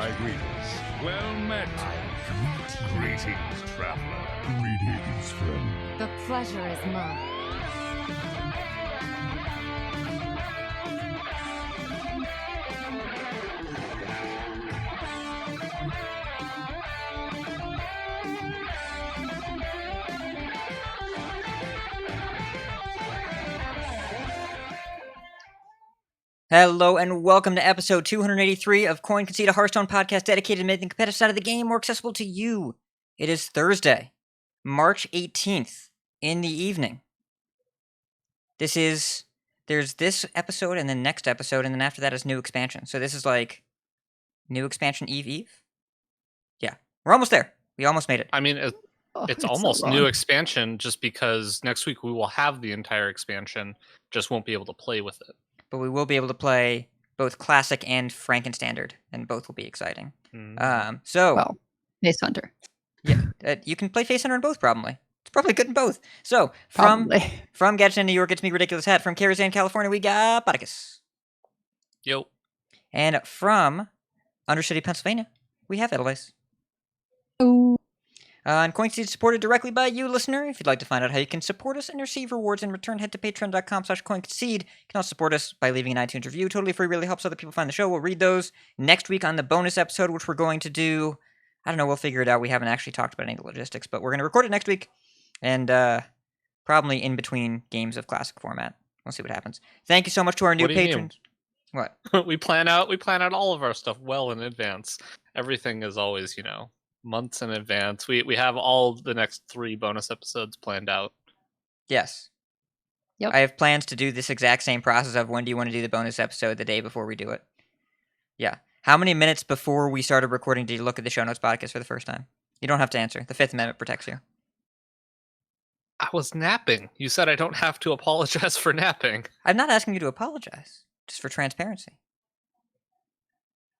My greetings. Well met. Greetings, traveler. Greetings, friend. The pleasure is mine. Hello and welcome to episode 283 of Concede, a Hearthstone podcast dedicated to making the competitive side of the game more accessible to you. It is Thursday, March 18th in the evening. There's this episode and then next episode, and then after that is new expansion. So this is like new expansion Eve? Yeah, we're almost there. We almost made it. I mean, it's almost new expansion just because next week we will have the entire expansion, just won't be able to play with it. But we will be able to play both Classic and Frankenstandard, and both will be exciting. Well, Face Hunter. Yeah, you can play Face Hunter in both, probably. It's probably good in both. So, from Gadsden, New York, It's Me Ridiculous Hat. From Karazhan, California, we got Botticus. Yo. And from Undercity, Pennsylvania, we have Edelweiss. Oh. And Concede is supported directly by you, listener. If you'd like to find out how you can support us and receive rewards in return, head to patreon.com/Concede. You can also support us by leaving an iTunes review. Totally free, really helps other people find the show. We'll read those next week on the bonus episode, which we're going to do. I don't know, we'll figure it out. We haven't actually talked about any of the logistics, but we're going to record it next week. And probably in between games of Classic format. We'll see what happens. Thank you so much to our new patrons. What? we plan out all of our stuff well in advance. Everything is always, months in advance. We have all the next 3 bonus episodes planned out. Yes. Yep. I have plans to do this exact same process of when do you want to do the bonus episode the day before we do it. Yeah. How many minutes before we started recording did you look at the show notes podcast for the first time? You don't have to answer. The Fifth Amendment protects you. I was napping. You said I don't have to apologize for napping. I'm not asking you to apologize. Just for transparency.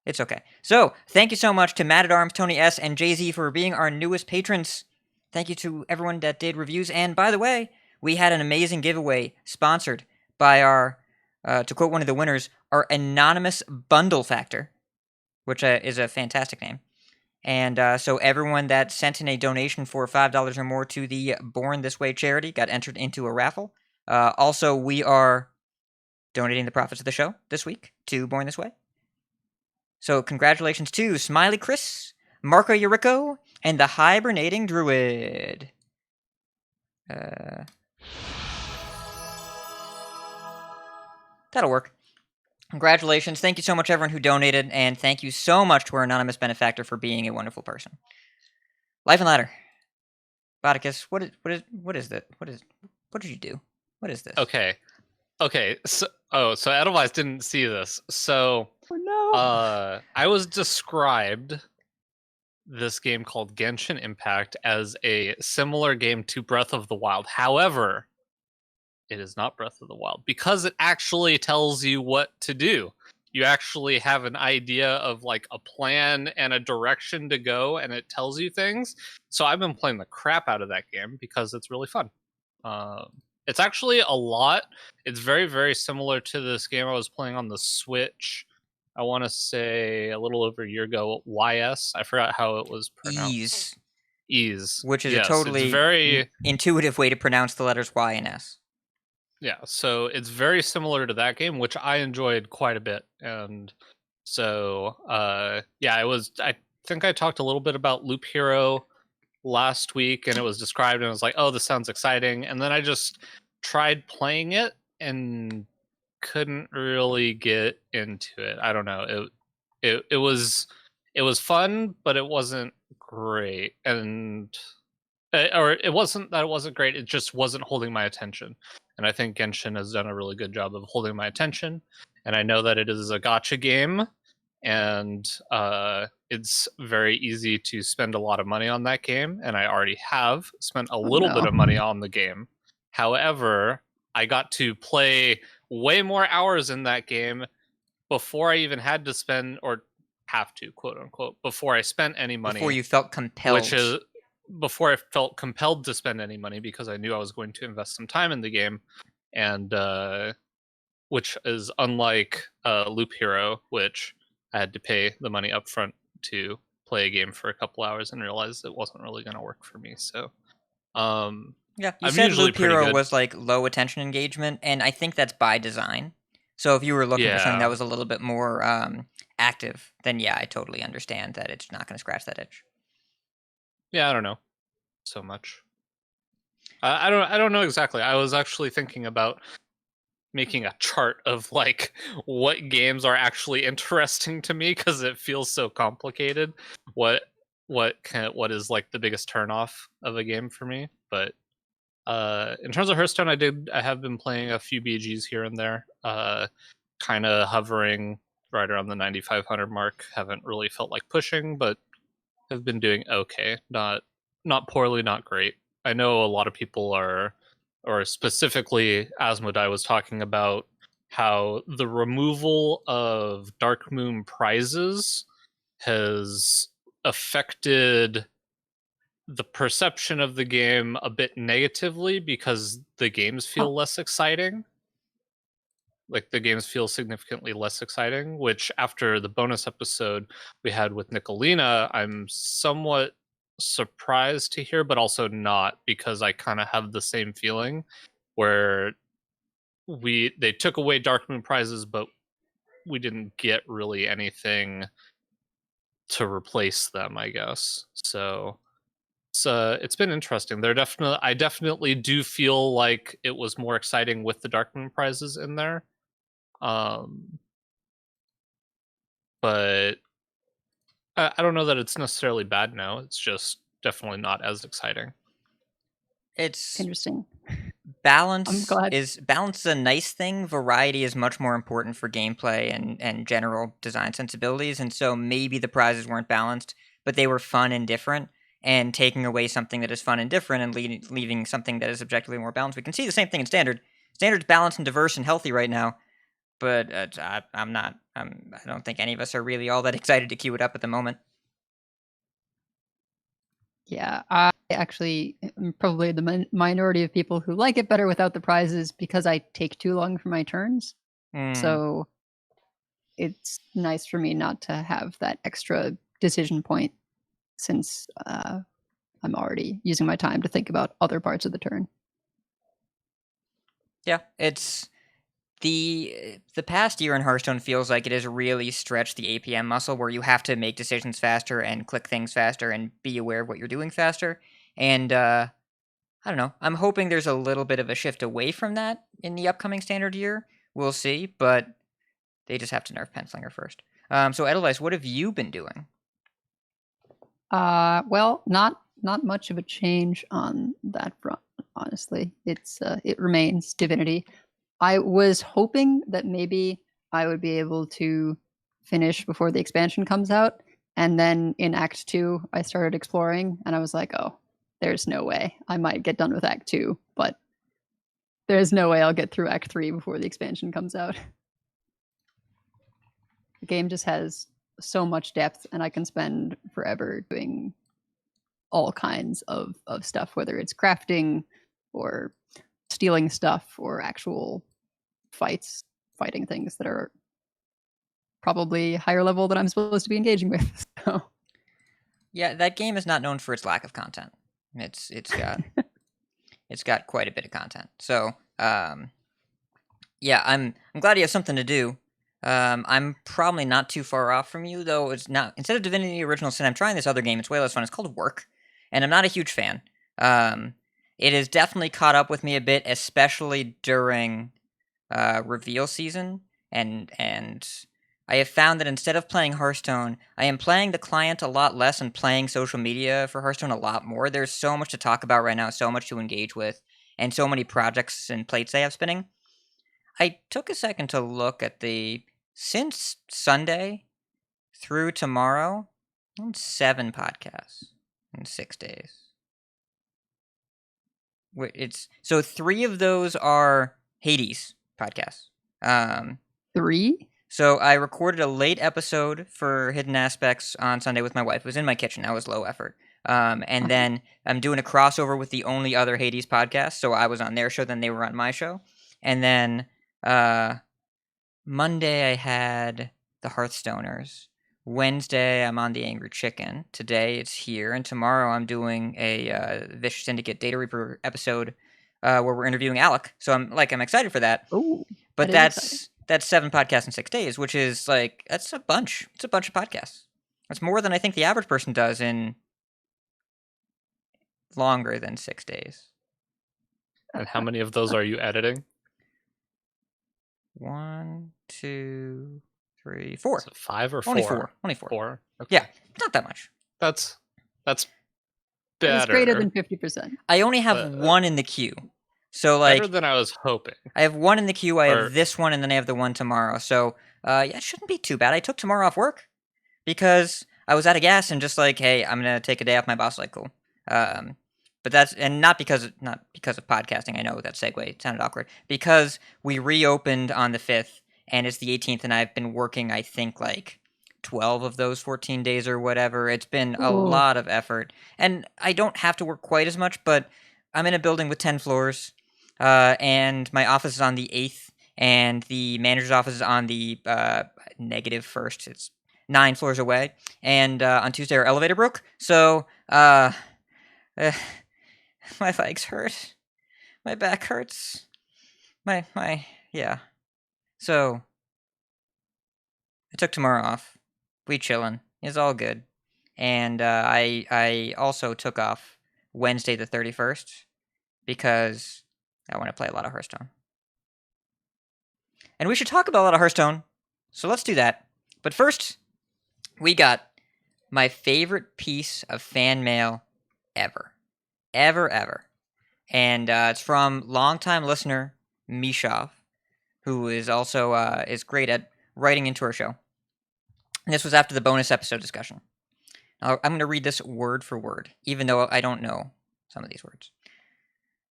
It's okay. So, thank you so much to Matt at Arms, Tony S., and Jay-Z for being our newest patrons. Thank you to everyone that did reviews. And by the way, we had an amazing giveaway sponsored by our, to quote one of the winners, our anonymous bundle factor, which is a fantastic name. And so everyone that sent in a donation for $5 or more to the Born This Way charity got entered into a raffle. Also, we are donating the profits of the show this week to Born This Way. So congratulations to Smiley Chris, Marco Yuriko, and the Hibernating Druid. That'll work. Congratulations. Thank you so much, everyone who donated, and thank you so much to our anonymous benefactor for being a wonderful person. Life and Ladder. Botticus, what is that? What did you do? What is this? Okay. So Edelweiss didn't see this. So, I was described this game called Genshin Impact as a similar game to Breath of the Wild. However, it is not Breath of the Wild because it actually tells you what to do. You actually have an idea of like a plan and a direction to go, and it tells you things. So I've been playing the crap out of that game because it's really fun. It's actually a lot. It's very, very similar to this game I was playing on the Switch. I want to say a little over a year ago. YS. I forgot how it was pronounced. Ease. Which is a totally very intuitive way to pronounce the letters Y and S. Yeah, so it's very similar to that game, which I enjoyed quite a bit. And so, I think I talked a little bit about Loop Hero last week, and it was described, and I was like, oh, this sounds exciting. And then I just tried playing it and couldn't really get into it. I don't know. It was fun, but it wasn't great. And or it wasn't that it wasn't great, it just wasn't holding my attention. And I think Genshin has done a really good job of holding my attention. And I know that it is a gacha game, and it's very easy to spend a lot of money on that game. And I already have spent a little bit of money on the game. However, I got to play way more hours in that game before I even had to spend, or have to, quote unquote, before I spent any money. Before you felt compelled. Which is before I felt compelled to spend any money, because I knew I was going to invest some time in the game, and which is unlike Loop Hero, which I had to pay the money up front to play a game for a couple hours and realized it wasn't really going to work for me. So, Yeah, you I'm said usually Loop pretty Hero good. was like low attention engagement, and I think that's by design. So if you were looking for something Yeah. that was a little bit more active, then yeah, I totally understand that it's not going to scratch that itch. Yeah, I don't know so much. I don't know exactly. I was actually thinking about making a chart of like what games are actually interesting to me because it feels so complicated. What what is like the biggest turnoff of a game for me? But in terms of Hearthstone, I have been playing a few BGs here and there. Kind of hovering right around the 9,500 mark. Haven't really felt like pushing, but have been doing okay. Not poorly, not great. I know a lot of people are, or specifically Asmodai was talking about how the removal of Dark Moon prizes has affected the perception of the game a bit negatively because the games feel less exciting. Like the games feel significantly less exciting, which after the bonus episode we had with Nicolina, I'm somewhat surprised to hear, but also not, because I kind of have the same feeling where they took away Dark Moon prizes, but we didn't get really anything to replace them, I guess. So it's been interesting. I definitely do feel like it was more exciting with the Dark Moon prizes in there. But I don't know that it's necessarily bad now. It's just definitely not as exciting. It's Interesting. balance I'm glad. is a nice thing. Variety is much more important for gameplay and general design sensibilities, and so maybe the prizes weren't balanced, but they were fun and different. And taking away something that is fun and different and leaving something that is objectively more balanced, we can see the same thing in Standard. Standard's balanced and diverse and healthy right now, but I'm not. I don't think any of us are really all that excited to queue it up at the moment. Yeah, I actually am probably the minority of people who like it better without the prizes because I take too long for my turns. So it's nice for me not to have that extra decision point since I'm already using my time to think about other parts of the turn. Yeah, it's the past year in Hearthstone feels like it has really stretched the APM muscle, where you have to make decisions faster and click things faster and be aware of what you're doing faster. And I don't know. I'm hoping there's a little bit of a shift away from that in the upcoming Standard year. We'll see, but they just have to nerf Penslinger first. So Edelweiss, what have you been doing? Well, not much of a change on that front. Honestly, it remains Divinity. I was hoping that maybe I would be able to finish before the expansion comes out, and then in Act 2, I started exploring, and I was like, oh, there's no way. I might get done with Act 2, but there's no way I'll get through Act 3 before the expansion comes out. The game just has so much depth, and I can spend forever doing all kinds of stuff, whether it's crafting or stealing stuff or actual fighting things that are probably higher level than I'm supposed to be engaging with. So. Yeah, that game is not known for its lack of content. It's got it's got quite a bit of content. So yeah, I'm glad you have something to do. I'm probably not too far off from you, though. It's not, instead of Divinity Original Sin, I'm trying this other game. It's way less fun. It's called Work, and I'm not a huge fan. It has definitely caught up with me a bit, especially during reveal season, and I have found that instead of playing Hearthstone, I am playing the client a lot less and playing social media for Hearthstone a lot more. There's so much to talk about right now, so much to engage with, and so many projects and plates they have spinning. I took a second to look at since Sunday through tomorrow, 7 podcasts in 6 days. So 3 of those are Hades podcasts. 3? So I recorded a late episode for Hidden Aspects on Sunday with my wife. It was in my kitchen. That was low effort. And then I'm doing a crossover with the only other Hades podcast. So I was on their show, then they were on my show. And then Monday I had the Hearthstoners, Wednesday, I'm on the Angry Chicken. Today, it's here, and tomorrow, I'm doing a Vicious Syndicate Data Reaper episode where we're interviewing Alec. So I'm excited for that. Oh, But that is exciting. that's 7 podcasts in 6 days, which is that's a bunch. It's a bunch of podcasts. That's more than I think the average person does in longer than 6 days. And how many of those are you editing? 1, 2, 3, 4. So 5 or 4? Only 4. Only 4. 4. Okay. Yeah, not that much. That's It's better. greater than 50%. I only have 1 in the queue. So better than I was hoping. I have 1 in the queue. I have this one, and then I have the one tomorrow. So yeah, it shouldn't be too bad. I took tomorrow off work because I was out of gas and just hey, I'm gonna take a day off. My boss cool. But that's not because of podcasting. I know that segue sounded awkward because we reopened on the 5th and it's the 18th, and I've been working I think 12 of those 14 days or whatever. It's been a lot of effort, and I don't have to work quite as much, but I'm in a building with 10 floors. And my office is on the 8th, and the manager's office is on the negative 1st. It's 9 floors away. And on Tuesday, our elevator broke. So, my legs hurt. My back hurts. Yeah. So, I took tomorrow off. We chillin'. It's all good. And I also took off Wednesday the 31st because I want to play a lot of Hearthstone. And we should talk about a lot of Hearthstone, so let's do that. But first, we got my favorite piece of fan mail ever. Ever. And it's from longtime listener Mishov, who is also is great at writing into our show. And this was after the bonus episode discussion. I'm going to read this word for word, even though I don't know some of these words.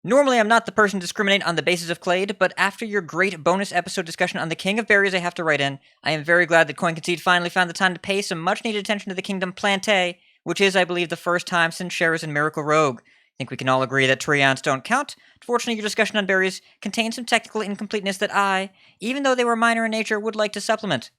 Normally, I'm not the person to discriminate on the basis of clade, but after your great bonus episode discussion on the King of Berries, I have to write in. I am very glad that Concede finally found the time to pay some much-needed attention to the Kingdom Plante, which is, I believe, the first time since Shera's and Miracle Rogue. I think we can all agree that Trions don't count. Unfortunately, your discussion on berries contains some technical incompleteness that I, even though they were minor in nature, would like to supplement.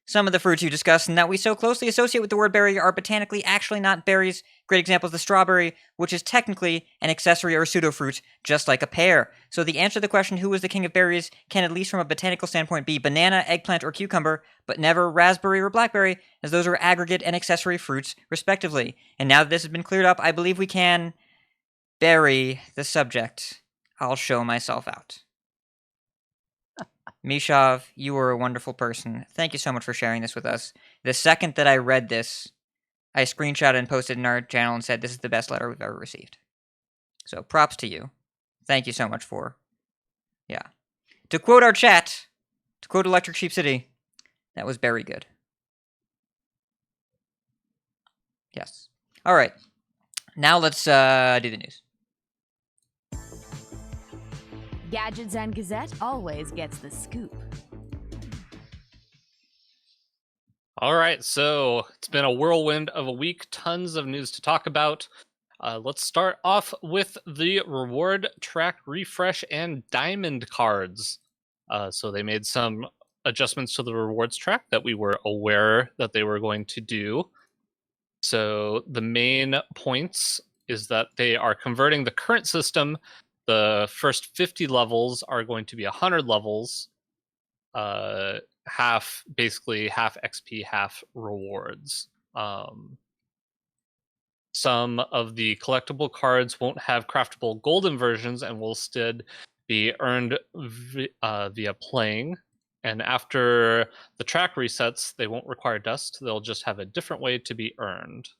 Some of the fruits you discussed and that we so closely associate with the word berry are botanically actually not berries. Great example is the strawberry, which is technically an accessory or pseudo-fruit, just like a pear. So the answer to the question, who is the king of berries, can at least from a botanical standpoint be banana, eggplant, or cucumber, but never raspberry or blackberry, as those are aggregate and accessory fruits, respectively. And now that this has been cleared up, I believe we can bury the subject. I'll show myself out. Mishov, you are a wonderful person. Thank you so much for sharing this with us. The second that I read this, I screenshotted and posted in our channel and said, this is the best letter we've ever received. So props to you. Thank you so much for, To quote our chat, to quote Electric Sheep City, that was very good. Yes. All right. Now let's do the news. Gadgets and Gazette always gets the scoop. All right, so it's been a whirlwind of a week. Tons of news to talk about. Let's start off with the reward track refresh and diamond cards. So they made some adjustments to the rewards track that we were aware that they were going to do. So the main points is that they are converting the current system. The first 50 levels are going to be 100 levels, half XP, half rewards. Some of the collectible cards won't have craftable golden versions and will instead be earned via playing. And after the track resets, they won't require dust. They'll just have a different way to be earned.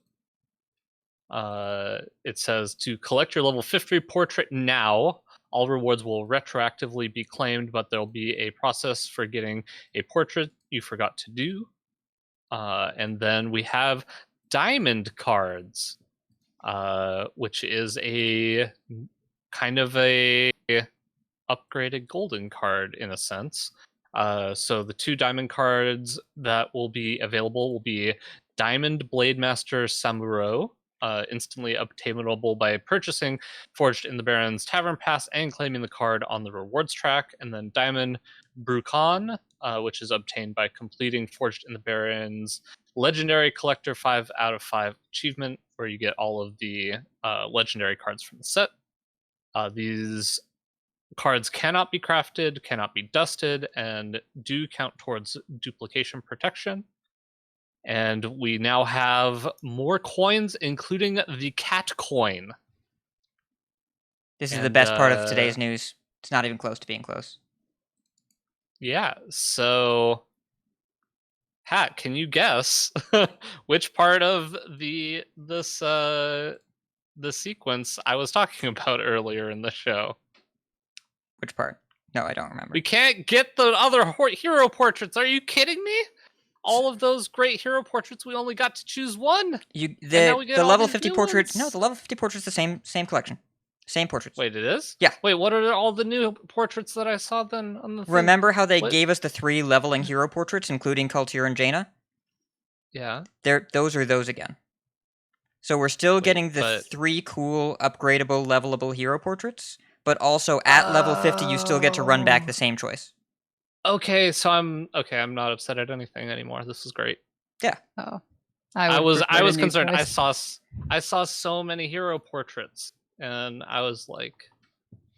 It says to collect your level 50 portrait now. All rewards will retroactively be claimed, but there'll be a process for getting a portrait you forgot to do. And then we have diamond cards, which is a kind of a upgraded golden card in a sense. So the 2 diamond cards that will be available will be Diamond Blademaster Samuro, instantly obtainable by purchasing Forged in the Baron's Tavern Pass and claiming the card on the rewards track, and then Diamond Brucon, which is obtained by completing Forged in the Barrens Legendary Collector 5 out of 5 achievement, where you get all of the legendary cards from the set. These cards cannot be crafted, cannot be dusted, and do count towards duplication protection. And we now have more coins, including the cat coin. This is the best part of today's news. It's not even close to being close. Yeah, so Hat, can you guess which part of the sequence I was talking about earlier in the show? Which part? No, I don't remember. We can't get the other hero portraits. Are you kidding me? All of those great hero portraits, we only got to choose one. The level 50 portrait. No, the level 50 portrait's the same collection. Same portraits. Wait, it is? Yeah. Wait, what are all the new portraits that I saw then on the thing? Remember how they gave us the 3 leveling hero portraits, including Kultir and Jaina? Yeah. Those are those again. So we're still getting the 3 cool, upgradable, levelable hero portraits, but also at level 50, you still get to run back the same choice. Okay, so I'm not upset at anything anymore. This is great. Yeah. Oh, I was concerned. I saw so many hero portraits, and I was like,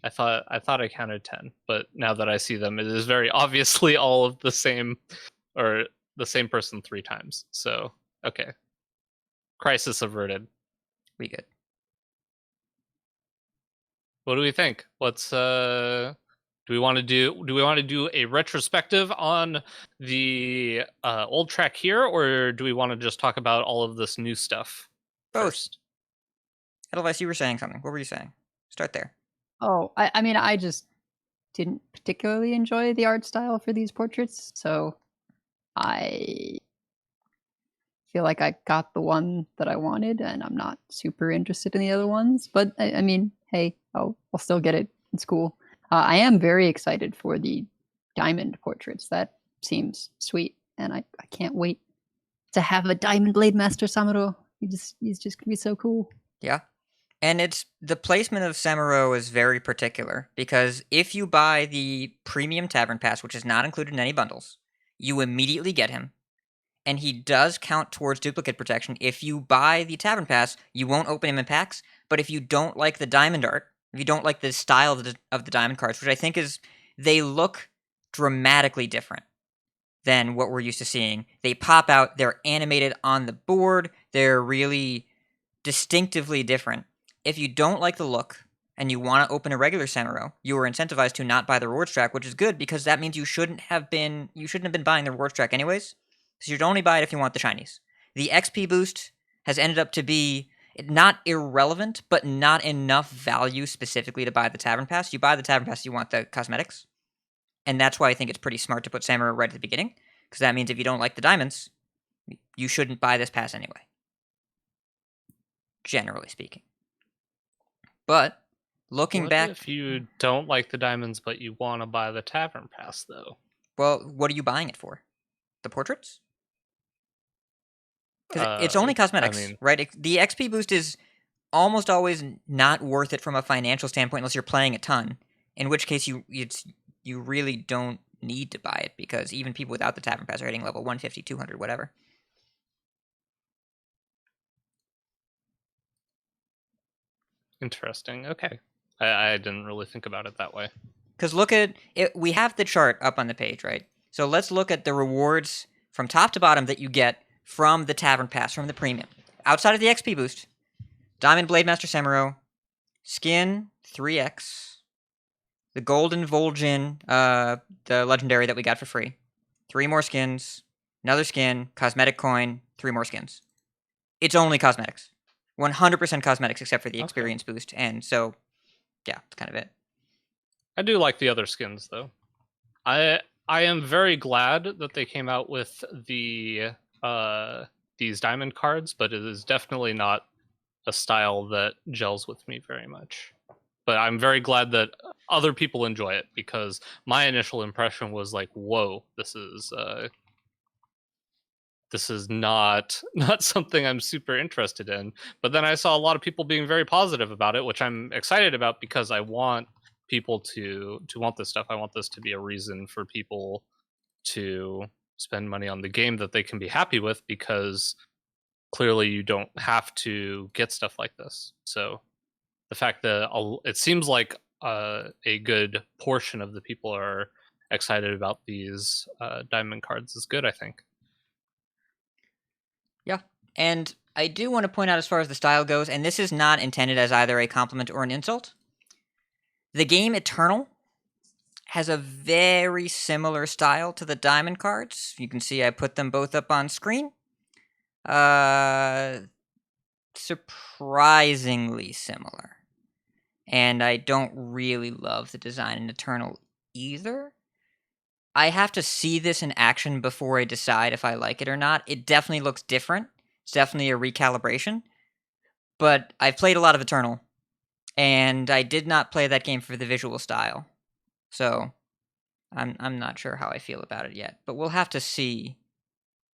I thought I counted 10, but now that I see them, it is very obviously all of the same, or the same person 3 times. So okay, crisis averted. We good. What do we think? Let's do we want to do a retrospective on the old track here, or do we want to just talk about all of this new stuff first? Edelweiss, you were saying something. What were you saying? Start there. Oh, I mean, I just didn't particularly enjoy the art style for these portraits, so I feel like I got the one that I wanted, and I'm not super interested in the other ones. But I mean, hey, I'll still get it. It's cool. I am very excited for the diamond portraits. That seems sweet, and I can't wait to have a Diamond Blade Master Samuro. He's just gonna be so cool. Yeah. And it's the placement of Samuro is very particular, because if you buy the premium tavern pass, which is not included in any bundles, you immediately get him. And he does count towards duplicate protection. If you buy the tavern pass, you won't open him in packs, but if you don't like the diamond art, if you don't like the style of the diamond cards, which I think is, they look dramatically different than what we're used to seeing. They pop out, they're animated on the board, they're really distinctively different. If you don't like the look and you want to open a regular Samuro, you are incentivized to not buy the rewards track, which is good because that means you shouldn't have been buying the rewards track anyways. So you'd only buy it if you want the shinies. The XP boost has ended up to be not irrelevant, but not enough value specifically to buy the tavern pass. You buy the tavern pass, you want the cosmetics. And that's why I think it's pretty smart to put Samuro right at the beginning, because that means if you don't like the diamonds, you shouldn't buy this pass anyway. Generally speaking. But looking back, if you don't like the diamonds but you want to buy the tavern pass, though? Well, what are you buying it for? The portraits? Because it's only cosmetics, right? The XP boost is almost always not worth it from a financial standpoint unless you're playing a ton. In which case, you really don't need to buy it, because even people without the tavern pass are hitting level 150, 200, whatever. Interesting. Okay. I didn't really think about it that way. Because look at it, we have the chart up on the page, right? So let's look at the rewards from top to bottom that you get from the tavern pass, from the premium. Outside of the XP boost, Diamond Blade Master Samuro, skin 3x, the Golden Vol'jin, the legendary that we got for free, 3 more skins, another skin, cosmetic coin, 3 more skins. It's only cosmetics. 100% cosmetics except for the experience boost, and so, yeah, that's kind of it. I do like the other skins, though. I am very glad that they came out with the these diamond cards, but it is definitely not a style that gels with me very much. But I'm very glad that other people enjoy it, because my initial impression was like, whoa, this is not something I'm super interested in. But then I saw a lot of people being very positive about it, which I'm excited about, because I want people to want this stuff. I want this to be a reason for people to spend money on the game that they can be happy with, because clearly you don't have to get stuff like this. So the fact that it seems like a good portion of the people are excited about these diamond cards is good, I think. Yeah, and I do want to point out as far as the style goes, and this is not intended as either a compliment or an insult. The game Eternal has a very similar style to the diamond cards. You can see I put them both up on screen. Surprisingly similar. And I don't really love the design in Eternal either. I have to see this in action before I decide if I like it or not. It definitely looks different. It's definitely a recalibration. But I've played a lot of Eternal, and I did not play that game for the visual style. So I'm not sure how I feel about it yet. But we'll have to see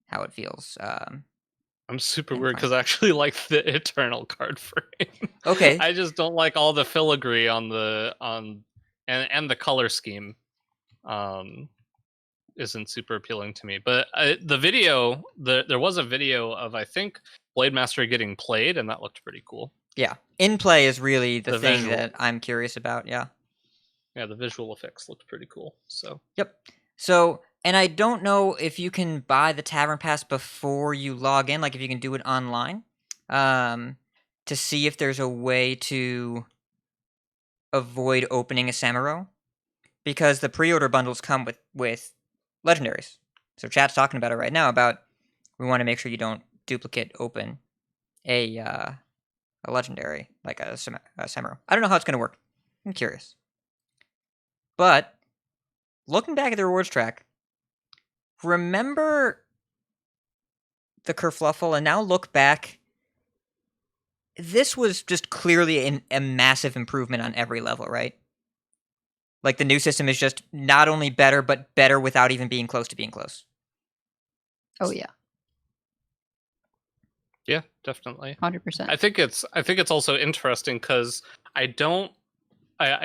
how it feels. I'm super and weird fine. because I actually like the Eternal card frame. Okay. I just don't like all the filigree on and the color scheme. Isn't super appealing to me. But the video, there was a video of, I think, Blade Master getting played, and that looked pretty cool. Yeah, in play is really the thing visual. that I'm curious about. Yeah. Yeah, the visual effects looked pretty cool. So. Yep. So, and I don't know if you can buy the Tavern Pass before you log in, like if you can do it online, to see if there's a way to avoid opening a Samuro, because the pre-order bundles come with legendaries. So chat's talking about it right now about we want to make sure you don't duplicate open a legendary like a Samuro. I don't know how it's going to work. I'm curious. But looking back at the rewards track, remember the kerfluffle, and now look back. This was just clearly a massive improvement on every level, right? Like, the new system is just not only better, but better without even being close to being close. Oh yeah, Yeah, definitely. 100%. I think it's also interesting because I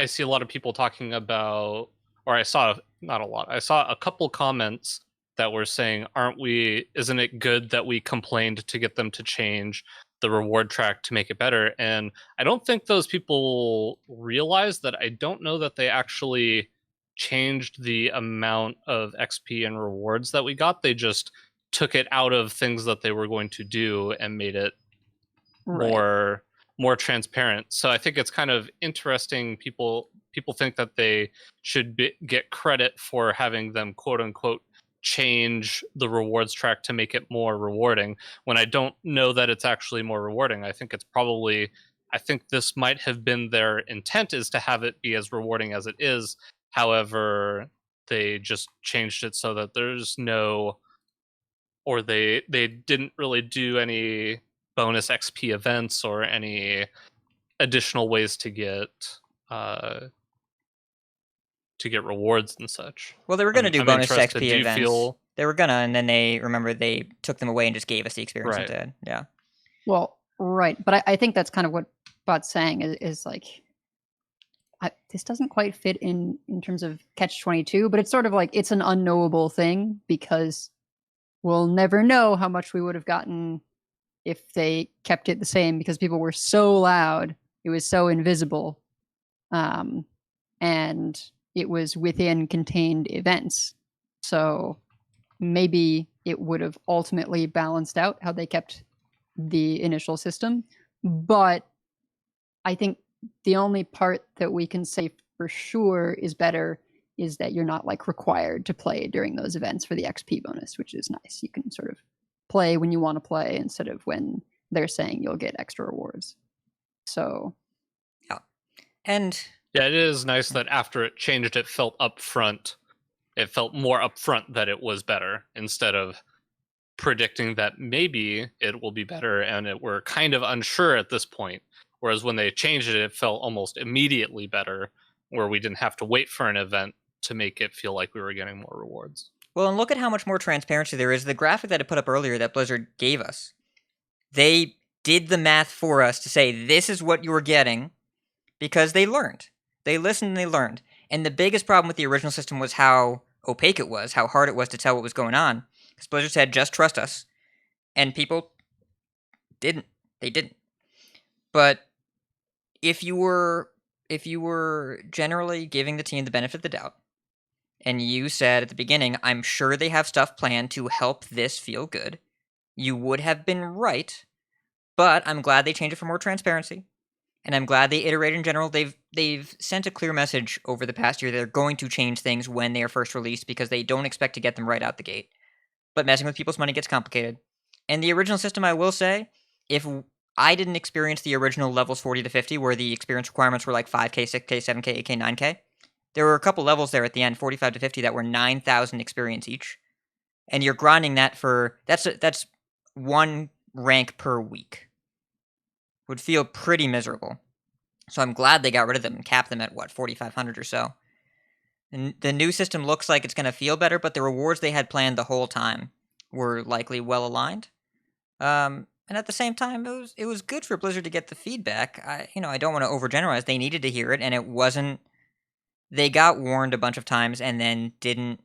see a lot of people talking about, or I saw not a lot. I saw a couple comments that were saying, isn't it good that we complained to get them to change the reward track to make it better? And I don't think those people realize that I don't know that they actually changed the amount of XP and rewards that we got. They just took it out of things that they were going to do and made it Right. more transparent. So I think it's kind of interesting. People think that they should get credit for having them quote unquote change the rewards track to make it more rewarding, when I don't know that it's actually more rewarding. I think this might have been their intent, is to have it be as rewarding as it is. However, they just changed it so that there's no, or they didn't really do any bonus XP events or any additional ways to get rewards and such. Well, they were going to do I'm bonus interested. XP Do you events. feel... They were gonna, and then they took them away and just gave us the experience Right. instead. Yeah. Well, right, but I think that's kind of what Bott's saying is like, this doesn't quite fit in terms of Catch-22, but it's sort of like it's an unknowable thing because we'll never know how much we would have gotten if they kept it the same, because people were so loud, it was so invisible, and it was within contained events. So maybe it would have ultimately balanced out how they kept the initial system. But I think the only part that we can say for sure is better is that you're not like required to play during those events for the XP bonus, which is nice. You can sort of play when you want to play instead of when they're saying you'll get extra rewards. So Yeah. And yeah, it is nice that after it changed, it felt upfront. It felt more upfront that it was better, instead of predicting that maybe it will be better, and we're kind of unsure at this point. Whereas when they changed it, it felt almost immediately better, where we didn't have to wait for an event to make it feel like we were getting more rewards. well, and look at how much more transparency there is. The graphic that I put up earlier that Blizzard gave us, they did the math for us to say this is what you were getting, because they learned. They listened and they learned. And the biggest problem with the original system was how opaque it was, how hard it was to tell what was going on. Because Blizzard said, just trust us. And people didn't. They didn't. But if you were generally giving the team the benefit of the doubt, and you said at the beginning, I'm sure they have stuff planned to help this feel good, you would have been right. But I'm glad they changed it for more transparency. And I'm glad they iterated in general. They've sent a clear message over the past year. They're going to change things when they are first released because they don't expect to get them right out the gate. But messing with people's money gets complicated. And the original system, I will say, if I didn't experience the original levels 40 to 50, where the experience requirements were like 5K, 6K, 7K, 8K, 9K, there were a couple levels there at the end, 45 to 50, that were 9,000 experience each. And you're grinding that for, that's one rank per week. Would feel pretty miserable. So I'm glad they got rid of them and capped them at, 4,500 or so. And the new system looks like it's going to feel better, but the rewards they had planned the whole time were likely well aligned. And at the same time, it was good for Blizzard to get the feedback. I don't want to overgeneralize. They needed to hear it, and it wasn't. They got warned a bunch of times and then didn't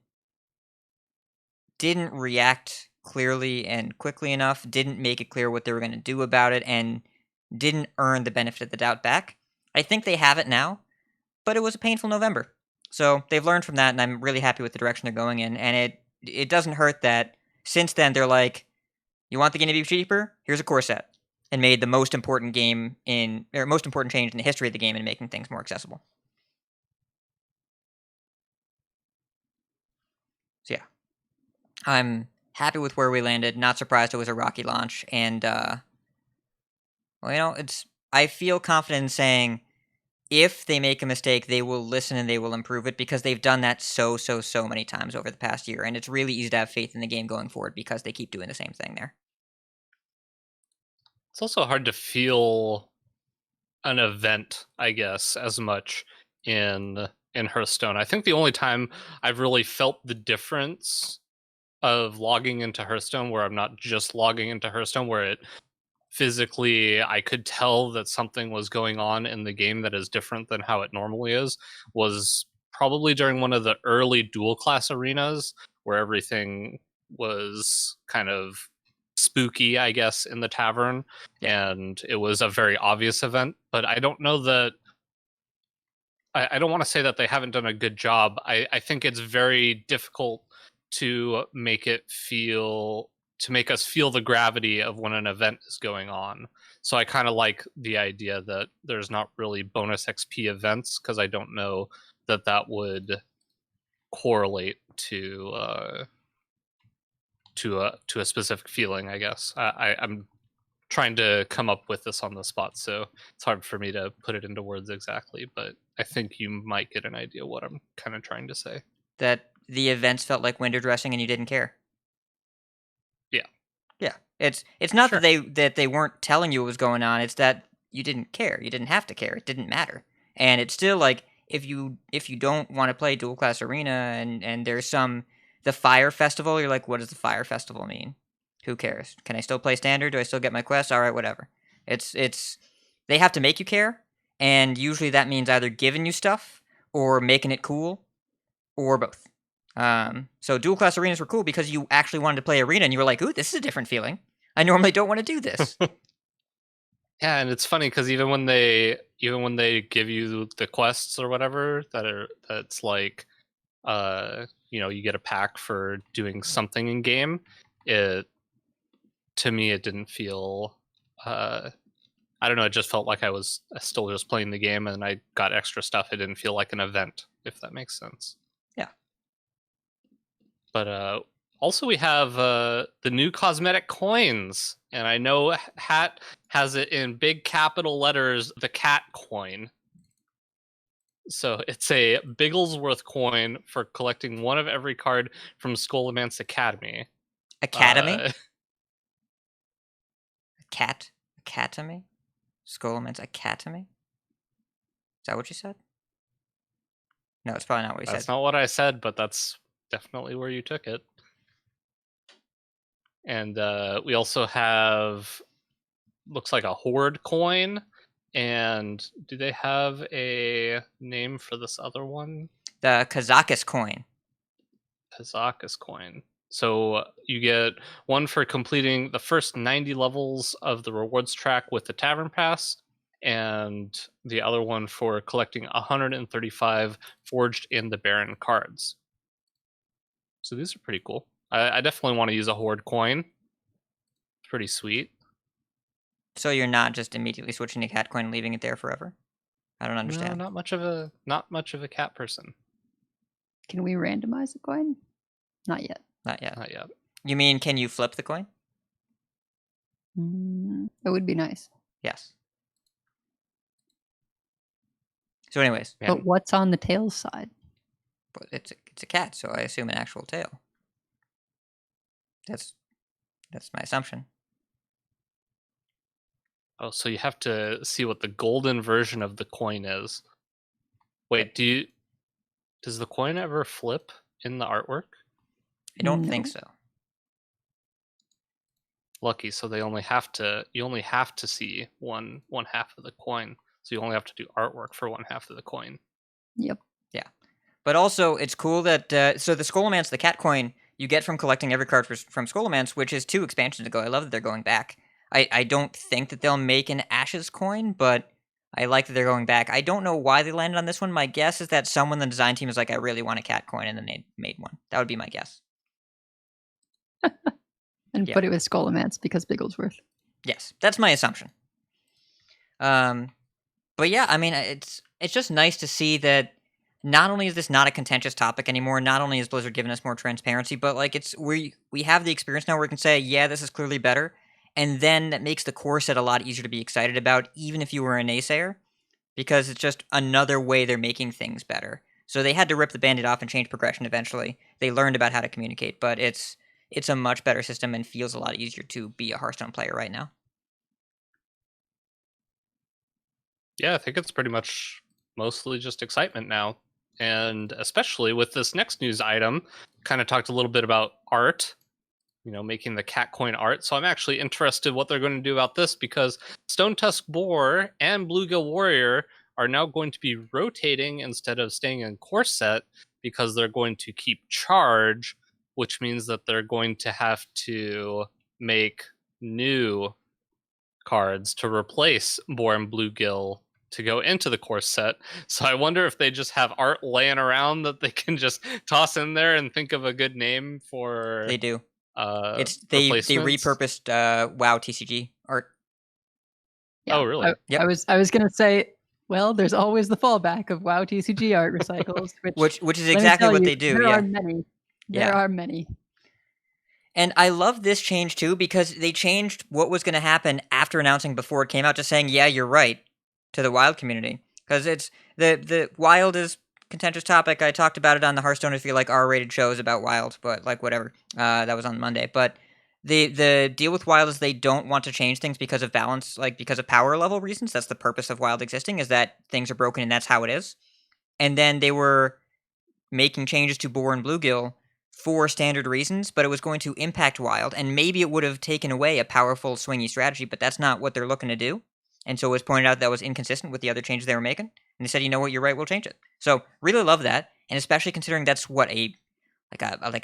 react clearly and quickly enough. Didn't make it clear what they were going to do about it, and didn't earn the benefit of the doubt back. I think they have it now, but it was a painful November. So they've learned from that, and I'm really happy with the direction they're going in. And it doesn't hurt that since then they're like, you want the game to be cheaper? Here's a core set. And made the most important change in the history of the game in making things more accessible. So yeah. I'm happy with where we landed. Not surprised it was a rocky launch. And I feel confident in saying if they make a mistake, they will listen and they will improve it because they've done that so many times over the past year. And it's really easy to have faith in the game going forward because they keep doing the same thing there. It's also hard to feel an event, I guess, as much in Hearthstone. I think the only time I've really felt the difference of logging into Hearthstone, where I'm not just logging into Hearthstone, where it physically I could tell that something was going on in the game that is different than how it normally is, was probably during one of the early dual class arenas where everything was kind of spooky, I guess, in the tavern. Yeah. And it was a very obvious event, but I don't know that I don't want to say that they haven't done a good job. I think it's very difficult to make us feel the gravity of when an event is going on. So I kind of like the idea that there's not really bonus XP events, because I don't know that would correlate to a specific feeling, I guess. I'm trying to come up with this on the spot, so it's hard for me to put it into words exactly, but I think you might get an idea what I'm kind of trying to say. That the events felt like window dressing and you didn't care. Yeah. It's not Sure. that they weren't telling you what was going on, it's that you didn't care. You didn't have to care. It didn't matter. And it's still like if you don't want to play dual class arena and there's the fire festival, you're like, what does the fire festival mean? Who cares? Can I still play standard? Do I still get my quests? All right, whatever. It's they have to make you care, and usually that means either giving you stuff or making it cool or both. So dual class arenas were cool because you actually wanted to play arena and you were like, ooh, this is a different feeling. I normally don't want to do this. Yeah, and it's funny because even when they give you the quests or whatever that's like you get a pack for doing something in game, to me it didn't feel I don't know, it just felt like I was still just playing the game and I got extra stuff. It didn't feel like an event, if that makes sense. Yeah. But also we have the new cosmetic coins, and I know Hat has it in big capital letters, the cat coin. So it's a Bigglesworth coin for collecting one of every card from Scholomance Academy. Academy? Academy? Scholomance Academy? Is that what you said? No, it's probably not what you said. That's not what I said, but that's definitely where you took it. And we also have, looks like a Horde coin. And do they have a name for this other one? The Kazakus coin. Kazakus coin. So you get one for completing the first 90 levels of the rewards track with the Tavern Pass, and the other one for collecting 135 Forged in the Baron cards. So these are pretty cool. I definitely want to use a Horde coin. It's pretty sweet. So you're not just immediately switching to cat coin and leaving it there forever? I don't No, understand. not much of a cat person. Can we randomize a coin? Not yet. Not yet. Not yet. You mean, can you flip the coin? It would be nice. Yes. So anyways, Man, But what's on the tails side? but it's a cat, so I assume an actual tail. That's my assumption. oh, so you have to see what the golden version of the coin is. Wait, does the coin ever flip in the artwork? I don't think No. so. Lucky, so you only have to see one half of the coin. So you only have to do artwork for one half of the coin. Yep. But also, it's cool that so the Scholomance, the cat coin, you get from collecting every card from Scholomance, which is 2 expansions ago. I love that they're going back. I don't think that they'll make an Ashes coin, but I like that they're going back. I don't know why they landed on this one. My guess is that someone in the design team is like, I really want a cat coin, and then they made one. That would be my guess. And Yeah. put it with Scholomance because Bigglesworth. Yes, that's my assumption. But yeah, I mean, it's just nice to see that not only is this not a contentious topic anymore, not only is Blizzard giving us more transparency, but like we have the experience now where we can say, yeah, this is clearly better, and then that makes the core set a lot easier to be excited about, even if you were a naysayer, because it's just another way they're making things better. So they had to rip the Band-Aid off and change progression eventually. They learned about how to communicate, but it's a much better system and feels a lot easier to be a Hearthstone player right now. Yeah, I think it's pretty much mostly just excitement now. And especially with this next news item, kind of talked a little bit about art, making the cat coin art. So I'm actually interested what they're going to do about this, because Stonetusk Boar and Bluegill Warrior are now going to be rotating instead of staying in core set, because they're going to keep charge, which means that they're going to have to make new cards to replace Boar and Bluegill to go into the core set. So I wonder if they just have art laying around that they can just toss in there and think of a good name for. They do. They repurposed WoW TCG art. Yeah, Oh, really? Yep. I was gonna say, well, there's always the fallback of WoW TCG art recycles, Which is let me exactly tell what you, they do. There Yeah. are many. There Yeah. are many. And I love this change too, because they changed what was going to happen after announcing before it came out, just saying, yeah, you're right, to the Wild community. Because it's the Wild is contentious topic. I talked about it on the Hearthstone if you like R-rated shows about Wild, but like whatever. That was on Monday. But the deal with Wild is they don't want to change things because of balance, like because of power level reasons. That's the purpose of Wild existing, is that things are broken and that's how it is. And then they were making changes to Boar and Bluegill for standard reasons, but it was going to impact Wild, and maybe it would have taken away a powerful swingy strategy, but that's not what they're looking to do. And so it was pointed out that was inconsistent with the other changes they were making. And they said, you know what, you're right, we'll change it. So really love that, and especially considering that's what a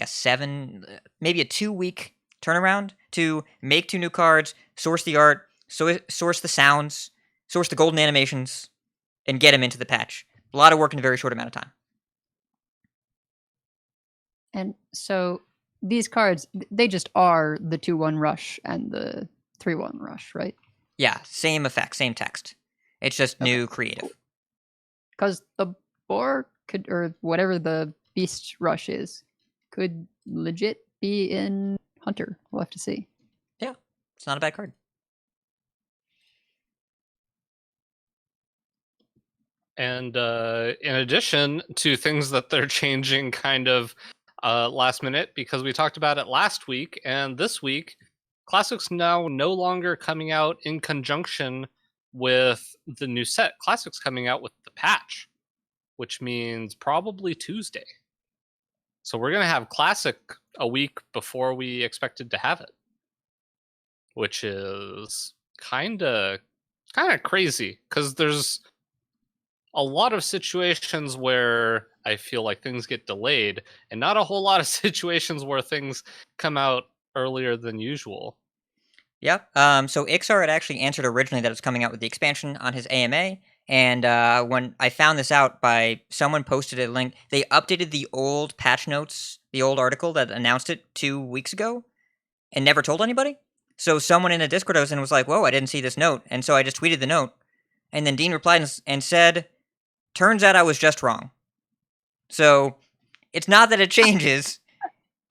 7, maybe a 2-week turnaround to make 2 new cards, source the art, source the sounds, source the golden animations, and get them into the patch. A lot of work in a very short amount of time. And so these cards, they just are the 2/1 rush and the 3/1 rush, right? Yeah, same effect, same text. It's just new creative. Because the boar could, or whatever the beast rush is, could legit be in Hunter. We'll have to see. Yeah, it's not a bad card. And in addition to things that they're changing kind of last minute, because we talked about it last week and this week, Classic's now no longer coming out in conjunction with the new set. Classic's coming out with the patch, which means probably Tuesday. So we're going to have Classic a week before we expected to have it, which is kind of crazy, because there's a lot of situations where I feel like things get delayed, and not a whole lot of situations where things come out earlier than usual. Yep. So Iksar had actually answered originally that it's coming out with the expansion on his AMA, and when I found this out by someone posted a link, they updated the old patch notes, the old article that announced it 2 weeks ago, and never told anybody. So someone in a Discord I was in was like, "Whoa, I didn't see this note," and so I just tweeted the note, and then Dean replied and said, "Turns out I was just wrong." So it's not that it changes.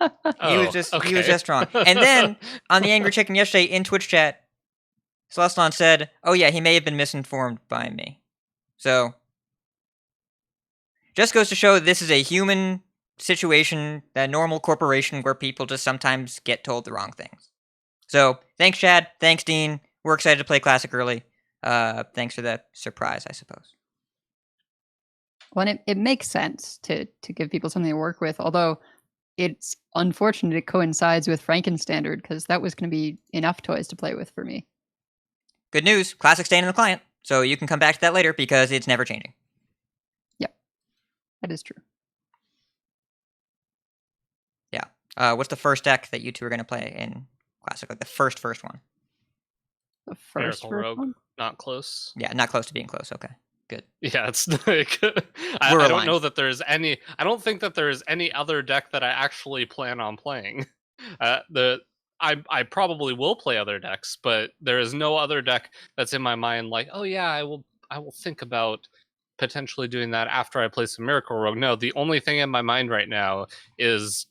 He was just wrong. And then on the Angry Chicken yesterday in Twitch chat, Celestlon said, "Oh yeah, he may have been misinformed by me." So just goes to show this is a human situation, a normal corporation where people just sometimes get told the wrong things. So thanks, Chad. Thanks, Dean. We're excited to play Classic early. Thanks for the surprise, I suppose. Well, and it makes sense to give people something to work with, although it's unfortunate it coincides with Frankenstandard, because that was going to be enough toys to play with for me. Good news, Classic staying in the client, so you can come back to that later because it's never changing. Yep, that is true. Yeah. What's the first deck that you two are going to play in Classic? Like the first one? The first Miracle Rogue, one? not close. Yeah, not close to being close. Okay. Good. Yeah, it's like I don't know that there's any. I don't think that there is any other deck that I actually plan on playing. I probably will play other decks, but there is no other deck that's in my mind. Like, oh yeah, I will think about potentially doing that after I play some Miracle Rogue. No, the only thing in my mind right now is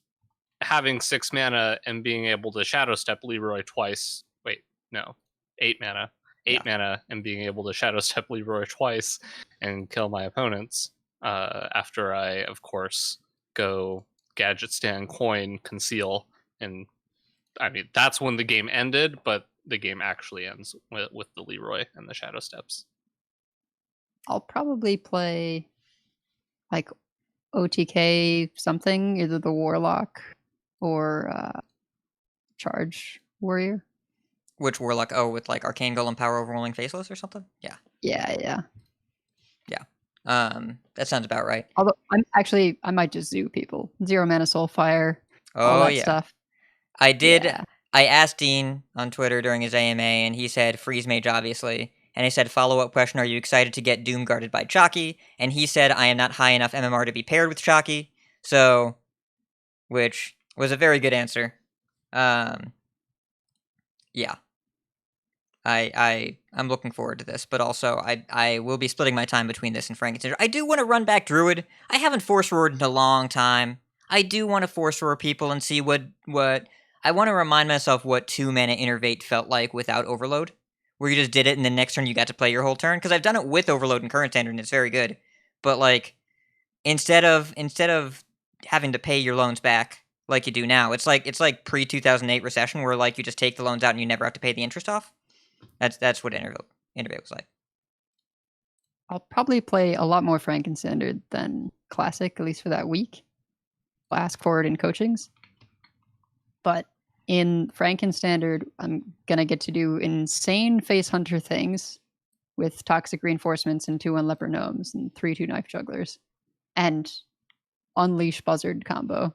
having 6 mana and being able to Shadow Step Leroy twice. Wait, no, 8 mana. 8 mana and being able to Shadow Step Leroy twice and kill my opponents after I, of course, go Gadget Stand, Coin, Conceal. And I mean, that's when the game ended, but the game actually ends with the Leroy and the Shadow Steps. I'll probably play like OTK something, either the Warlock or Charge Warrior. Which Warlock? Oh, with like Arcane Golem, Power Overwhelming, Faceless or something? Yeah. Yeah. That sounds about right. Although I might just zoo people. 0 mana Soulfire, all that stuff. I did. Yeah. I asked Dean on Twitter during his AMA, and he said Freeze Mage, obviously. And he said, follow-up question, are you excited to get Doom guarded by Chalky? And he said, I am not high enough MMR to be paired with Chalky. So, which was a very good answer. Yeah. I'm looking forward to this, but also I will be splitting my time between this and Frankenstein. I do want to run back Druid. I haven't Force Roared in a long time. I do want to Force Roar people and see what I want to remind myself what 2 mana Innervate felt like without Overload, where you just did it and the next turn you got to play your whole turn. Because I've done it with Overload in current standard and it's very good. But like instead of having to pay your loans back like you do now, it's like pre-2008 recession where like you just take the loans out and you never have to pay the interest off. That's what Innervate was like. I'll probably play a lot more Frankenstandard than Classic, at least for that week. I'll ask for it in coachings. But in Frankenstandard, I'm going to get to do insane Face Hunter things with Toxic Reinforcements and 2/1 Leper Gnomes and 3/2 Knife Jugglers. And Unleash Buzzard combo.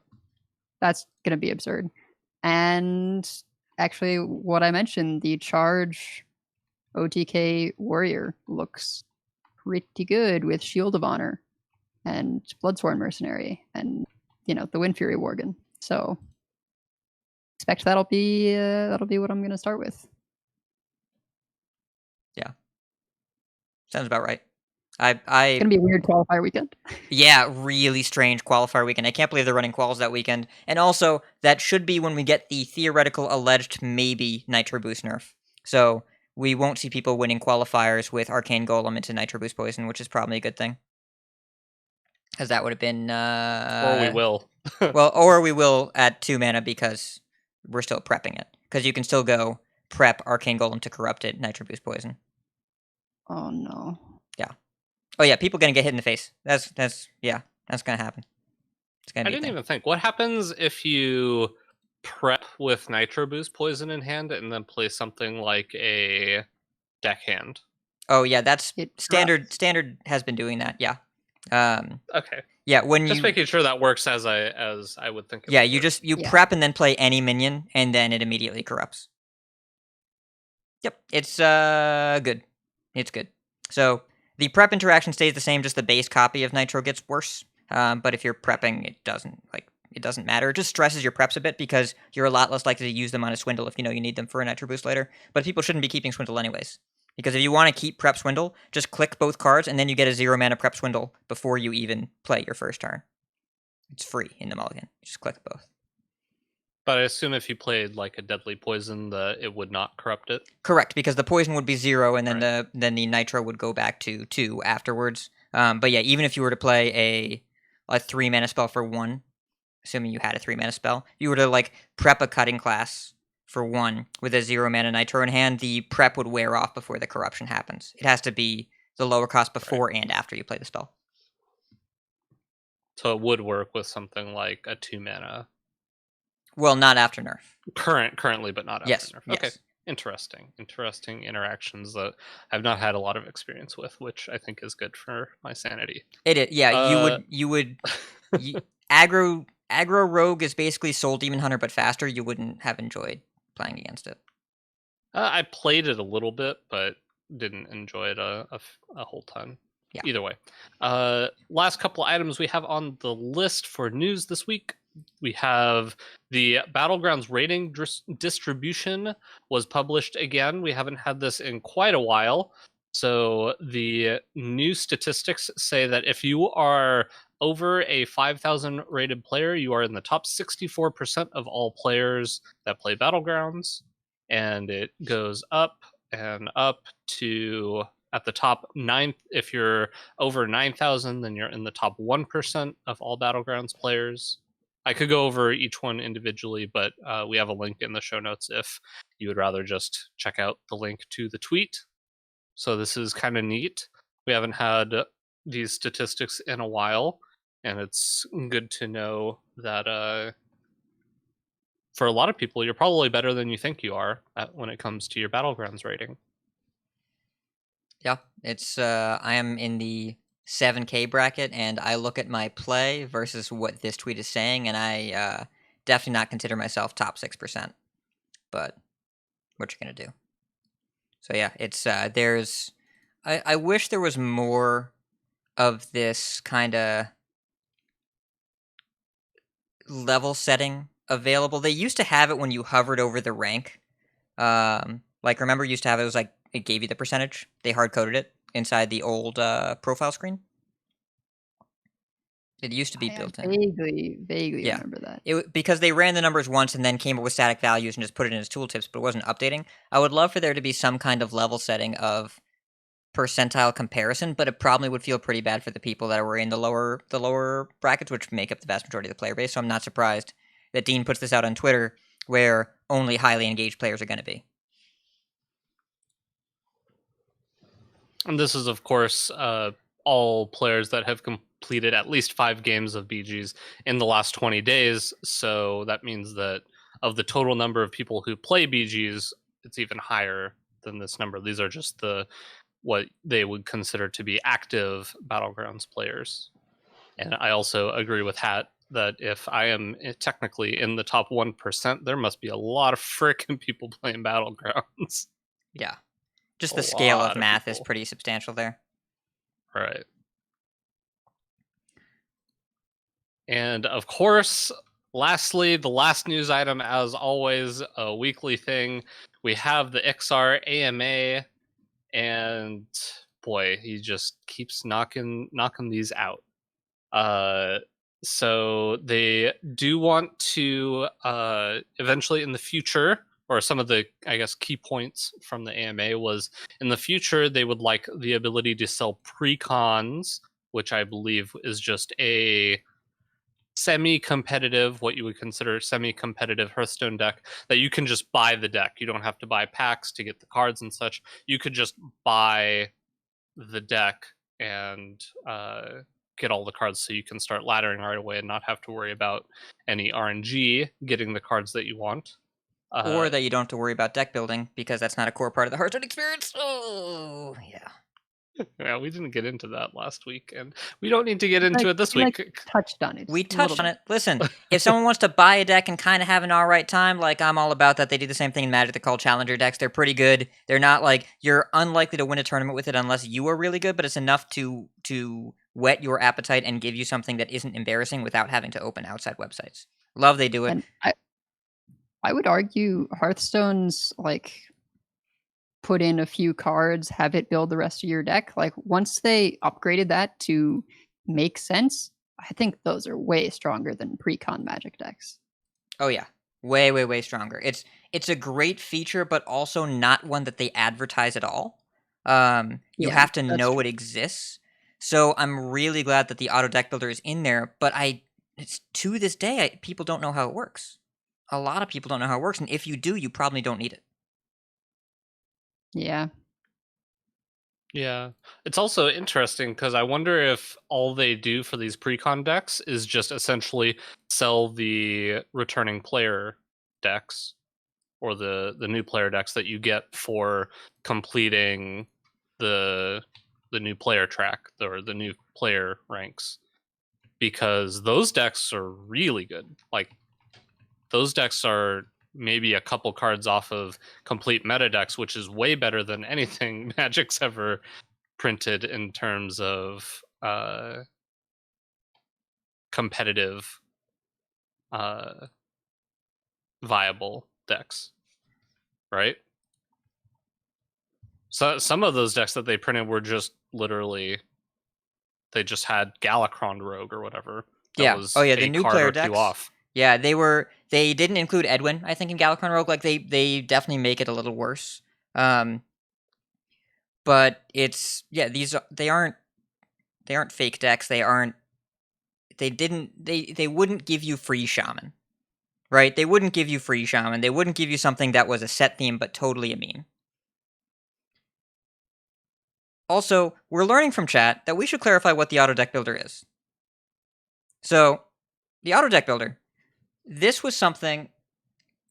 That's going to be absurd. And actually, what I mentioned, the Charge OTK Warrior looks pretty good with Shield of Honor and Bloodsworn Mercenary and, the Wind Fury Worgen. So expect that'll be what I'm going to start with. Yeah. Sounds about right. It's going to be a weird qualifier weekend. Yeah, really strange qualifier weekend. I can't believe they're running quals that weekend. And also, that should be when we get the theoretical alleged maybe Nitro Boost nerf. So we won't see people winning qualifiers with Arcane Golem into Nitro Boost Poison, which is probably a good thing. Because that would have been... or we will. or we will at 2 mana because we're still prepping it. Because you can still go prep Arcane Golem to corrupt it, Nitro Boost Poison. Oh, no. Yeah. Oh, yeah, people going to get hit in the face. That's going to happen. It's gonna be I didn't even think. What happens if you prep with Nitro Boost Poison in hand and then play something like a deckhand? Oh, yeah, that's standard. Standard has been doing that, yeah. Okay. Yeah, when Just you making sure that works as I would think. It yeah, would you work. just you Yeah. prep and then play any minion, and then it immediately corrupts. Yep, it's good. It's good. So the prep interaction stays the same, just the base copy of Nitro gets worse. But if you're prepping, it doesn't matter. It just stresses your preps a bit because you're a lot less likely to use them on a Swindle if you know you need them for a Nitro boost later. But people shouldn't be keeping Swindle anyways. Because if you want to keep prep Swindle, just click both cards and then you get a 0 mana prep Swindle before you even play your first turn. It's free in the mulligan. You just click both. But I assume if you played like a deadly poison, that it would not corrupt it. Correct, because the poison would be 0, and then Right. the nitro would go back to 2 afterwards. But yeah, even if you were to play a 3 mana spell for 1, assuming you had a 3 mana spell, you were to like prep a cutting class for 1 with a 0 mana nitro in hand, the prep would wear off before the corruption happens. It has to be the lower cost before and after you play the spell. So it would work with something like a 2 mana Well, not after nerf. currently, but not after Yes. nerf. Yes. Okay. Interesting interactions that I've not had a lot of experience with, which I think is good for my sanity. It is. Yeah, Uh, you would aggro rogue is basically Soul Demon Hunter but faster. You wouldn't have enjoyed playing against it. I played it a little bit, but didn't enjoy it a whole ton. Yeah. Either way. Last couple items we have on the list for news this week. We have the Battlegrounds rating distribution was published again. We haven't had this in quite a while. So the new statistics say that if you are over a 5,000 rated player, you are in the top 64% of all players that play Battlegrounds. And it goes up and up to at the top 9. If you're over 9,000, then you're in the top 1% of all Battlegrounds players. I could go over each one individually, but we have a link in the show notes if you would rather just check out the link to the tweet. So this is kind of neat. We haven't had these statistics in a while, and it's good to know that for a lot of people, you're probably better than you think you are when it comes to your Battlegrounds rating. Yeah, it's I am in the 7K bracket, and I look at my play versus what this tweet is saying, and I definitely not consider myself top 6%. But what you gonna do? So yeah, it's there's. I wish there was more of this kind of level setting available. They used to have it when you hovered over the rank. Like remember, you used to have it was like it gave you the percentage. They hard coded it inside the old profile screen. It used to be built in. Vaguely Yeah. remember that. Because they ran the numbers once and then came up with static values and just put it in as tooltips, but it wasn't updating. I would love for there to be some kind of level setting of percentile comparison, but it probably would feel pretty bad for the people that were in the lower brackets, which make up the vast majority of the player base. So I'm not surprised that Dean puts this out on Twitter, where only highly engaged players are going to be. And this is, of course, all players that have completed at least 5 games of BGs in the last 20 days. So that means that of the total number of people who play BGs, it's even higher than this number. These are just what they would consider to be active Battlegrounds players. And I also agree with Hat that if I am technically in the top 1%, there must be a lot of frickin' people playing Battlegrounds. Yeah. Just the scale of math is people. pretty substantial there. Right. And of course, lastly, the last news item, as always, a weekly thing. We have the Iksar AMA, and boy, he just keeps knocking these out. So they do want to eventually in the future, or some of the, I guess, key points from the AMA was in the future they would like the ability to sell precons, which I believe is just a semi-competitive, what you would consider semi-competitive Hearthstone deck that you can just buy the deck. You don't have to buy packs to get the cards and such. You could just buy the deck and get all the cards so you can start laddering right away and not have to worry about any RNG getting the cards that you want. Or that you don't have to worry about deck building, because that's not a core part of the Hearthstone experience. Oh, yeah. Yeah, we didn't get into that last week, and we don't need to get into it this we, week. touched on it. We just a little touched on bit. it. Listen, if someone wants to buy a deck and kind of have an alright time, like I'm all about that. They do the same thing in Magic. They're called Challenger decks. They're pretty good. They're not like, you're unlikely to win a tournament with it unless you are really good, but it's enough to whet your appetite and give you something that isn't embarrassing without having to open outside websites. Love they do it. And I would argue Hearthstone's like put in a few cards, have it build the rest of your deck. Like once they upgraded that to make sense, I think those are way stronger than pre-con Magic decks. Oh yeah, way, way, way stronger. It's a great feature, but also not one that they advertise at all. You Yeah, have to that's know true. it exists. So I'm really glad that the auto deck builder is in there. But it's to this day, people don't know how it works. A lot of people don't know how it works, and if you do, you probably don't need it. Yeah. Yeah. It's also interesting because I wonder if all they do for these pre-con decks is just essentially sell the returning player decks or the new player decks that you get for completing the new player track or the new player ranks, because those decks are really good. Like those decks are maybe a couple cards off of complete meta decks, which is way better than anything Magic's ever printed in terms of competitive viable decks, right? So some of those decks that they printed were just literally, they just had Galakron Rogue or whatever. That Yeah. was Oh yeah, the a new card player or two decks. off. Yeah, they didn't include Edwin, I think, in Galakron Rogue. Like they definitely make it a little worse. But they aren't fake decks. They wouldn't give you free shaman. Right? They wouldn't give you free shaman. They wouldn't give you something that was a set theme but totally a meme. Also, we're learning from chat that we should clarify what the auto deck builder is. So, the auto deck builder, this was something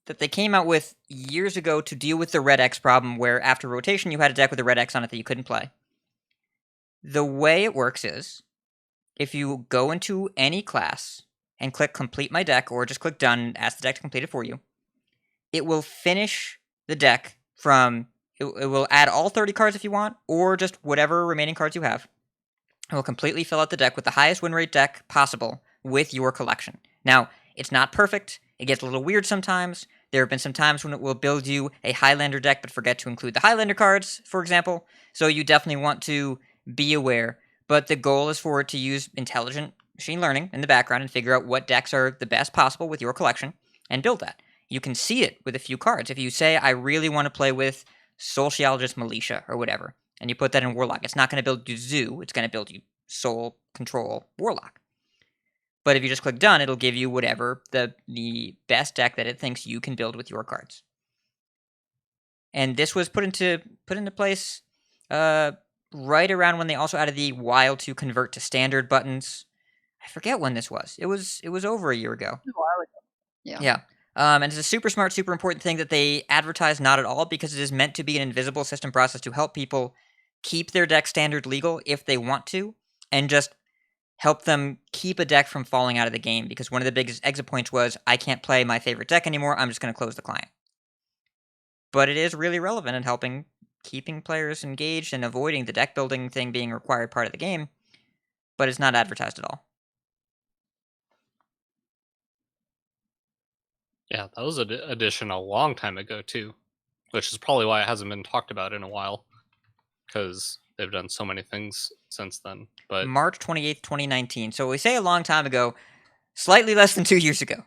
that they came out with years ago to deal with the red X problem where after rotation you had a deck with a red X on it that you couldn't play. The way it works is, if you go into any class and click complete my deck, or just click done and ask the deck to complete it for you, it will finish the deck from, it will add all 30 cards if you want, or just whatever remaining cards you have. It will completely fill out the deck with the highest win rate deck possible with your collection. Now, it's not perfect. It gets a little weird sometimes. There have been some times when it will build you a Highlander deck but forget to include the Highlander cards, for example. So you definitely want to be aware. But the goal is for it to use intelligent machine learning in the background and figure out what decks are the best possible with your collection and build that. You can see it with a few cards. If you say, I really want to play with Sociologist Militia or whatever, and you put that in Warlock, it's not going to build you Zoo, it's going to build you Soul, Control, Warlock. But if you just click done, it'll give you whatever the best deck that it thinks you can build with your cards. And this was put into place right around when they also added the while to convert to standard buttons. I forget when this was. It was over a year ago. A while ago. Yeah. Yeah. And it's a super smart, super important thing that they advertise not at all, because it is meant to be an invisible system process to help people keep their deck standard legal if they want to, and just help them keep a deck from falling out of the game, because one of the biggest exit points was, I can't play my favorite deck anymore, I'm just going to close the client. But it is really relevant in helping keeping players engaged and avoiding the deck building thing being a required part of the game, but it's not advertised at all. Yeah, that was an addition a long time ago too, which is probably why it hasn't been talked about in a while, because they've done so many things since then. But March 28th, 2019. So we say a long time ago, slightly less than 2 years ago.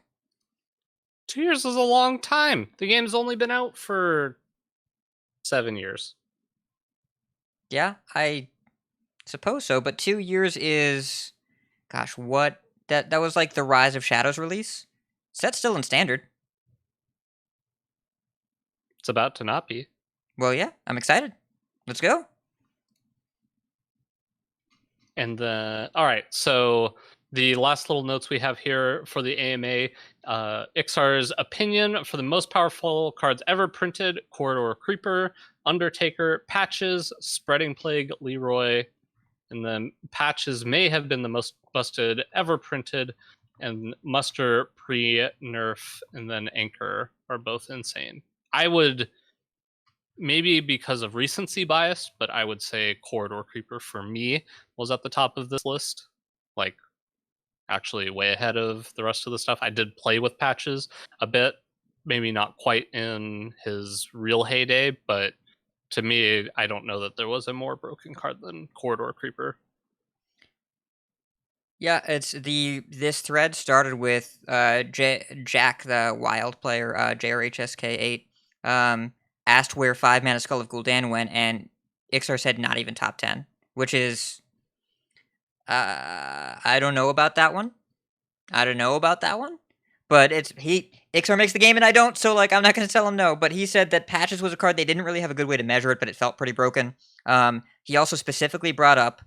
2 years is a long time. The game's only been out for 7 years. Yeah, I suppose so, but 2 years is, gosh, what? That was like the Rise of Shadows release? Is that still in standard? It's about to not be. Well, yeah, I'm excited. Let's go. And all right, so the last little notes we have here for the AMA, Iksar's opinion for the most powerful cards ever printed: Corridor Creeper, Undertaker, Patches, Spreading Plague, Leroy, and then Patches may have been the most busted ever printed, and Muster, Pre-Nerf, and then Anchor are both insane. I would, maybe because of recency bias, but I would say Corridor Creeper for me was at the top of this list. Like, actually way ahead of the rest of the stuff. I did play with Patches a bit, maybe not quite in his real heyday, but to me, I don't know that there was a more broken card than Corridor Creeper. Yeah, this thread started with Jack, the wild player, JRHSK8, asked where 5-mana Skull of Gul'dan went, and Iksar said not even top 10, which is I don't know about that one. But Iksar makes the game and I don't, so like I'm not gonna tell him no. But he said that Patches was a card they didn't really have a good way to measure it, but it felt pretty broken. He also specifically brought up,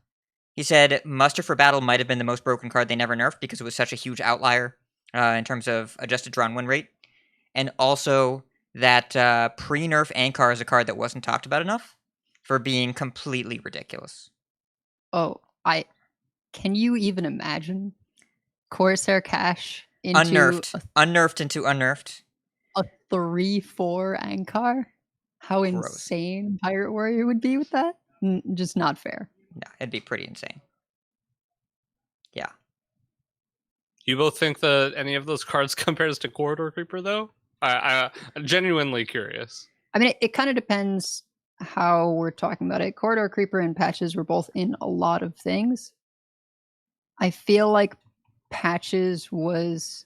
he said Muster for Battle might have been the most broken card they never nerfed because it was such a huge outlier in terms of adjusted drawn win rate. And also that pre-nerf Ankar is a card that wasn't talked about enough for being completely ridiculous. Oh, can you even imagine Corsair Cash into unnerfed into unnerfed? A 3/4 Ankar? How Gross. insane Pirate Warrior would be with that? Just not fair. No, it'd be pretty insane. Yeah. You both think that any of those cards compares to Corridor Creeper, though? I'm genuinely curious. I mean, it kind of depends how we're talking about it. Corridor Creeper and Patches were both in a lot of things. I feel like Patches was...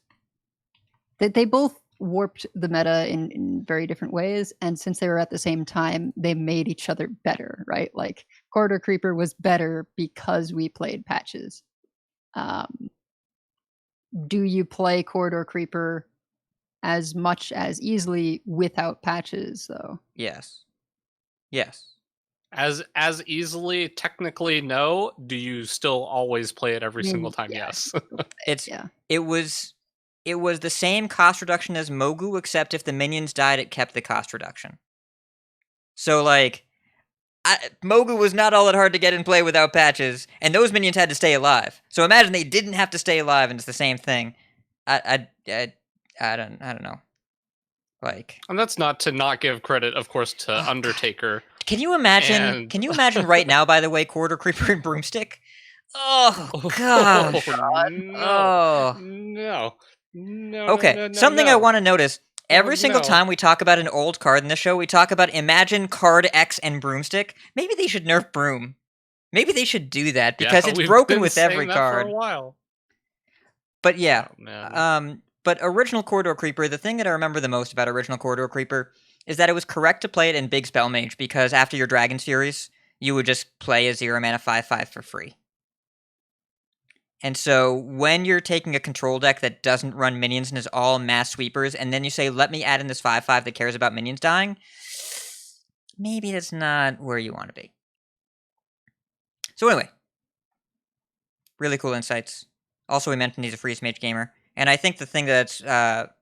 They both warped the meta in very different ways, and since they were at the same time, they made each other better, right? Like, Corridor Creeper was better because we played Patches. Do you play Corridor Creeper as much as easily without Patches, though? Yes. As easily, technically, no. Do you still always play it every single time? Yeah. Yes. It was the same cost reduction as Mogu, except if the minions died, it kept the cost reduction. So, like, Mogu was not all that hard to get in play without Patches, and those minions had to stay alive. So imagine they didn't have to stay alive, and it's the same thing. I don't know. Like, and that's not to not give credit, of course, to Undertaker. Can you imagine? Can you imagine right now? By the way, Corridor Creeper and Broomstick. Oh God! No. Okay, no, something no. I want to notice. Every single time we talk about an old card in the show, we talk about imagine card X and Broomstick. Maybe they should nerf Broom. Maybe they should do that because it's broken with every card. For a while. But yeah, but original Corridor Creeper, the thing that I remember the most about original Corridor Creeper is that it was correct to play it in Big Spell Mage because after your Dragon series, you would just play a 0-mana 5/5 for free. And so when you're taking a control deck that doesn't run minions and is all mass sweepers, and then you say, let me add in this 5/5 that cares about minions dying, maybe that's not where you want to be. So anyway, really cool insights. Also, we mentioned he's a Freeze Mage gamer. And I think the thing that's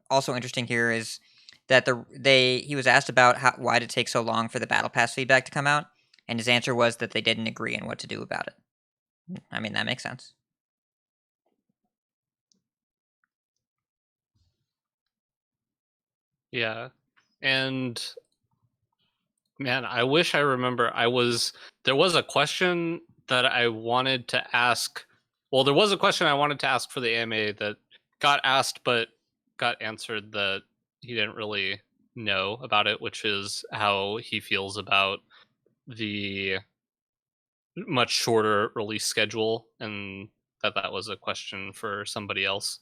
also interesting here is that he was asked about why did it take so long for the Battle Pass feedback to come out, and his answer was that they didn't agree on what to do about it. I mean, that makes sense. Yeah. And man, I wish I remember there was a question that I wanted to ask. Well, there was a question I wanted to ask for the AMA that got asked but got answered that he didn't really know about it, which is how he feels about the much shorter release schedule, and that was a question for somebody else.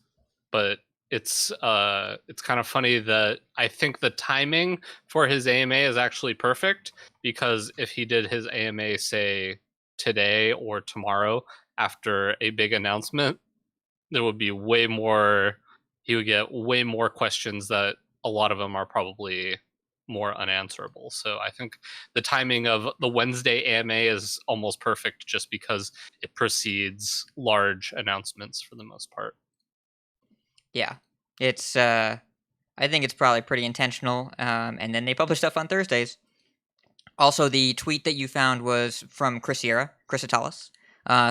But it's kind of funny that I think the timing for his AMA is actually perfect, because if he did his AMA, say, today or tomorrow after a big announcement, there would be he would get way more questions that a lot of them are probably more unanswerable. So I think the timing of the Wednesday AMA is almost perfect just because it precedes large announcements for the most part. Yeah, it's I think it's probably pretty intentional. And then they publish stuff on Thursdays. Also, the tweet that you found was from Chris Atalis,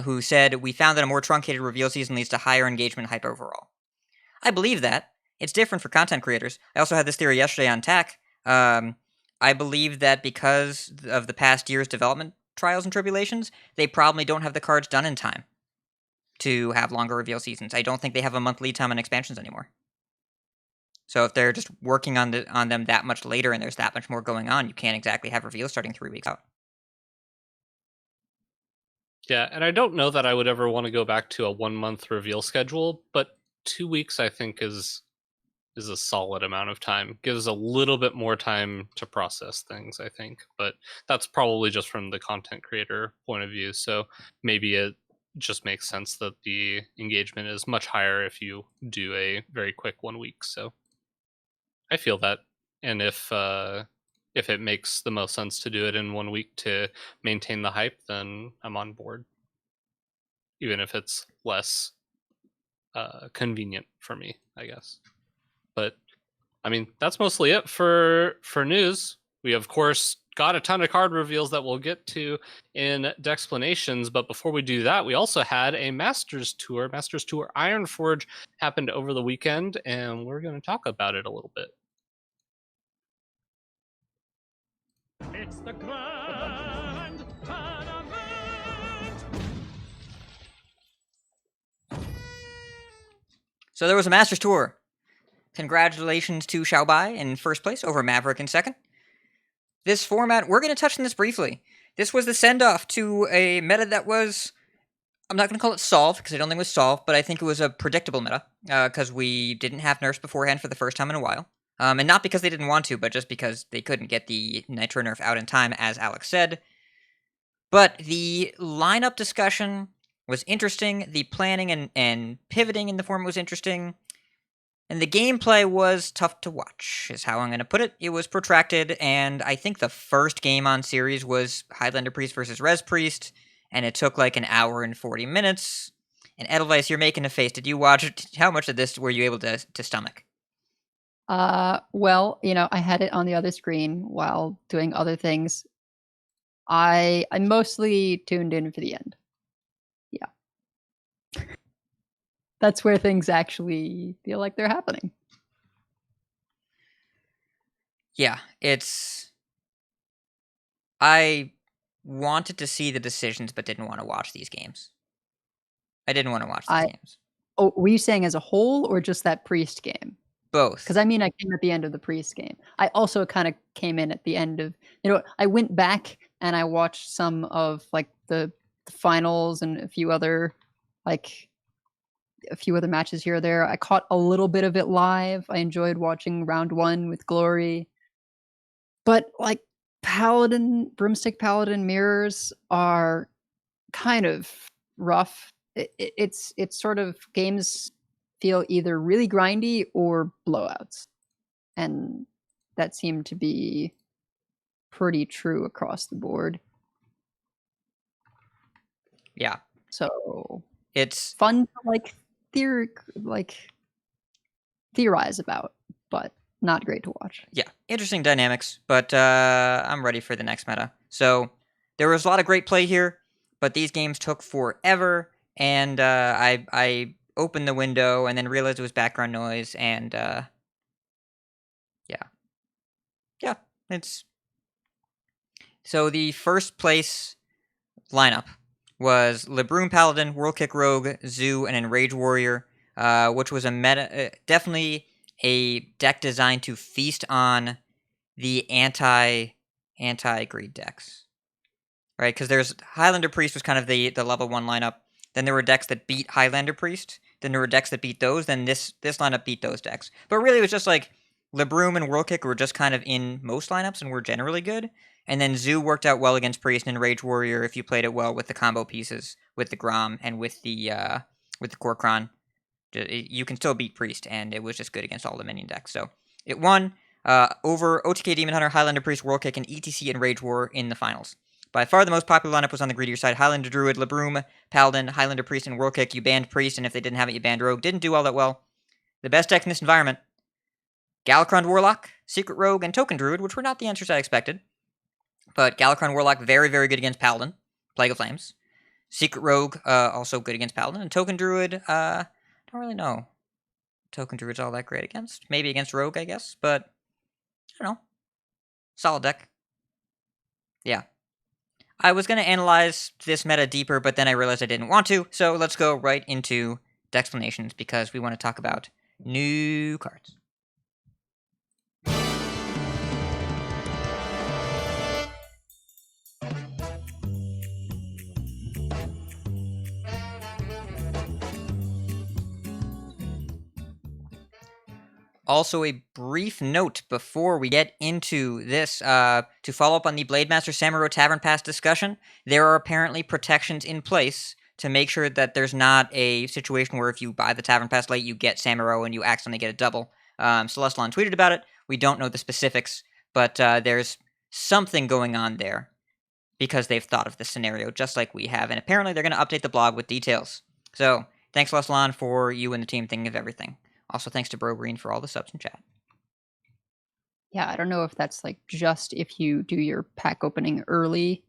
who said, "We found that a more truncated reveal season leads to higher engagement hype overall." I believe that. It's different for content creators. I also had this theory yesterday on TAC. I believe that because of the past year's development trials and tribulations, they probably don't have the cards done in time to have longer reveal seasons. I don't think they have a month lead time on expansions anymore. So if they're just working on them that much later and there's that much more going on, you can't exactly have reveals starting 3 weeks out. Yeah, and I don't know that I would ever want to go back to a 1 month reveal schedule, but 2 weeks I think is a solid amount of time. Gives a little bit more time to process things, I think. But that's probably just from the content creator point of view. So maybe it just makes sense that the engagement is much higher if you do a very quick 1 week. So I feel that. And if it makes the most sense to do it in 1 week to maintain the hype, then I'm on board. Even if it's less convenient for me, I guess. But I mean, that's mostly it for news. We of course got a ton of card reveals that we'll get to in Decksplanations, but before we do that, we also had a Masters Tour Ironforge happened over the weekend, and we're going to talk about it a little bit. It's the grand tournament. So there was a Masters Tour. Congratulations to Xiaobai in first place over Maverick in second. This format, we're going to touch on this briefly. This was the send-off to a meta that was, I'm not going to call it solved, because I don't think it was solved, but I think it was a predictable meta, because we didn't have nerfs beforehand for the first time in a while. And not because they didn't want to, but just because they couldn't get the Nitro nerf out in time, as Alex said. But the lineup discussion was interesting, the planning and pivoting in the format was interesting, and the gameplay was tough to watch, is how I'm going to put it. It was protracted, and I think the first game on series was Highlander Priest versus Res Priest, and it took like an hour and 40 minutes. And Edelweiss, you're making a face. Did you watch it? How much of this were you able to stomach? Well, I had it on the other screen while doing other things. I mostly tuned in for the end. Yeah. That's where things actually feel like they're happening. Yeah, I wanted to see the decisions, but didn't want to watch these games. I didn't want to watch these games. Oh, were you saying as a whole or just that Priest game? Both. Because I came at the end of the Priest game. I also kind of came in at the end of, I went back and I watched some of like the finals and a few other matches here or there. I caught a little bit of it live. I enjoyed watching round 1 with Glory. But like Broomstick Paladin mirrors are kind of rough. It's sort of games feel either really grindy or blowouts. And that seemed to be pretty true across the board. Yeah. So it's fun to theorize about, but not great to watch. Yeah, interesting dynamics, but I'm ready for the next meta. So there was a lot of great play here, but these games took forever, and I opened the window and then realized it was background noise, and yeah, it's... So the first place lineup was Lebroom Paladin, World Kick Rogue, Zoo, and Enrage Warrior, which was a meta, definitely a deck designed to feast on the anti-greed decks, right? Because there's Highlander Priest was kind of the level 1 lineup. Then there were decks that beat Highlander Priest. Then there were decks that beat those. Then this lineup beat those decks. But really, it was just like Lebroom and World Kick were just kind of in most lineups and were generally good. And then Zoo worked out well against Priest, and Enrage Warrior, if you played it well with the combo pieces, with the Grom and with the Korkron, you can still beat Priest, and it was just good against all the minion decks. So it won. over OTK Demon Hunter, Highlander Priest, World Kick, and ETC and Rage War in the finals. By far the most popular lineup was on the greedier side. Highlander Druid, Labroom, Paladin, Highlander Priest, and World Kick. You banned Priest, and if they didn't have it, you banned Rogue. Didn't do all that well. The best decks in this environment: Galakron Warlock, Secret Rogue, and Token Druid, which were not the answers I expected. But Galakron Warlock, very, very good against Paladin. Plague of Flames. Secret Rogue, also good against Paladin. And Token Druid, don't really know. Token Druid's all that great against. Maybe against Rogue, I guess. But, I don't know. Solid deck. Yeah. I was going to analyze this meta deeper, but then I realized I didn't want to. So let's go right into Decksplanations, because we want to talk about new cards. Also, a brief note before we get into this, to follow up on the Blademaster Samuro Tavern Pass discussion, there are apparently protections in place to make sure that there's not a situation where if you buy the Tavern Pass late, you get Samuro and you accidentally get a double. Celestalon tweeted about it. We don't know the specifics, but there's something going on there because they've thought of this scenario just like we have, and apparently they're going to update the blog with details. So, thanks, Celestalon, for you and the team thinking of everything. Also, thanks to Bro Green for all the subs in chat. Yeah, I don't know if that's like just if you do your pack opening early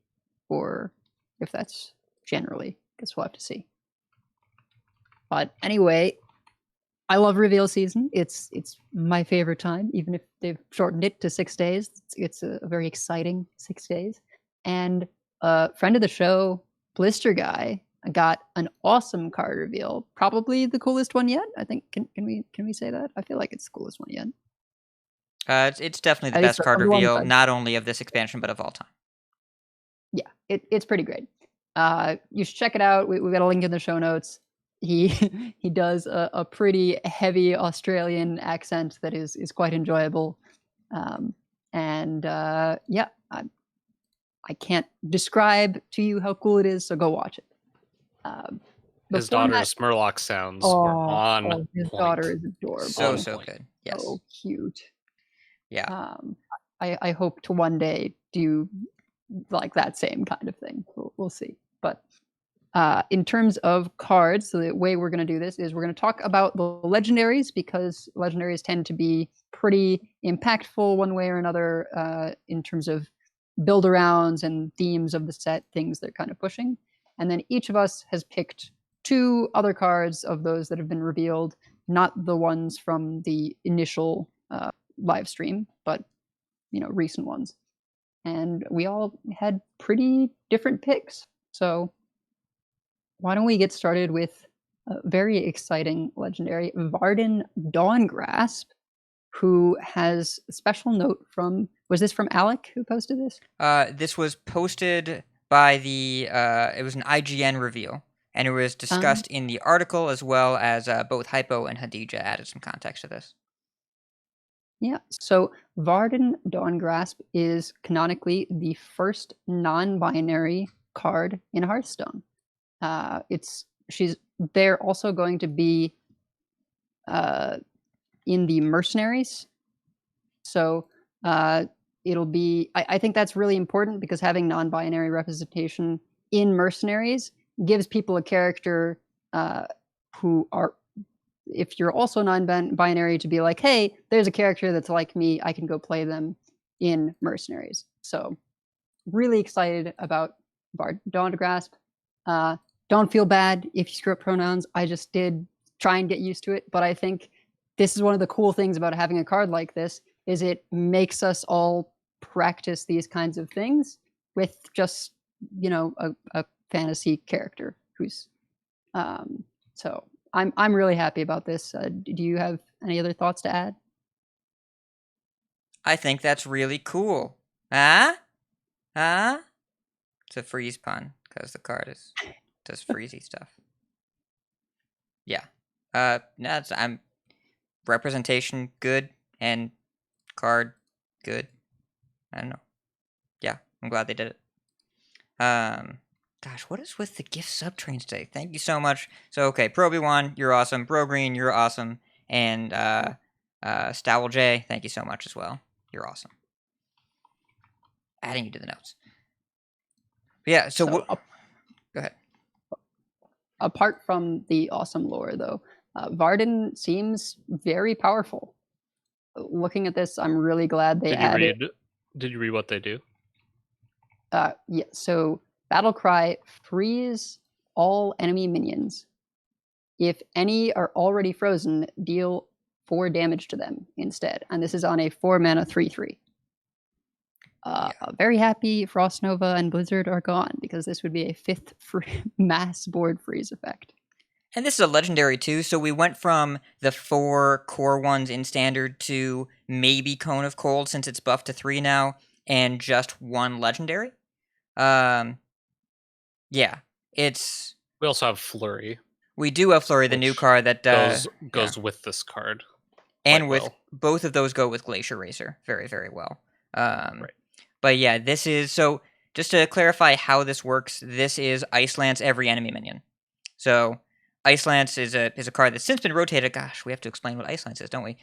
or if that's generally. Guess we'll have to see. But anyway, I love reveal season. It's my favorite time, even if they've shortened it to 6 days. It's a very exciting 6 days. And a friend of the show, Blister Guy, got an awesome card reveal, probably the coolest one yet. I think can we say that? I feel like it's the coolest one yet. It's definitely the best card reveal, not only of this expansion but of all time. Yeah, it's pretty great. You should check it out. We've got a link in the show notes. He does a pretty heavy Australian accent that is quite enjoyable, yeah, I can't describe to you how cool it is, so go watch it. His daughter's Murloc sounds were on his point. Daughter is adorable. So good. Yes. So cute. Yeah. I hope to one day do like that same kind of thing. We'll see. But in terms of cards, so the way we're going to do this is we're going to talk about the legendaries, because legendaries tend to be pretty impactful one way or another in terms of build-arounds and themes of the set, things they're kind of pushing. And then each of us has picked 2 other cards of those that have been revealed, not the ones from the initial live stream, but recent ones. And we all had pretty different picks. So why don't we get started with a very exciting legendary, Varden Dawngrasp, who has a special note from, was this from Alec who posted this? This was posted by the, it was an IGN reveal, and it was discussed in the article, as well as both Hypo and Hadija added some context to this. Yeah, so Varden Dawngrasp is canonically the first non-binary card in Hearthstone. They're also going to be in the mercenaries. So it'll be, I think that's really important, because having non-binary representation in mercenaries gives people a character who are, if you're also non-binary, to be like, hey, there's a character that's like me, I can go play them in mercenaries. So really excited about Dawngrasp. Don't feel bad if you screw up pronouns. I just did try and get used to it, but I think this is one of the cool things about having a card like this, is it makes us all practice these kinds of things with just, a fantasy character who's, so I'm really happy about this. Do you have any other thoughts to add? I think that's really cool. Huh? It's a freeze pun, because the card does freezy stuff. Yeah. I'm representation good and card good. I don't know. Yeah, I'm glad they did it. Gosh, what is with the gift subtrains today? Thank you so much. So, okay, Proby1, you're awesome. Bro Green, you're awesome. And Stowell J, thank you so much as well. You're awesome. Adding you to the notes. Yeah, so what... Go ahead. Apart from the awesome lore, though, Varden seems very powerful. Looking at this, I'm really glad they added... Did you read what they do? Yeah, so Battle Cry frees all enemy minions. If any are already frozen, deal 4 damage to them instead. And this is on a 4-mana 3/3. Very happy Frost Nova and Blizzard are gone, because this would be a 5th mass board freeze effect. And this is a legendary too, so we went from the 4 core ones in standard to maybe Cone of Cold, since it's buffed to 3 now, and just 1 legendary. Yeah, it's... We also have Flurry. We do have Flurry, the new card that goes with this card. And with both of those go with Glacier Racer very, very well. Right. But yeah, this is... So, just to clarify how this works, this is Ice Lance every enemy minion. So, Ice Lance is a card that's since been rotated. Gosh, we have to explain what Ice Lance is, don't we?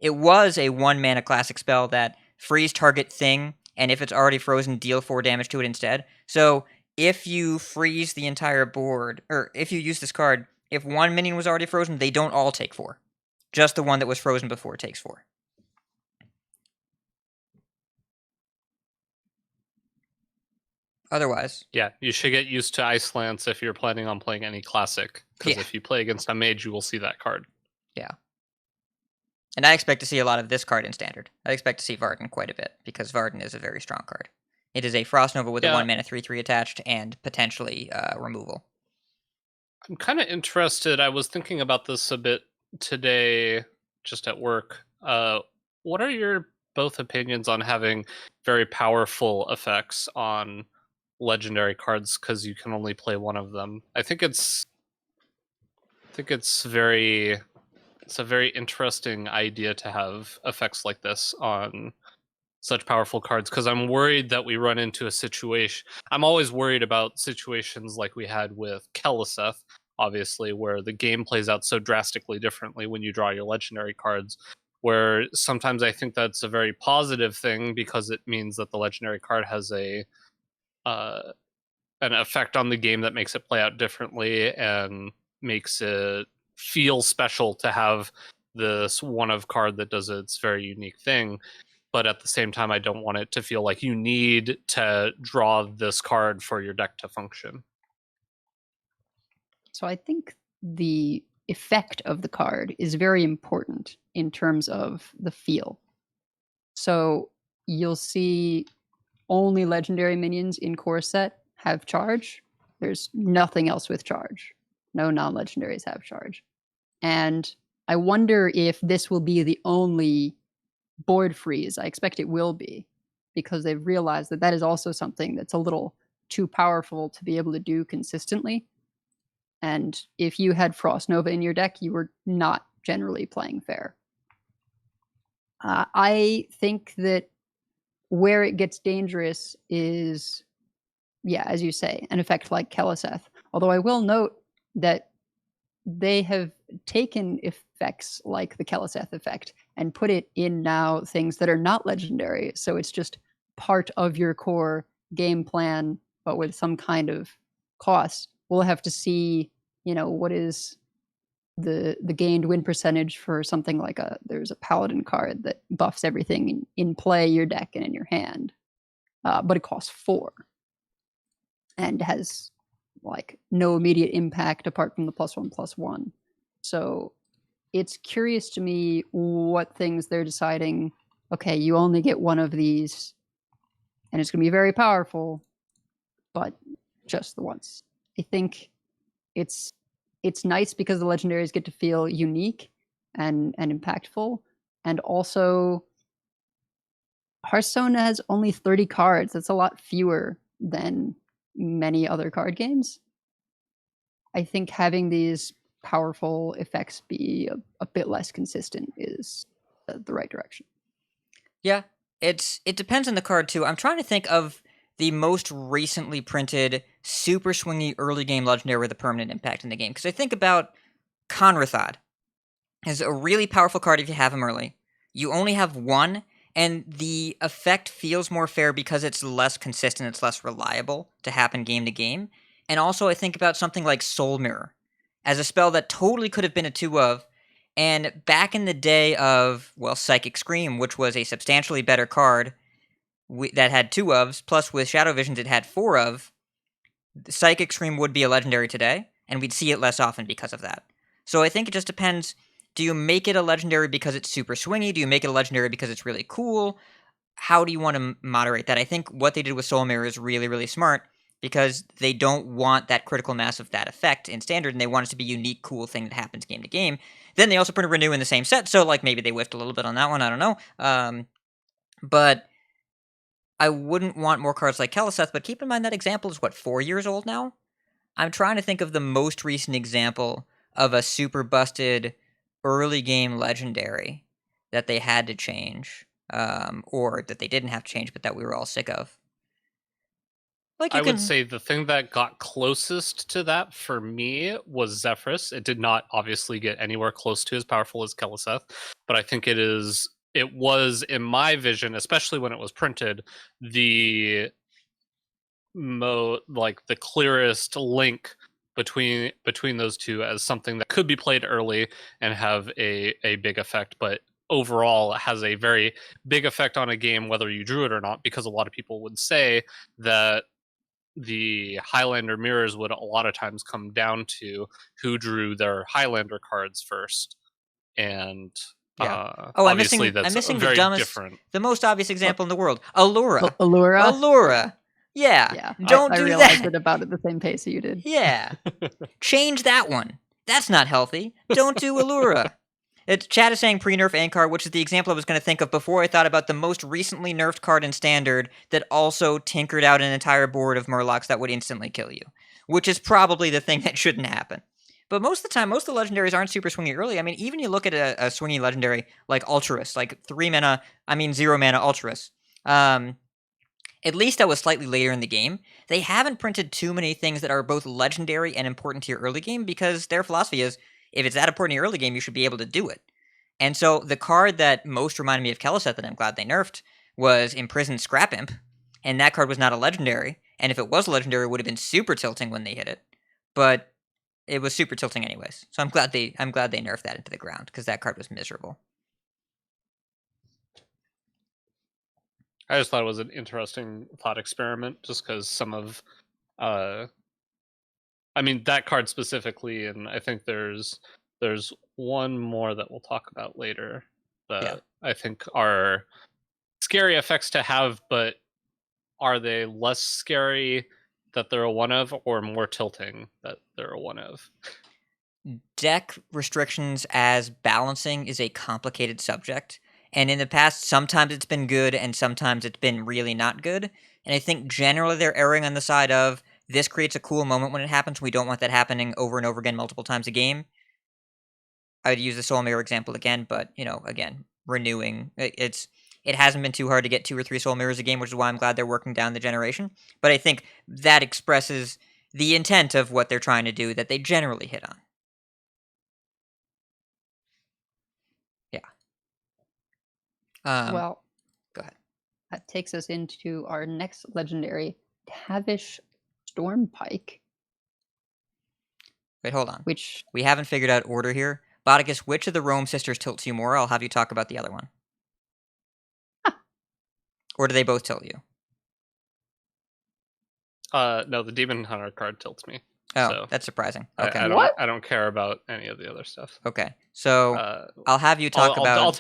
It was a 1-mana classic spell that freeze target thing, and if it's already frozen, deal 4 damage to it instead. So, if you freeze the entire board, or if you use this card, if 1 minion was already frozen, they don't all take 4. Just the one that was frozen before takes 4. Otherwise... Yeah, you should get used to Ice Lance if you're planning on playing any classic, because if you play against a mage, you will see that card. Yeah. And I expect to see a lot of this card in standard. I expect to see Varden quite a bit, because Varden is a very strong card. It is a Frost Nova with a 1-mana 3/3 attached, and potentially removal. I'm kind of interested. I was thinking about this a bit today, just at work. What are your both opinions on having very powerful effects on legendary cards because you can only play one of them? I think it's a very interesting idea to have effects like this on such powerful cards, because I'm worried that we run into a situation... I'm always worried about situations like we had with Keleseth, obviously, where the game plays out so drastically differently when you draw your legendary cards, where sometimes I think that's a very positive thing, because it means that the legendary card has an effect on the game that makes it play out differently and makes it feel special to have this one-of card that does its very unique thing. But at the same time, I don't want it to feel like you need to draw this card for your deck to function. So I think the effect of the card is very important in terms of the feel. So you'll see only legendary minions in core set have charge. There's nothing else with charge. No non-legendaries have charge. And I wonder if this will be the only board freeze. I expect it will be, because they've realized that that is also something that's a little too powerful to be able to do consistently. And if you had Frost Nova in your deck, you were not generally playing fair. I think that where it gets dangerous is, yeah, as you say, an effect like Keleseth. Although I will note that they have taken effects like the Keleseth effect and put it in now things that are not legendary. So it's just part of your core game plan, but with some kind of cost. We'll have to see, what is the gained win percentage for something like there's a Paladin card that buffs everything in play, your deck, and in your hand. But it costs 4 and has no immediate impact apart from the +1/+1. So it's curious to me what things they're deciding. Okay, you only get one of these, and it's going to be very powerful, but just the once. I think it's nice because the legendaries get to feel unique and impactful, and also Hearthstone has only 30 cards. That's a lot fewer than many other card games. I think having these powerful effects be a bit less consistent is the right direction. Yeah, it depends on the card too. I'm trying to think of the most recently printed super swingy early game legendary with a permanent impact in the game, because I think about Conrathod is a really powerful card if you have him early. You only have one, and the effect feels more fair because it's less consistent, it's less reliable to happen game to game. And also I think about something like Soul Mirror as a spell that totally could have been a 2 of, and back in the day of, well, Psychic Scream, which was a substantially better card that had 2 ofs, plus with Shadow Visions it had 4 of, Psychic Scream would be a legendary today, and we'd see it less often because of that. So I think it just depends. Do you make it a legendary because it's super swingy? Do you make it a legendary because it's really cool? How do you want to moderate that? I think what they did with Soul Mirror is really, really smart because they don't want that critical mass of that effect in Standard, and they want it to be a unique, cool thing that happens game to game. Then they also put a Renew in the same set, so like maybe they whiffed a little bit on that one, I don't know. But I wouldn't want more cards like Keleseth, but keep in mind that example is, 4 years old now? I'm trying to think of the most recent example of a super busted early game legendary that they had to change, or that they didn't have to change, but that we were all sick of. I would say the thing that got closest to that for me was Zephrys. It did not obviously get anywhere close to as powerful as Keleseth, but I think it was, in my vision, especially when it was printed, the the clearest link between those two as something that could be played early and have a big effect, but overall has a very big effect on a game whether you drew it or not, because a lot of people would say that the Highlander mirrors would a lot of times come down to who drew their Highlander cards first. And I'm missing the most obvious example in the world. Allura. Allura. Yeah. Don't I do realized that. it about at the same pace you did. Yeah. Change that one. That's not healthy. Don't do Allura. Chad is saying pre-nerf Ankar, which is the example I was going to think of before I thought about the most recently nerfed card in Standard that also tinkered out an entire board of Murlocs that would instantly kill you, which is probably the thing that shouldn't happen. But most of the time, most of the legendaries aren't super swingy early. I mean, even you look at a swingy legendary like Ultras, like 0 mana Ultras. At least that was slightly later in the game. They haven't printed too many things that are both legendary and important to your early game because their philosophy is, if it's that important in your early game, you should be able to do it. And so the card that most reminded me of Keleseth, that I'm glad they nerfed, was Imprisoned Scrap Imp, and that card was not a legendary. And if it was a legendary, it would have been super tilting when they hit it. But it was super tilting anyways. So I'm glad they nerfed that into the ground because that card was miserable. I just thought it was an interesting thought experiment, just because some of, that card specifically, and I think there's one more that we'll talk about later that I think are scary effects to have, but are they less scary that they're a one of, or more tilting that they're a one of? Deck restrictions as balancing is a complicated subject. And in the past, sometimes it's been good and sometimes it's been really not good. And I think generally they're erring on the side of, this creates a cool moment when it happens. We don't want that happening over and over again multiple times a game. I'd use the Soul Mirror example again, but, again, renewing. It hasn't been too hard to get 2 or 3 Soul Mirrors a game, which is why I'm glad they're working down the generation. But I think that expresses the intent of what they're trying to do that they generally hit on. Well, go ahead. That takes us into our next legendary, Tavish Stormpike. Wait, hold on. Which we haven't figured out order here. Bodicus, which of the Rome sisters tilts you more? I'll have you talk about the other one. Or do they both tilt you? No, the Demon Hunter card tilts me. Oh, so that's surprising. Okay. I don't care about any of the other stuff. Okay, so I'll have you talk about. I'll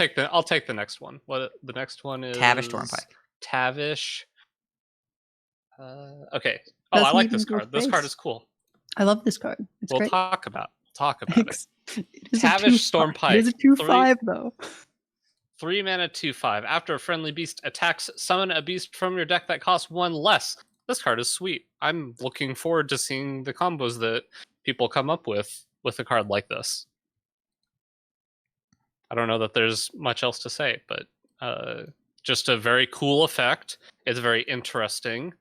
take the next one. What the next one is? Tavish Stormpike. Tavish. Okay. Oh, I like this card. This card is cool. I love this card. It's great. Talk about it. Tavish Stormpike. It is a 2/5 though. 3 mana 2/5. After a friendly beast attacks, summon a beast from your deck that costs 1 less. This card is sweet. I'm looking forward to seeing the combos that people come up with a card like this. I don't know that there's much else to say, but just a very cool effect. It's very interesting.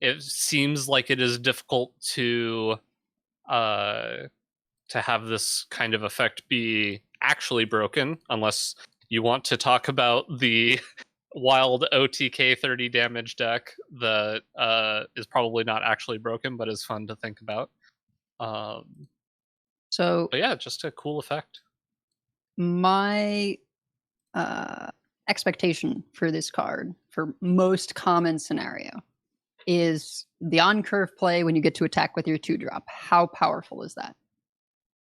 It seems like it is difficult to have this kind of effect be actually broken, unless you want to talk about the wild OTK 30 damage deck that is probably not actually broken, but is fun to think about. So But yeah, just a cool effect. my expectation for this card, for most common scenario, is the on-curve play when you get to attack with your 2-drop. How powerful is that?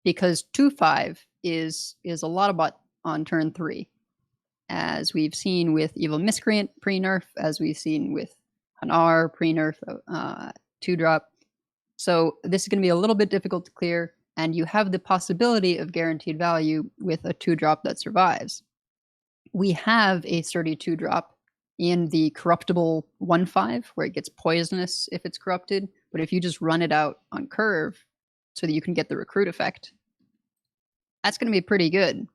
Because 2/5 is a lot of butt on turn 3, as we've seen with Evil Miscreant pre-nerf, as we've seen with Hanar pre-nerf 2-drop. So this is going to be a little bit difficult to clear, and you have the possibility of guaranteed value with a 2-drop that survives. We have a sturdy 2-drop in the corruptible 1/5, where it gets poisonous if it's corrupted, but if you just run it out on curve so that you can get the recruit effect, that's going to be pretty good.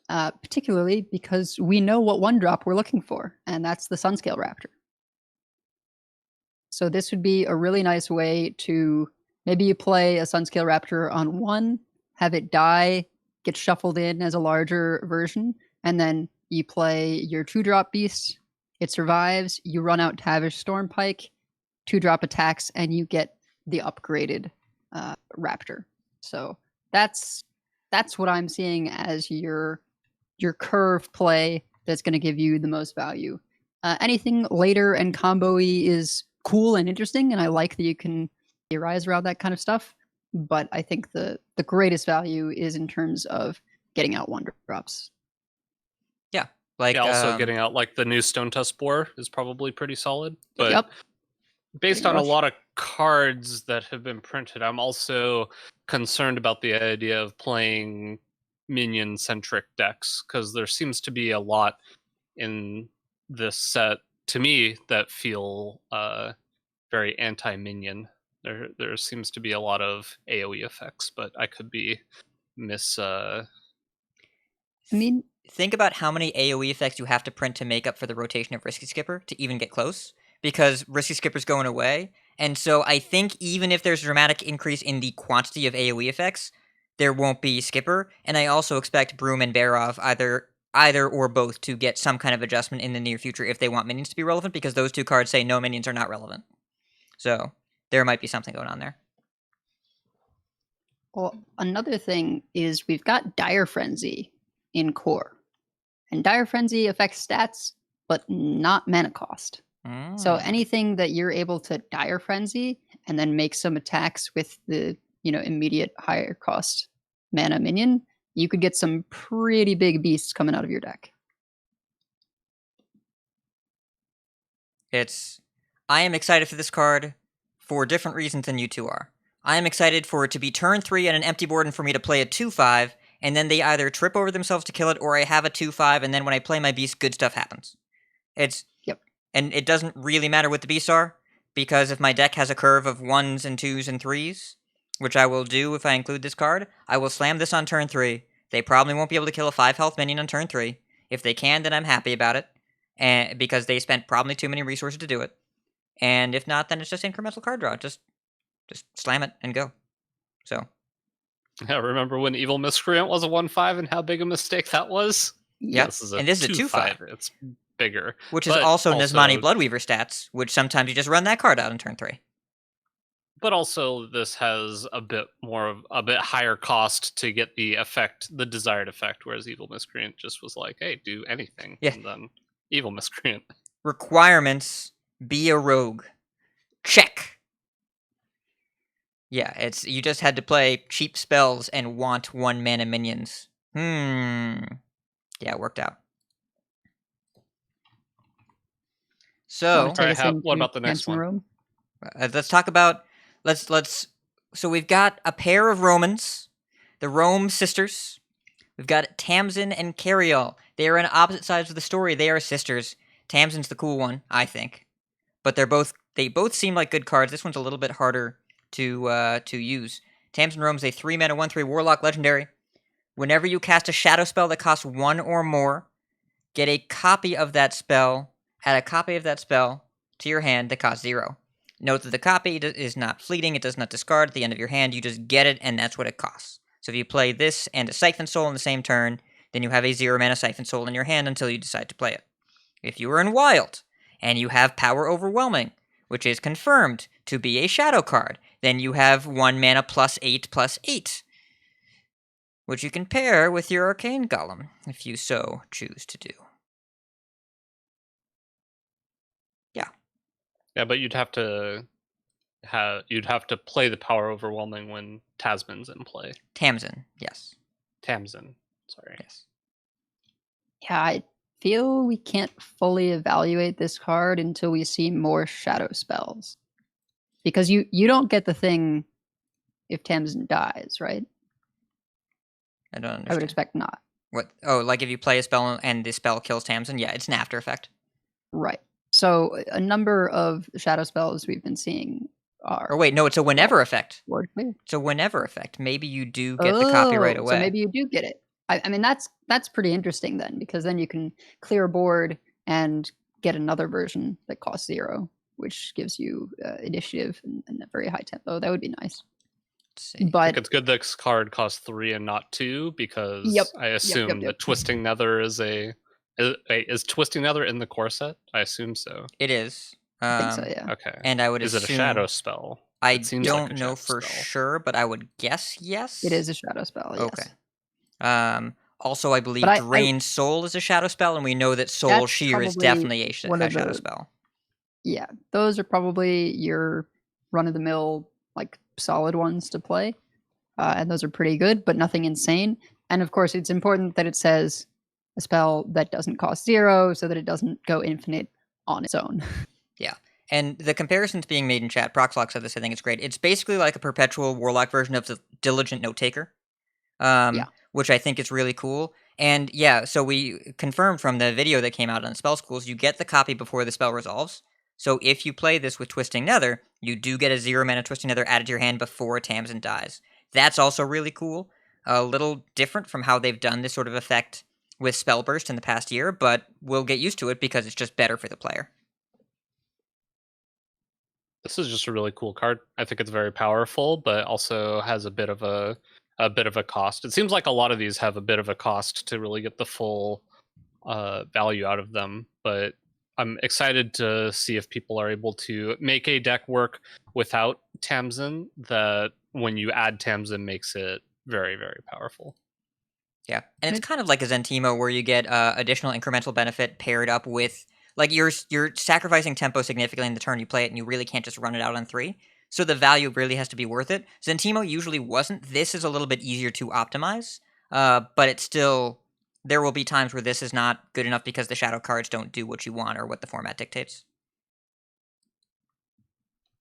Particularly because we know what 1-drop we're looking for, and that's the Sunscale Raptor. So this would be a really nice way to, maybe you play a Sunscale Raptor on 1, have it die, get shuffled in as a larger version, and then you play your 2-drop beast, it survives, you run out Tavish Stormpike, 2-drop attacks, and you get the upgraded Raptor. So that's what I'm seeing as your curve play that's going to give you the most value. Anything later and combo-y is cool and interesting, and I like that you can theorize around that kind of stuff. But I think the greatest value is in terms of getting out 1-drops. Yeah, like also getting out like the new Stonetusk Boar is probably pretty solid. But Yep. based Pretty on much. a lot of cards that have been printed, I'm also concerned about the idea of playing minion-centric decks, because there seems to be a lot in this set, to me, that feel very anti-minion. There seems to be a lot of AoE effects, but I could be I mean, think about how many AoE effects you have to print to make up for the rotation of Risky Skipper to even get close, because Risky Skipper's going away. And so I think even if there's a dramatic increase in the quantity of AoE effects, there won't be Skipper. And I also expect Broom and Barov, either or both, to get some kind of adjustment in the near future if they want minions to be relevant, because those two cards say no, minions are not relevant. So there might be something going on there. well, another thing is we've got Dire Frenzy in core. And Dire Frenzy affects stats, but not mana cost. So anything that you're able to Dire Frenzy and then make some attacks with the immediate higher cost mana minion, you could get some pretty big beasts coming out of your deck. I am excited for this card for different reasons than you two are. I am excited for it to be turn 3 and an empty board and for me to play a 2/5, and then they either trip over themselves to kill it, or I have a 2/5, and then when I play my beast, good stuff happens. Yep. And it doesn't really matter what the beasts are, because if my deck has a curve of 1s and 2s and 3s, which I will do if I include this card, I will slam this on turn 3. They probably won't be able to kill a 5 health minion on turn 3. If they can, then I'm happy about it, and because they spent probably too many resources to do it. And if not, then it's just incremental card draw. Just slam it and go. So Yeah, remember when Evil Miscreant was a 1/5 and how big a mistake that was? yeah, This is a and this is a 2/5. 2/5. It's bigger. Which is But also Nismani Bloodweaver stats, which sometimes you just run that card out on turn 3. But also, this has a bit higher cost to get the desired effect, whereas Evil Miscreant just was like, hey, do anything. Yeah. And then Evil Miscreant. Requirements: be a rogue. Check. Yeah, you just had to play cheap spells and want 1 mana minions. Yeah, it worked out. So What about the next one? Let's talk about so we've got a pair of Romans, the Rome sisters. We've got Tamsin and Cariol. They are on opposite sides of the story. They are sisters. Tamsin's the cool one, I think, but they both seem like good cards. This one's a little bit harder to use. Tamsin Rome's a 3-mana 1/3 Warlock legendary. Whenever you cast a shadow spell that costs 1 or more, get a copy of that spell. Add a copy of that spell to your hand that costs 0. Note that the copy is not fleeting. It does not discard at the end of your hand. You just get it, and that's what it costs. So if you play this and a Siphon Soul in the same turn, then you have a 0-mana Siphon Soul in your hand until you decide to play it. If you are in Wild, and you have Power Overwhelming, which is confirmed to be a shadow card, then you have 1 mana +8/+8, which you can pair with your Arcane Golem, if you so choose to do. Yeah. Yeah, but you'd have to play the Power Overwhelming when Tasman's in play. Tamsin, yes. Tamsin, sorry. Yes. Yeah, I feel we can't fully evaluate this card until we see more shadow spells. Because you don't get the thing if Tamsin dies, right? I don't understand. I would expect not. What? Oh, like if you play a spell and the spell kills Tamsin? Yeah, it's an after effect. Right. So a number of shadow spells we've been seeing are... Or wait, no, it's a whenever effect. Word clear. It's a whenever effect. Maybe you do get the copy right away. So maybe you do get it. I mean, that's pretty interesting then, because then you can clear a board and get another version that costs 0, which gives you initiative and a very high tempo. That would be nice. But I think it's good this card costs 3 and not 2, because I assume that Twisting Nether is is Twisting Nether in the core set? I assume so. It is. I think so, yeah. Okay. And I would Is assume... it a shadow spell? I seems don't like a know shadow for spell. sure, but I would guess yes. It is a shadow spell, yes. Okay. Also, I believe But Drain Soul is a shadow spell, and we know that Soul That's Shear is probably definitely a one of shadow the- spell. Yeah, those are probably your run-of-the-mill, like, solid ones to play. And those are pretty good, but nothing insane. And of course, it's important that it says a spell that doesn't cost 0, so that it doesn't go infinite on its own. Yeah. And the comparisons being made in chat, Proxlock said this, I think it's great. It's basically like a perpetual Warlock version of the Diligent Note Taker, which I think is really cool. And yeah, so we confirmed from the video that came out on Spell Schools, you get the copy before the spell resolves. So if you play this with Twisting Nether, you do get a 0 mana Twisting Nether added to your hand before Tamsin dies. That's also really cool. A little different from how they've done this sort of effect with Spellburst in the past year, but we'll get used to it because it's just better for the player. This is just a really cool card. I think it's very powerful, but also has a bit of a cost. It seems like a lot of these have a bit of a cost to really get the full value out of them, but I'm excited to see if people are able to make a deck work without Tamsin that when you add Tamsin makes it very, very powerful. Yeah, and it's kind of like a Zentimo where you get additional incremental benefit paired up with, like, you're sacrificing tempo significantly in the turn you play it, and you really can't just run it out on 3. So the value really has to be worth it. Zentimo usually wasn't. This is a little bit easier to optimize, but it's still, there will be times where this is not good enough because the shadow cards don't do what you want or what the format dictates.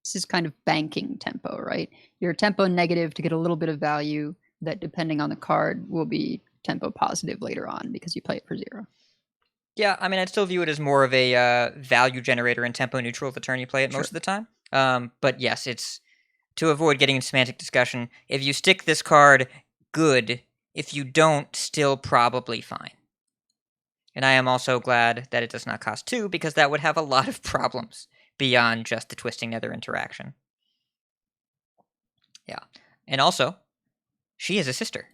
This is kind of banking tempo, right? You're tempo negative to get a little bit of value that, depending on the card, will be tempo positive later on because you play it for 0. Yeah, I mean, I'd still view it as more of a value generator and tempo neutral the turn you play it most of the time. But yes, it's to avoid getting into semantic discussion. If you stick this card, good. If you don't, still probably fine. And I am also glad that it does not cost 2, because that would have a lot of problems beyond just the Twisting Nether interaction. Yeah. And also, she is a sister.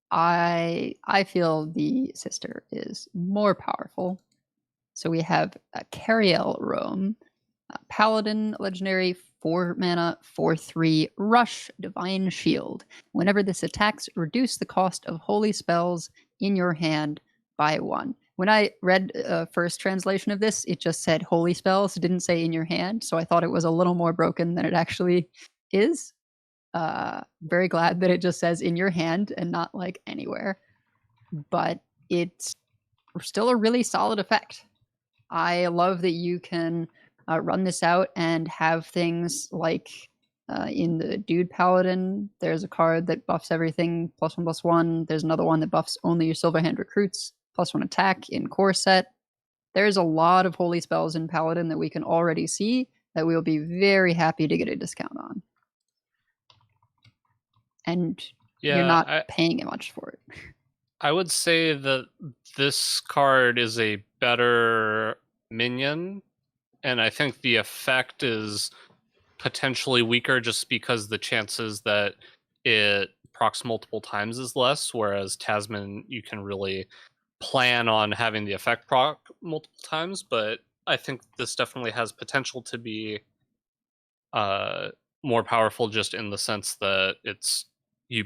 I feel the sister is more powerful. So we have a Cariel Rome, Paladin, legendary, 4 mana, 4/3, Rush, Divine Shield. Whenever this attacks, reduce the cost of holy spells in your hand by 1. When I read first translation of this, it just said holy spells, it didn't say in your hand, so I thought it was a little more broken than it actually is. Very glad that it just says in your hand and not like anywhere. But it's still a really solid effect. I love that you can run this out and have things like in the Dude Paladin, there's a card that buffs everything +1/+1. There's another one that buffs only your Silverhand recruits +1 attack in core set. There's a lot of holy spells in Paladin that we can already see that we'll be very happy to get a discount on. And you're not paying much for it. I would say that this card is a better minion, and I think the effect is potentially weaker just because the chances that it procs multiple times is less, whereas Tasman, you can really plan on having the effect proc multiple times, but I think this definitely has potential to be more powerful, just in the sense that you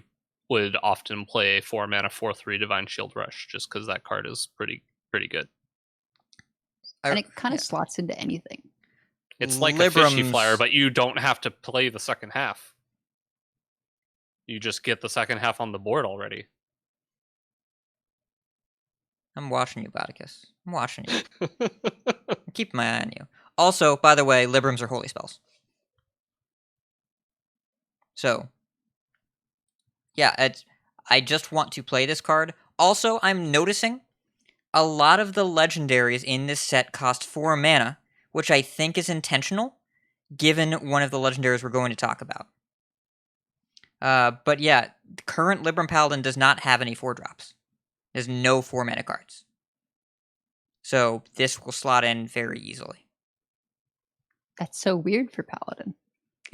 would often play a 4-mana 4/3 Divine Shield Rush, just because that card is pretty good. And it kind of slots into anything. It's like a fishy flyer, but you don't have to play the second half. You just get the second half on the board already. I'm watching you, Botticus. I'm watching you. I'm keeping my eye on you. Also, by the way, Librams are holy spells. So, yeah, I just want to play this card. Also, I'm noticing a lot of the legendaries in this set cost 4 mana, which I think is intentional, given one of the legendaries we're going to talk about. But yeah, the current Libram Paladin does not have any 4-drops. There's no 4 mana cards. So this will slot in very easily. That's so weird for Paladin.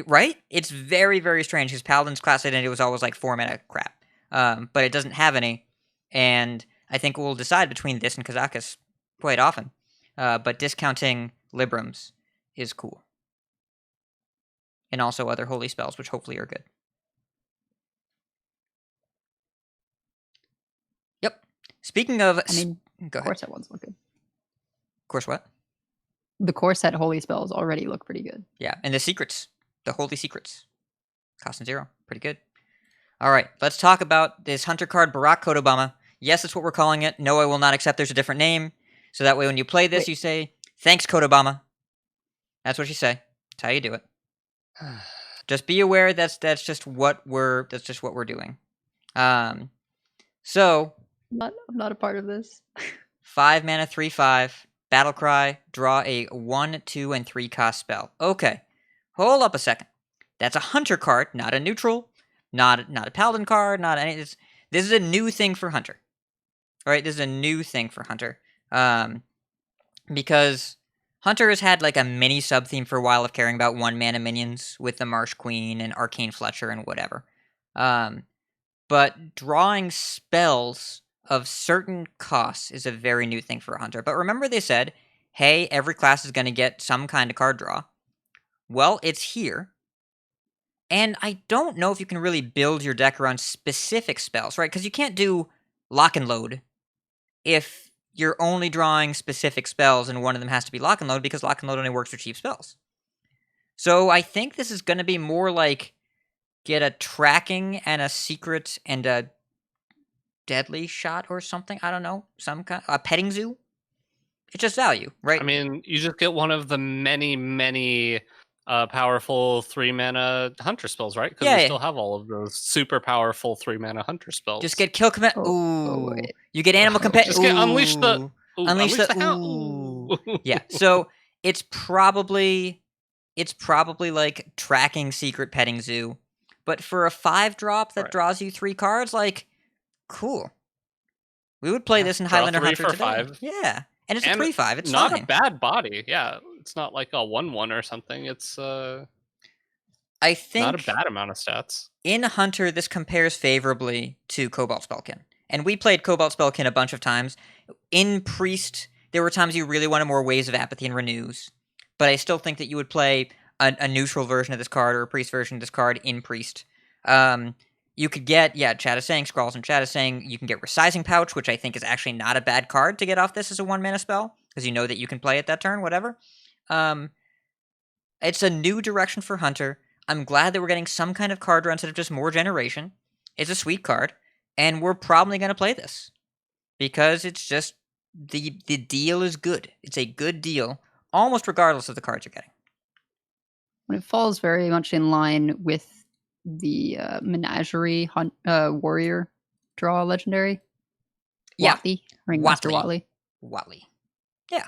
Right? It's very, very strange, because Paladin's class identity was always like 4 mana crap. But it doesn't have any, and I think we'll decide between this and Kazakus quite often. But discounting Librams is cool. And also other holy spells, which hopefully are good. Yep. Speaking of... I mean, go of ahead. course that one's look good. Of course what? The core set holy spells already look pretty good. Yeah, and the secrets. The holy secrets. Costing 0. Pretty good. Alright, let's talk about this hunter card, Barack Kodobama. Yes, that's what we're calling it. No, I will not accept there's a different name. So that way when you play this, you say, thanks, Kodobama. That's what you say. That's how you do it. Just be aware that's just what we're doing. So I'm not a part of this. 5 mana, 3/5, battle cry, draw a 1, 2, and 3 cost spell. Okay, hold up a second. That's a hunter card, not a neutral, not a paladin card, not any. This is a new thing for hunter. All right, this is a new thing for hunter. Because hunter has had like a mini sub theme for a while of caring about 1 mana minions with the Marsh Queen and Arcane Fletcher and whatever. But drawing spells of certain costs is a very new thing for a hunter. But remember they said, hey, every class is going to get some kind of card draw. Well, it's here. And I don't know if you can really build your deck around specific spells, right? Because you can't do lock and load if you're only drawing specific spells and one of them has to be lock and load, because lock and load only works for cheap spells. So I think this is going to be more like get a tracking and a secret and a deadly shot or something. I don't know. Some kind, a petting zoo. It's just value, right? I mean, you just get one of the many powerful 3 mana hunter spells, right? Because we still have all of those super powerful 3 mana hunter spells. Just get kill command. Ooh, you get animal companion. Just get unleash the. Unleash the. Ooh. Yeah. So it's probably like tracking secret petting zoo, but for a 5-drop that draws you 3 cards, like cool. We would play this in Highlander Hunter today. 5. Yeah. And it's a 3/5. It's not fine. a bad body. Yeah, it's not like a 1/1 or something. It's I think not a bad amount of stats. In Hunter, this compares favorably to Cobalt Spellkin, and we played Cobalt Spellkin a bunch of times. In Priest, there were times you really wanted more Waves of Apathy and Renews, but I still think that you would play a neutral version of this card or a Priest version of this card in Priest. You could get, Chat is saying, Scrawls and Chat is saying, you can get Resizing Pouch, which I think is actually not a bad card to get off this as a 1-mana spell, because you know that you can play it that turn, whatever. It's a new direction for Hunter. I'm glad that we're getting some kind of card draw instead of just more generation. It's a sweet card, and we're probably going to play this, because it's just, the deal is good. It's a good deal, almost regardless of the cards you're getting. When it falls very much in line with the Menagerie Warrior draw legendary. Watley. Ringmaster Watley. Yeah.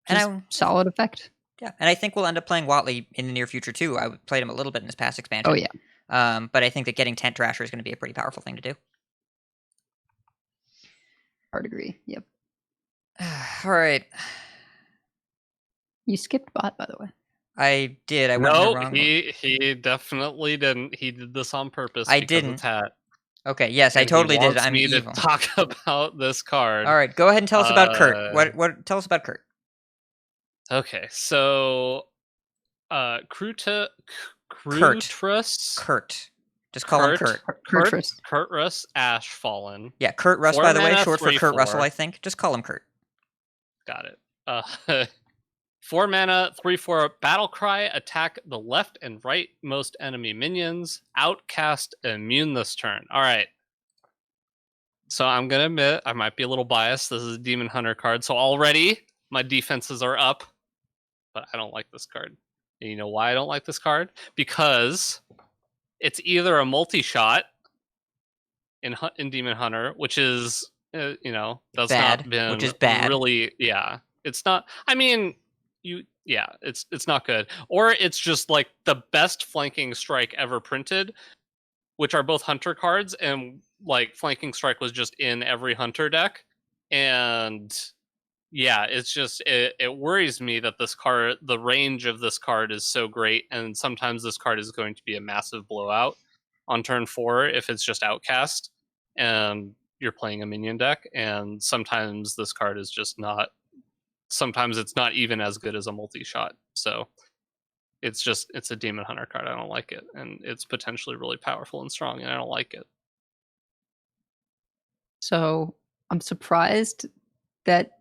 And solid effect. Yeah, and I think we'll end up playing Watley in the near future too. I played him a little bit in his past expansion. Oh yeah. But I think that getting Tent Trasher is going to be a pretty powerful thing to do. Hard agree. Yep. All right. You skipped Bott, by the way. I did. I went in the wrong he definitely didn't. He did this on purpose. I because didn't. Of Tat. Okay, yes, I and he totally did. wants I'm me evil. to talk about this card. All right, go ahead and tell us about Kurt. Uh, What? Tell us about Kurt. Okay, so Kurt. Krutrus, Kurt. Just call him Kurt. Kurtrus. Kurtrus Ashfallen. Yeah, Kurt Russ, 4 by the way, mana, short for Kurt 3/4. Russell, I think. Just call him Kurt. Got it. 4 mana, 3/4 battle cry, attack the left and right most enemy minions, outcast immune this turn. All right. So I'm gonna admit I might be a little biased. This is a Demon Hunter card, so already my defenses are up. But I don't like this card. And you know why I don't like this card? Because it's either a multi-shot in Demon Hunter, which is that's Bad, not been which is bad. Really, yeah. It's not. I mean, it's not good. Or it's just like the best flanking strike ever printed, which are both hunter cards, and like flanking strike was just in every hunter deck, and yeah, it's just it worries me that this card, the range of this card is so great, and sometimes this card is going to be a massive blowout on turn 4 if it's just outcast and you're playing a minion deck, and sometimes this card is just not. Sometimes it's not even as good as a multi-shot. So it's a Demon Hunter card. I don't like it, and it's potentially really powerful and strong, and I don't like it. So I'm surprised that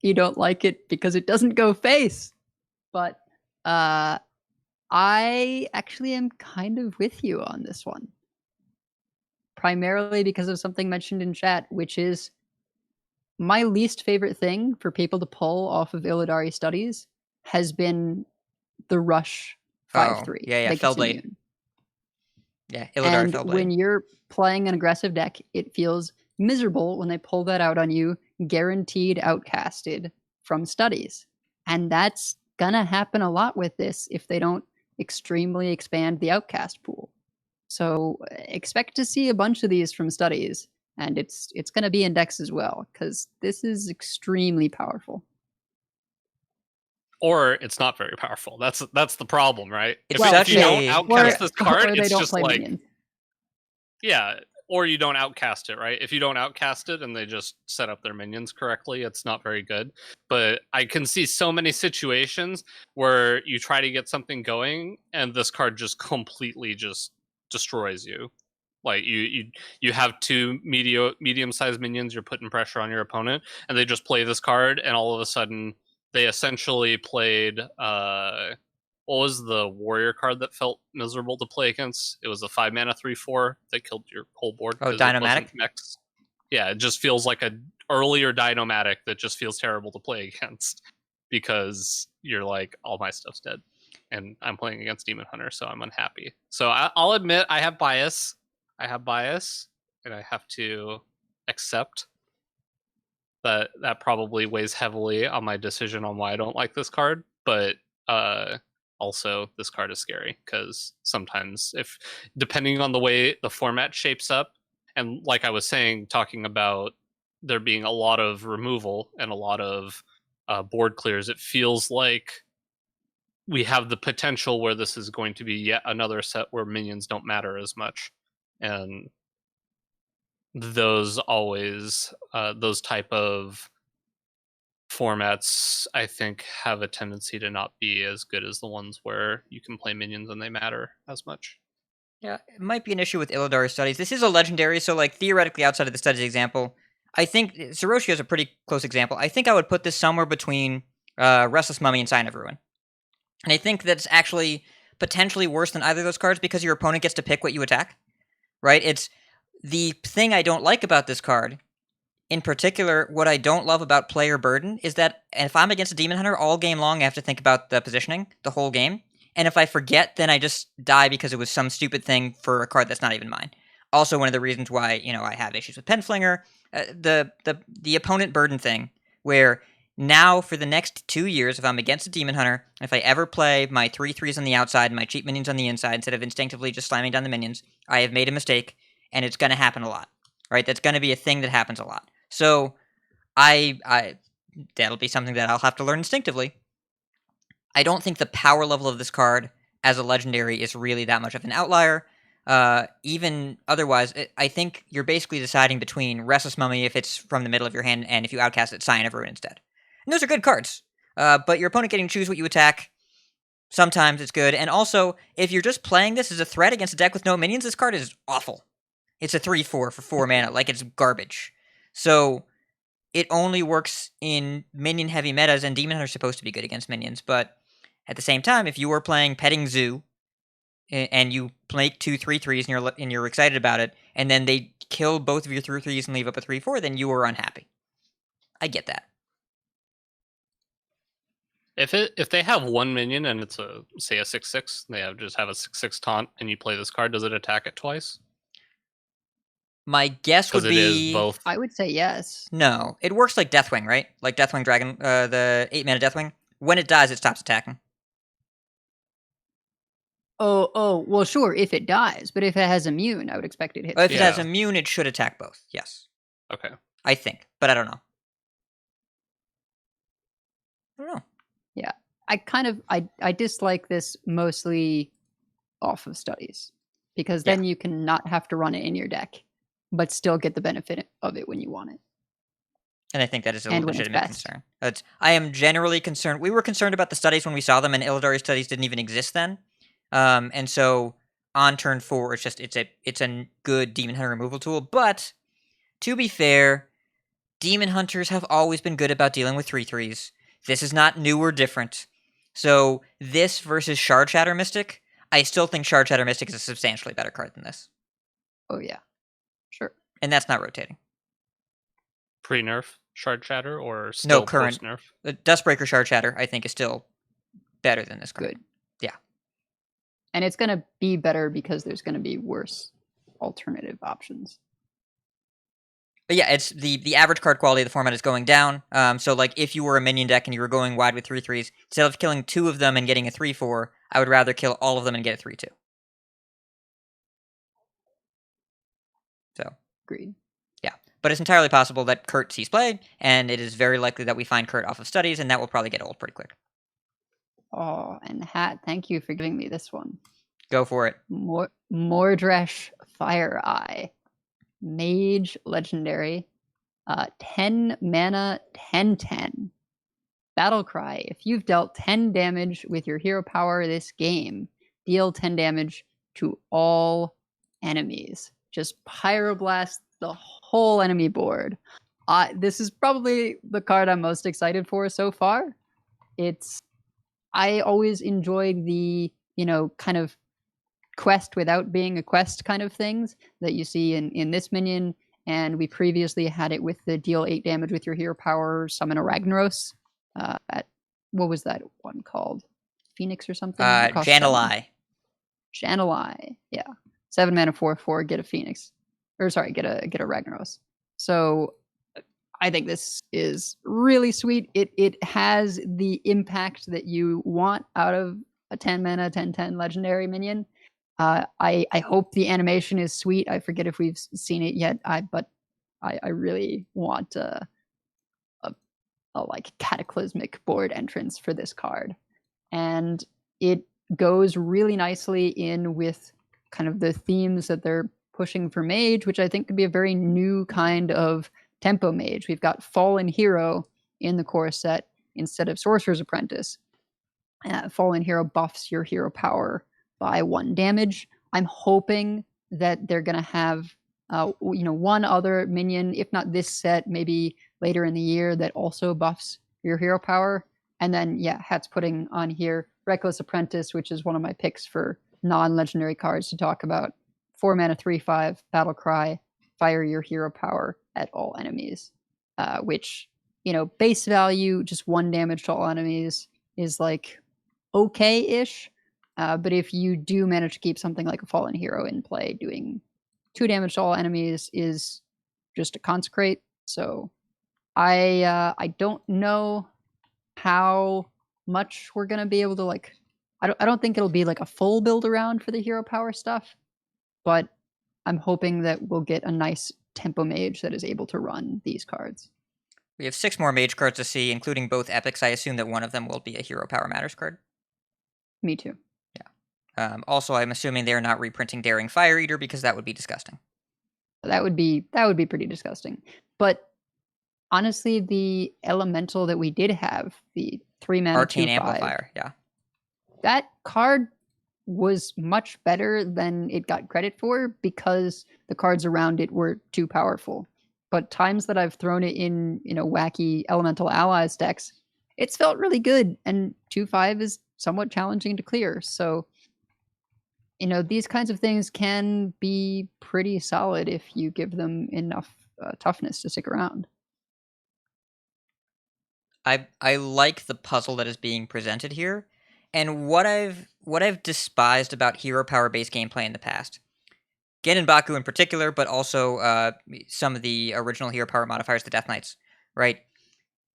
you don't like it because it doesn't go face. But I actually am kind of with you on this one. Primarily because of something mentioned in chat, which is my least favorite thing for people to pull off of Illidari Studies has been the Rush 5/3. Yeah, Feldblade. Yeah, Illidari and Feldblade. when you're playing an aggressive deck, it feels miserable when they pull that out on you, guaranteed outcasted from Studies. And that's gonna happen a lot with this if they don't extremely expand the outcast pool. So expect to see a bunch of these from Studies, and it's going to be in decks as well, because this is extremely powerful. Or it's not very powerful. That's the problem, right? It's If you don't a- outcast this card, or they it's don't just play like minions. yeah. Or you don't outcast it, right? If you don't outcast it and they just set up their minions correctly, it's not very good. But I can see so many situations where you try to get something going and this card just completely just destroys you. Like you have 2 medium-sized minions, you're putting pressure on your opponent, and they just play this card, and all of a sudden they essentially played what was the warrior card that felt miserable to play against? It was a 5 mana 3/4 that killed your whole board. Oh, 'cause it wasn't Dynomatic? mexed. Yeah, it just feels like a earlier Dynomatic that just feels terrible to play against because you're like, all my stuff's dead, and I'm playing against Demon Hunter, so I'm unhappy. So I'll admit I have bias. And I have to accept that probably weighs heavily on my decision on why I don't like this card. But also, this card is scary because sometimes, if depending on the way the format shapes up, and like I was saying, talking about there being a lot of removal and a lot of board clears, it feels like we have the potential where this is going to be yet another set where minions don't matter as much. And those type of formats, I think, have a tendency to not be as good as the ones where you can play minions and they matter as much. Yeah, it might be an issue with Illidari Studies. This is a legendary, so like theoretically outside of the Studies example, I think Zeroshia is a pretty close example. I think I would put this somewhere between Restless Mummy and Sign of Ruin. And I think that's actually potentially worse than either of those cards because your opponent gets to pick what you attack, right? It's the thing I don't like about this card, in particular, what I don't love about player burden is that if I'm against a Demon Hunter all game long, I have to think about the positioning the whole game. And if I forget, then I just die because it was some stupid thing for a card that's not even mine. Also, one of the reasons why, I have issues with Penflinger, the opponent burden thing, where now for the next 2 years, if I'm against a Demon Hunter, if I ever play my 3/3s on the outside and my cheap minions on the inside instead of instinctively just slamming down the minions, I have made a mistake, and it's going to happen a lot, right? That's going to be a thing that happens a lot. So I that'll be something that I'll have to learn instinctively. I don't think the power level of this card as a legendary is really that much of an outlier. even otherwise, I think you're basically deciding between Restless Mummy if it's from the middle of your hand, and if you outcast it, Scion of Ruin instead. And those are good cards. But your opponent getting to choose what you attack, sometimes it's good. And also, if you're just playing this as a threat against a deck with no minions, this card is awful. It's a 3/4 for 4 mana, like it's garbage. So it only works in minion-heavy metas, and Demon Hunter's supposed to be good against minions. But at the same time, if you were playing Petting Zoo, and you make 2 3/3s and you're excited about it, and then they kill both of your 3/3s and leave up a 3/4, then you are unhappy. I get that. If they have one minion and it's a 6/6, they just have a 6/6 taunt, and you play this card, does it attack it twice? My guess would Because it is be both. I would say yes. no. It works like Deathwing, right? Like Deathwing Dragon, the 8-mana Deathwing. When it dies, it stops attacking. Oh, well, sure, if it dies, but if it has immune, I would expect it hits. If it has Yeah. immune, it should attack both. Yes, Okay. I think, but I don't know. I don't know. I dislike this mostly off of studies, because then you can not have to run it in your deck, but still get the benefit of it when you want it. And I think that is a And when it's legitimate best. concern. I am generally concerned. We were concerned about the studies when we saw them, and Illidari studies didn't even exist then. And so on turn 4, it's a good Demon Hunter removal tool. But to be fair, Demon Hunters have always been good about dealing with 3/3s. This is not new or different. So this versus Shard Shatter Mystic, I still think Shard Shatter Mystic is a substantially better card than this. Oh yeah, sure. And that's not rotating. Pre-nerf Shard Shatter or still current. post-nerf? The Dustbreaker Shard Shatter, I think, is still better than this card. Good. Yeah. And it's going to be better because there's going to be worse alternative options. But yeah, it's the average card quality of the format is going down. So like if you were a minion deck and you were going wide with 3/3s, instead of killing 2 of them and getting a 3/4, I would rather kill all of them and get a 3/2. So Agreed. yeah, but it's entirely possible that Kurt sees play, and it is very likely that we find Kurt off of studies, and that will probably get old pretty quick. Oh, and Hat, thank you for giving me this one. Go for it. Mordresh Fire Eye. Mage legendary. 10 mana, 10/10. Battle Cry. If you've dealt 10 damage with your hero power this game, deal 10 damage to all enemies. Just pyroblast the whole enemy board. This is probably the card I'm most excited for so far. I always enjoyed the, kind of quest without being a quest kind of things that you see in this minion, and we previously had it with the deal 8 damage with your hero power, summon a Ragnaros. What was that one called? Phoenix or something? Jan'alai. Jan'alai, yeah. 7 mana, 4/4, get a Phoenix. Or sorry, get a Ragnaros. So I think this is really sweet. It has the impact that you want out of a 10 mana, 10/10 legendary minion. I hope the animation is sweet. I forget if we've seen it yet. But I really want a like cataclysmic board entrance for this card, and it goes really nicely in with kind of the themes that they're pushing for Mage, which I think could be a very new kind of tempo Mage. We've got Fallen Hero in the core set instead of Sorcerer's Apprentice. Fallen Hero buffs your hero power by 1 damage. I'm hoping that they're going to have one other minion, if not this set, maybe later in the year, that also buffs your hero power. And then, Hat's putting on here Reckless Apprentice, which is one of my picks for non-legendary cards to talk about. 4 mana, 3/5, Battle Cry, fire your hero power at all enemies. Which, base value, just 1 damage to all enemies, is like okay-ish. But if you do manage to keep something like a Fallen Hero in play, doing 2 damage to all enemies is just a consecrate. So I don't know how much we're gonna be able to I don't think it'll be like a full build around for the hero power stuff, but I'm hoping that we'll get a nice tempo mage that is able to run these cards. We have 6 more Mage cards to see, including both epics. I assume that one of them will be a Hero Power Matters card. Me too. Also, I'm assuming they're not reprinting Daring Fire Eater because that would be disgusting. That would be pretty disgusting. But honestly, the elemental that we did have, the 3-mana Arcane 2/5, Amplifier, yeah. that card was much better than it got credit for because the cards around it were too powerful. But times that I've thrown it in, wacky elemental allies decks, it's felt really good. And 2/5 is somewhat challenging to clear. So, these kinds of things can be pretty solid if you give them enough toughness to stick around. I like the puzzle that is being presented here, and what I've despised about hero power based gameplay in the past, Genin Baku in particular, but also some of the original hero power modifiers, the Death Knights, right?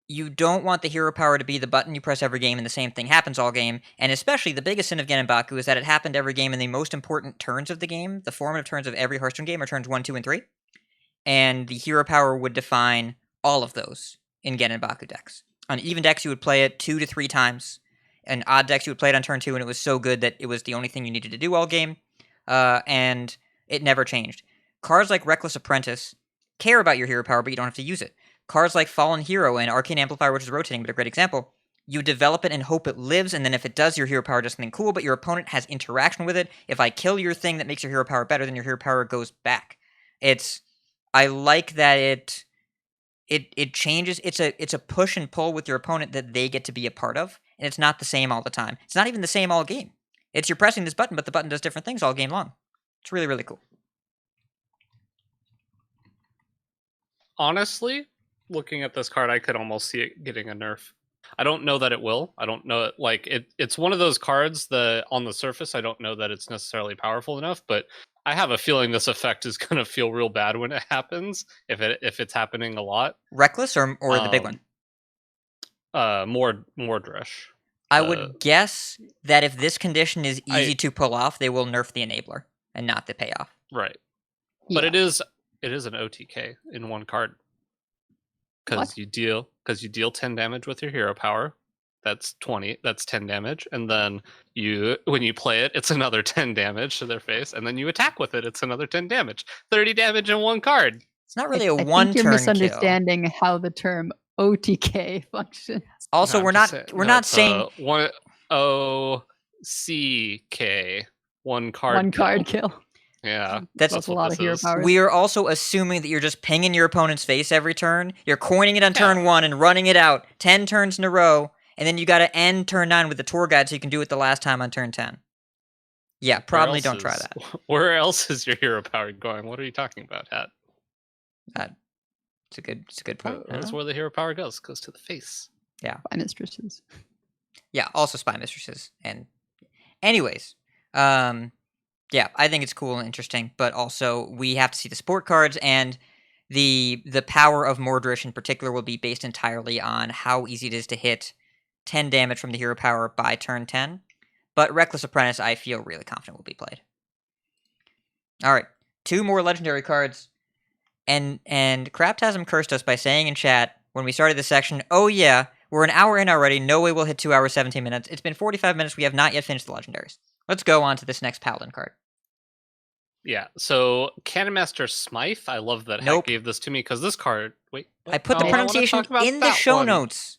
You don't want the hero power to be the button you press every game and the same thing happens all game, and especially the biggest sin of Genin Baku is that it happened every game in the most important turns of the game. The formative turns of every Hearthstone game are turns 1, 2, and 3, and the hero power would define all of those in Genin Baku decks. On even decks, you would play it 2 to 3 times. And odd decks, you would play it on turn 2, and it was so good that it was the only thing you needed to do all game, and it never changed. Cards like Reckless Apprentice care about your hero power, but you don't have to use it. Cards like Fallen Hero and Arcane Amplifier, which is rotating, but a great example, you develop it and hope it lives, and then if it does, your hero power does something cool, but your opponent has interaction with it. If I kill your thing that makes your hero power better, then your hero power goes back. I like that it changes. It's a push and pull with your opponent that they get to be a part of, and it's not the same all the time. It's not even the same all game. It's you're pressing this button, but the button does different things all game long. It's really, really cool. Honestly, looking at this card, I could almost see it getting a nerf. I don't know that it will. I don't know. It's one of those cards that on the surface, I don't know that it's necessarily powerful enough, but I have a feeling this effect is going to feel real bad when it happens, if it's happening a lot. Reckless or the big one? Mordresh. I would guess that if this condition is easy to pull off, they will nerf the enabler and not the payoff. Right. Yeah. But it is an OTK in one card. Because you deal 10 damage with your hero power. That's 10 damage. And then when you play it, it's another 10 damage to their face. And then you attack with it, it's another 10 damage. 30 damage in one card. It's not really I one-turn think you're kill. misunderstanding how the term OTK functions. Also, we're not saying one OCK, one card. One card kill. Yeah, That's a lot of hero power. We are also assuming that you're just pinging your opponent's face every turn. You're coining it on turn 1 and running it out 10 turns in a row, and then you got to end turn 9 with the tour guide so you can do it the last time on turn 10. Yeah, probably don't try that. Where else is your hero power going? What are you talking about, Hat? It's a good point. That's where the hero power goes to the face. Yeah. Spy Mistresses. Yeah, also Spy Mistresses. And anyways, yeah, I think it's cool and interesting, but also we have to see the support cards, and the power of Mordresh in particular will be based entirely on how easy it is to hit 10 damage from the hero power by turn 10. But Reckless Apprentice, I feel really confident will be played. All right, 2 more legendary cards, and Craptasm cursed us by saying in chat when we started this section, "Oh yeah, we're an hour in already. No way we'll hit 2 hours 17 minutes. It's been 45 minutes. We have not yet finished the legendaries." Let's go on to this next Paladin card. Yeah, so Cannonmaster Smythe, I love that Hat gave this to me because this card... Wait. I put the pronunciation in the show notes.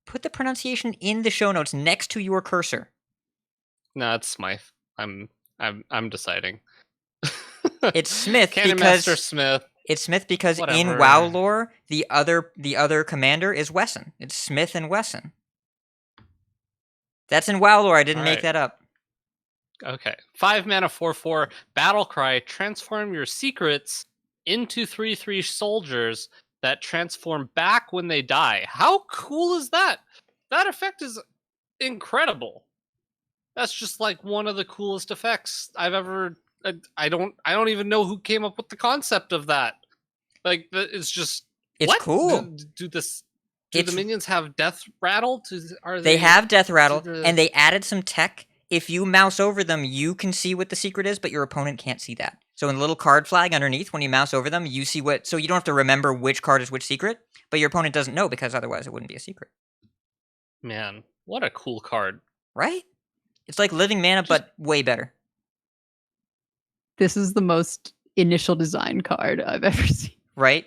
Put the pronunciation in the show notes next to your cursor. No, it's Smythe. I'm deciding. It's Smith Cannonmaster Smith. It's Smith because Whatever. In WoW lore, the other commander is Wesson. It's Smith and Wesson. That's in WoW lore. I didn't make that up. Okay. 5 mana 4/4 battle cry. Transform your secrets into 3/3 soldiers that transform back when they die. How cool is that? That effect is incredible. That's just like one of the coolest effects I've ever. I don't even know who came up with the concept of that. Like it's just. It's what? cool. Do the minions have death rattle? They have death rattle, and they added some tech. If you mouse over them, you can see what the secret is, but your opponent can't see that. So in the little card flag underneath, when you mouse over them, you see what... So you don't have to remember which card is which secret, but your opponent doesn't know because otherwise it wouldn't be a secret. Man, what a cool card. Right? It's like Living Mana, but way better. This is the most initial design card I've ever seen. Right?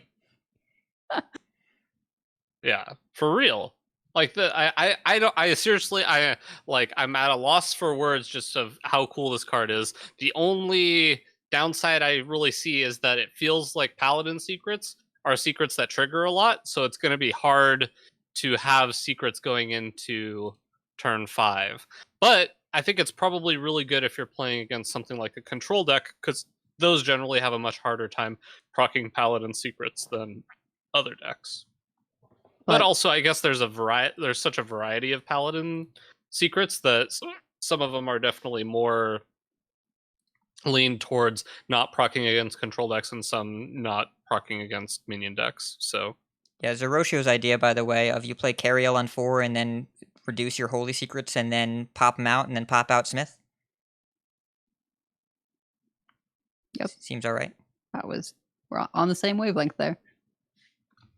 Yeah, for real. Like I seriously I'm at a loss for words just of how cool this card is. The only downside I really see is that it feels like Paladin secrets are secrets that trigger a lot, so it's going to be hard to have secrets going into turn 5. But I think it's probably really good if you're playing against something like a control deck, because those generally have a much harder time proccing Paladin secrets than other decks. But also, I guess there's such a variety of Paladin secrets that some of them are definitely more lean towards not proccing against control decks and some not proccing against minion decks. So Yeah, Zeroshio's idea, by the way, of you play Cariel on 4 and then reduce your Holy Secrets and then pop them out and then pop out Smith. Yep. Seems all right. We're on the same wavelength there.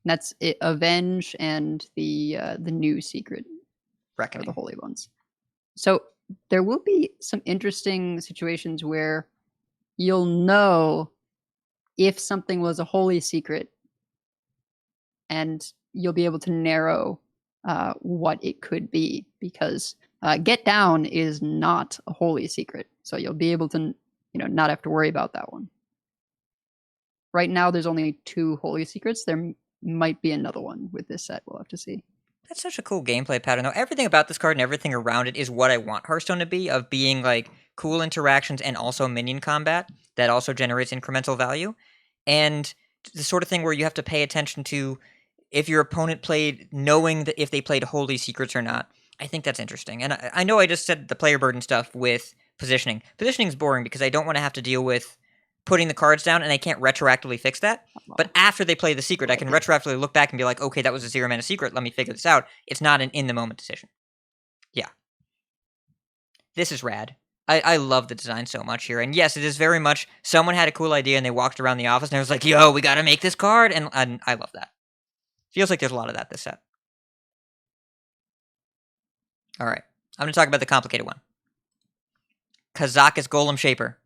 That's it, Avenge and the new secret Reckoning. are the holy ones. So there will be some interesting situations where you'll know if something was a holy secret, and you'll be able to narrow what it could be, because Get Down is not a holy secret, so you'll be able to not have to worry about that one. Right now, there's only 2 holy secrets. There might be another one with this set. We'll have to see. That's such a cool gameplay pattern, though. Everything about this card and everything around it is what I want Hearthstone to be, of being like cool interactions and also minion combat that also generates incremental value. And the sort of thing where you have to pay attention to if your opponent played, knowing that if they played holy secrets or not. I think that's interesting. And I know I just said the player burden stuff with positioning. Positioning is boring because I don't want to have to deal with putting the cards down, and I can't retroactively fix that. But after they play the secret, I can retroactively look back and be like, okay, that was a 0-mana secret. Let me figure this out. It's not an in-the-moment decision. Yeah. This is rad. I love the design so much here. And yes, it is very much someone had a cool idea and they walked around the office and it was like, yo, we got to make this card. And I love that. Feels like there's a lot of that this set. All right. I'm going to talk about the complicated one. Kazakus Golem Shaper.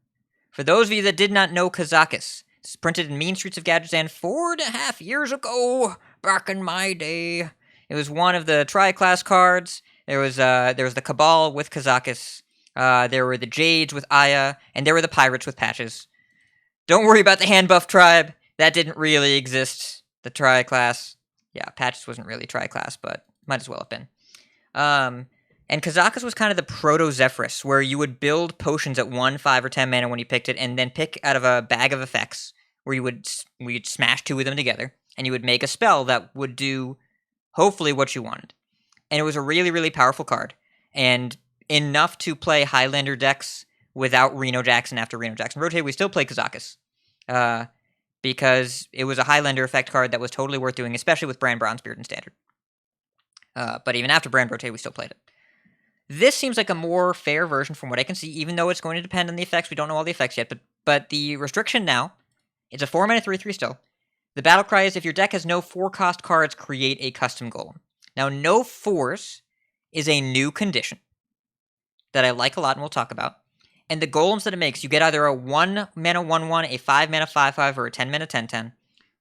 For those of you that did not know Kazakus, it's printed in Mean Streets of Gadgetzan 4.5 years ago, back in my day. It was one of the Tri-Class cards. There was the Cabal with Kazakus. There were the Jades with Aya, and there were the Pirates with Patches. Don't worry about the Hand Buff Tribe. That didn't really exist. The Tri-Class. Yeah, Patches wasn't really Tri-Class, but might as well have been. And Kazakus was kind of the proto-Zephyrus, where you would build potions at 1, 5, or 10 mana when you picked it, and then pick out of a bag of effects, where you'd smash 2 of them together, and you would make a spell that would do, hopefully, what you wanted. And it was a really, really powerful card, and enough to play Highlander decks without Reno Jackson after Reno Jackson rotated. We still play Kazakus, because it was a Highlander effect card that was totally worth doing, especially with Brand Bronzebeard in Standard. But even after Brand rotated, we still played it. This seems like a more fair version from what I can see, even though it's going to depend on the effects. We don't know all the effects yet, but the restriction now, it's a 4-mana 3/3 still. The battle cry is if your deck has no 4-cost cards, create a custom golem. Now, no 4s is a new condition that I like a lot and we'll talk about. And the golems that it makes, you get either a 1-mana 1/1, a 5-mana 5/5, or a 10-mana 10/10.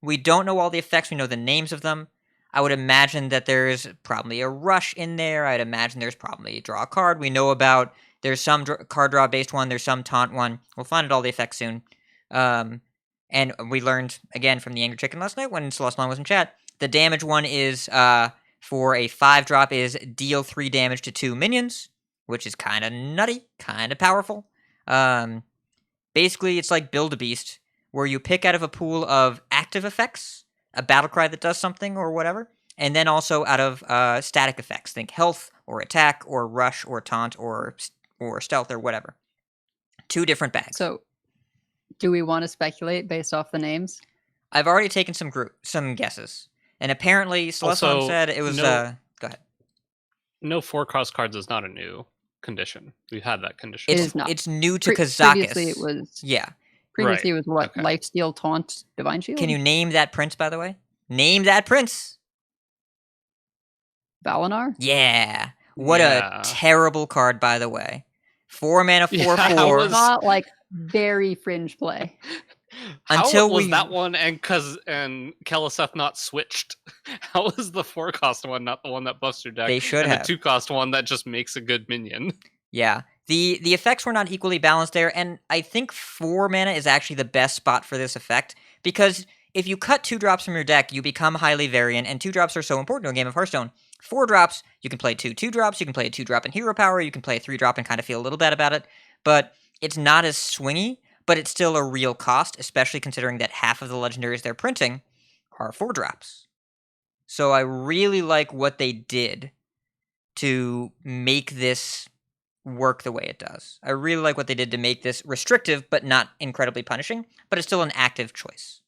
We don't know all the effects. We know the names of them. I would imagine that there's probably a rush in there. I'd imagine there's probably a draw a card. We know about there's some card draw based one. There's some taunt one. We'll find out all the effects soon. And we learned, again, from the Angry Chicken last night when Celeste Long was in chat, the damage one is, for a 5-drop, is deal 3 damage to 2 minions, which is kind of nutty, kind of powerful. Basically, it's like Build-A-Beast, where you pick out of a pool of active effects, a battle cry that does something or whatever, and then also out of static effects. Think health, or attack, or rush, or taunt, or stealth, or whatever. 2 different bags. So, do we want to speculate based off the names? I've already taken some guesses. And apparently, Celestion said it was... go ahead. No 4-cost cards is not a new condition. We've had that condition. It is not. It's new to Kazakus. Previously it was... Yeah. Previously it was what? Okay. Lifesteal, Taunt, Divine Shield? Can you name that prince, by the way? Name that prince! Valinar? Yeah. What a terrible card, by the way. 4 mana, 4/4. Yeah, how was- Not like very fringe play. Until How was we- that one and Keliseth not switched? How was the 4-cost one not the one that buffs your deck? They should and have. the 2-cost one that just makes a good minion. Yeah. The effects were not equally balanced there, and I think 4 mana is actually the best spot for this effect, because if you cut 2 drops from your deck, you become highly variant, and 2 drops are so important to a game of Hearthstone. 4 drops, you can play 2 2-drops, you can play a 2-drop in Hero Power, you can play a 3-drop and kind of feel a little bad about it, but it's not as swingy, but it's still a real cost, especially considering that half of the legendaries they're printing are 4-drops. So I really like what they did to make this work the way it does. I really like what they did to make this restrictive, but not incredibly punishing, but it's still an active choice.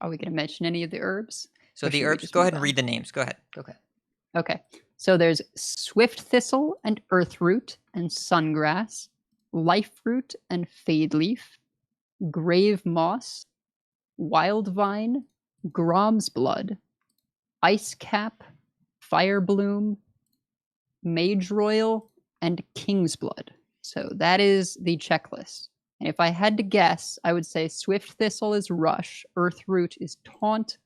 Are we going to mention any of the herbs? So Or the should we herbs, just go move ahead and on? read the names. Go ahead. Okay. So there's swift thistle and earthroot and sungrass, life root and fade leaf, grave moss, wild vine, grom's blood, ice cap, fire bloom, mage royal, and king's blood. So that is the checklist. And if I had to guess, I would say swift thistle is rush, earthroot is taunt.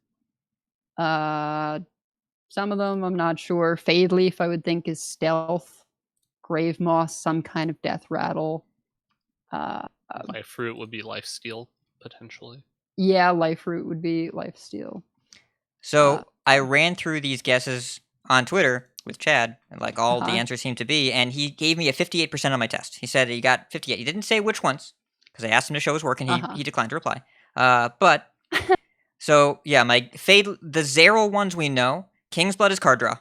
Some of them I'm not sure. Fade leaf I would think is stealth. Grave moss, some kind of death rattle. Life fruit would be life steal, potentially. Yeah, life root would be life steal. So I ran through these guesses on Twitter with Chad, and like all the Uh-huh. answers seemed to be, and he gave me a 58% on my test. He said he got 58. He didn't say which ones, because I asked him to show his work, and he declined to reply. But, so yeah, my fade, the Zeril ones we know. King's Blood is card draw,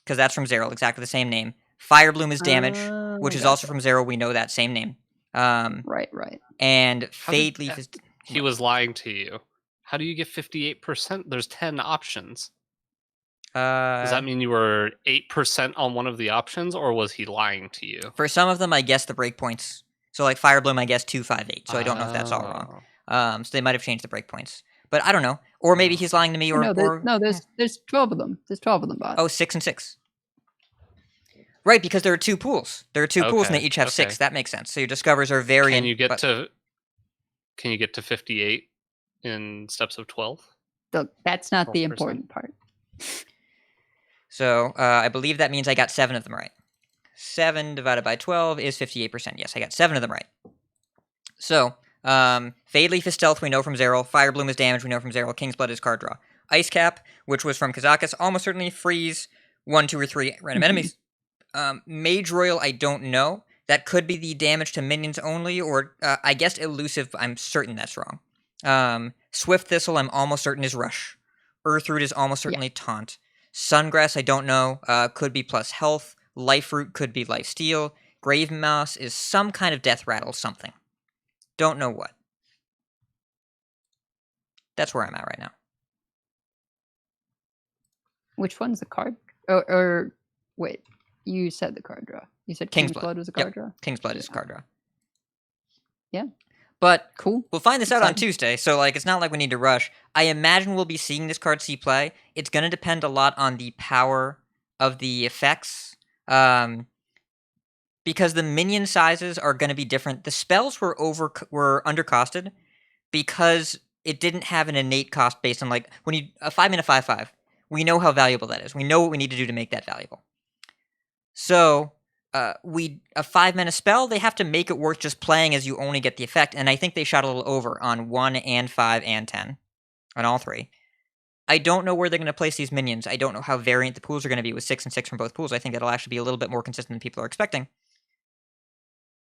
because that's from Zeril, exactly the same name. Fire Bloom is damage, which is also from Zeril, we know that same name. Right. And Fade Leaf is... He was lying to you. How do you get 58%? There's 10 options. Does that mean you were 8% on one of the options, or was he lying to you? For some of them, I guessed the breakpoints. So like Fire Bloom, I guessed 2, 5, 8. So I don't know if that's all wrong. So they might have changed the breakpoints. But I don't know. Or maybe he's lying to me, or... There's 12 of them. There's 12 of them, Bott. Oh, 6 and 6. Right, because there are 2 pools. There are 2 pools, and they Okay, each have okay. 6. That makes sense. So your discovers are variant. Can you get to 58 in steps of 12? Look, that's not the 12%. important part. So I believe that means I got 7 of them right. 7 divided by 12 is 58%. Yes, I got 7 of them right. So, Fade Leaf is stealth, we know from Zeril. Fire Bloom is damage, we know from Zeril. King's Blood is card draw. Ice Cap, which was from Kazakus, almost certainly freeze 1, 2, or 3 random enemies. Mage Royal, I don't know. That could be the damage to minions only, or I guess Elusive, I'm certain that's wrong. Swift Thistle, I'm almost certain is Rush. Earthroot is almost certainly Taunt. Sungrass, I don't know. Could be plus health. Life Root could be life steal. Grave Moss is some kind of death rattle something. Don't know what. That's where I'm at right now. Which one's the card? Or wait, you said the card draw. You said King's King's Blood. Blood was a Yep. card draw? King's Blood is card draw. Yeah. But Cool. we'll find this out on Exciting. Tuesday, so like it's not like we need to rush. I imagine we'll be seeing this card see play. It's going to depend a lot on the power of the effects, because the minion sizes are going to be different. The spells were undercosted because it didn't have an innate cost based on like when you a 5 mana 5/5. We know how valuable that is. We know what we need to do to make that valuable. So a 5 mana spell, they have to make it worth just playing as you only get the effect, and I think they shot a little over on 1 and 5 and 10 on all 3. I don't know where they're going to place these minions. I don't know how variant the pools are going to be with 6 and 6 from both pools. I think that'll actually be a little bit more consistent than people are expecting.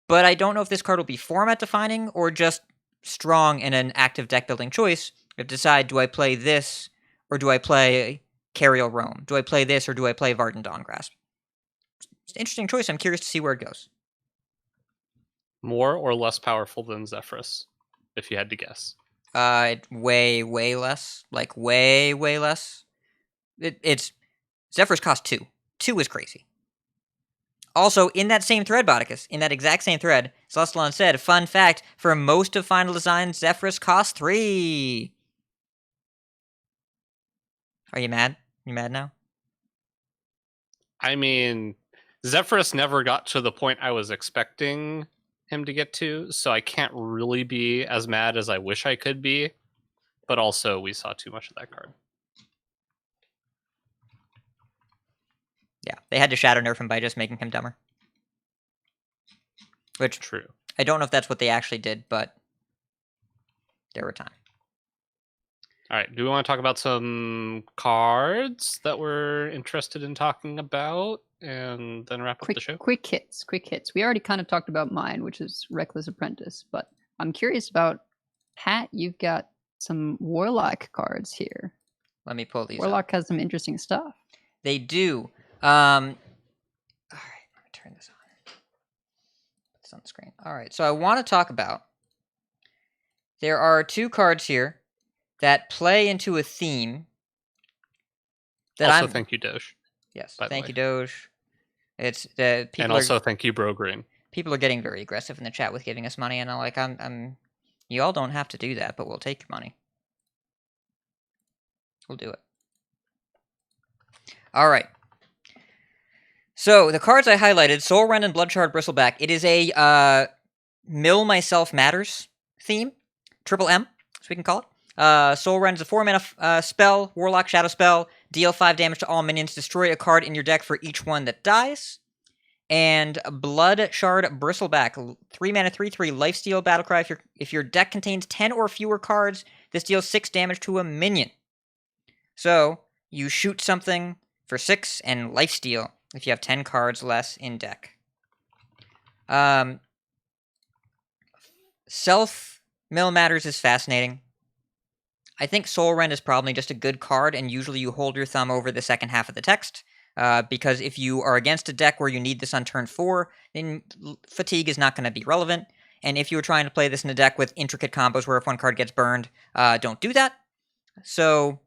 But I don't know if this card will be format defining or just strong in an active deck building choice. You have to decide, do I play this or do I play Cariel Roam? Do I play this or do I play Varden Dawngrasp? It's an interesting choice. I'm curious to see where it goes. More or less powerful than Zephyrus, if you had to guess? Way less. Like way less. It's Zephyrus cost 2. 2 is crazy. Also, in that same thread, Botticus, in that exact same thread, Celestalon said, fun fact, for most of Final Design, Zephyrus cost 3. Are you mad? You mad now? I mean, Zephyrus never got to the point I was expecting him to get to, so I can't really be as mad as I wish I could be. But also, we saw too much of that card. Yeah, they had to shadow nerf him by just making him dumber. Which, True. I don't know if that's what they actually did, but there were times. All right, do we want to talk about some cards that we're interested in talking about, and then wrap up the show? Quick hits. We already kind of talked about mine, which is Reckless Apprentice, but I'm curious about, Pat, you've got some Warlock cards here. Let me pull these Warlock up. has some interesting stuff. They do. All right, let me turn this on. Put this on the screen. All right, so I want to talk about, there are 2 cards here that play into a theme. That also, thank you, Doge. Yes, by the thank way. you, Doge. It's the people And also, thank you, Bro Green. people are getting very aggressive in the chat with giving us money, and I'm you all don't have to do that, but we'll take your money. We'll do it. All right. So the cards I highlighted, Soul Rend and Bloodshard Bristleback. It is a Mill Myself Matters theme, triple M, as we can call it. Soul Rend is a 4-mana spell, Warlock Shadow spell. Deal 5 damage to all minions. Destroy a card in your deck for each one that dies. And Bloodshard Bristleback, 3-mana 3/3 lifesteal battlecry. If your deck contains 10 or fewer cards, this deals 6 damage to a minion. So you shoot something for 6 and lifesteal if you have 10 cards less in deck. Self Mill Matters is fascinating. I think Soul Rend is probably just a good card, and usually you hold your thumb over the second half of the text. Because if you are against a deck where you need this on turn 4, then Fatigue is not going to be relevant. And if you were trying to play this in a deck with intricate combos where if one card gets burned, don't do that. So,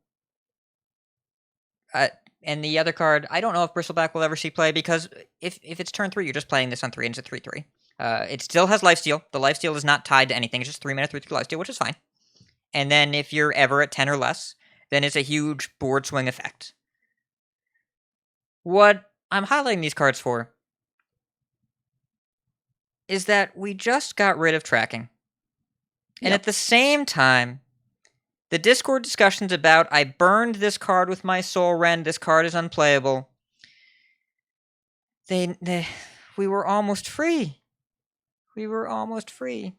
and the other card, I don't know if Bristleback will ever see play, because if it's turn 3, you're just playing this on 3 and it's a 3/3. It still has lifesteal. The lifesteal is not tied to anything. It's just 3-mana 3/3 lifesteal, which is fine. And then if you're ever at 10 or less, then it's a huge board swing effect. What I'm highlighting these cards for is that we just got rid of tracking. And at the same time, the Discord discussions about, I burned this card with my Soul Rend, this card is unplayable. We were almost free. We were almost free.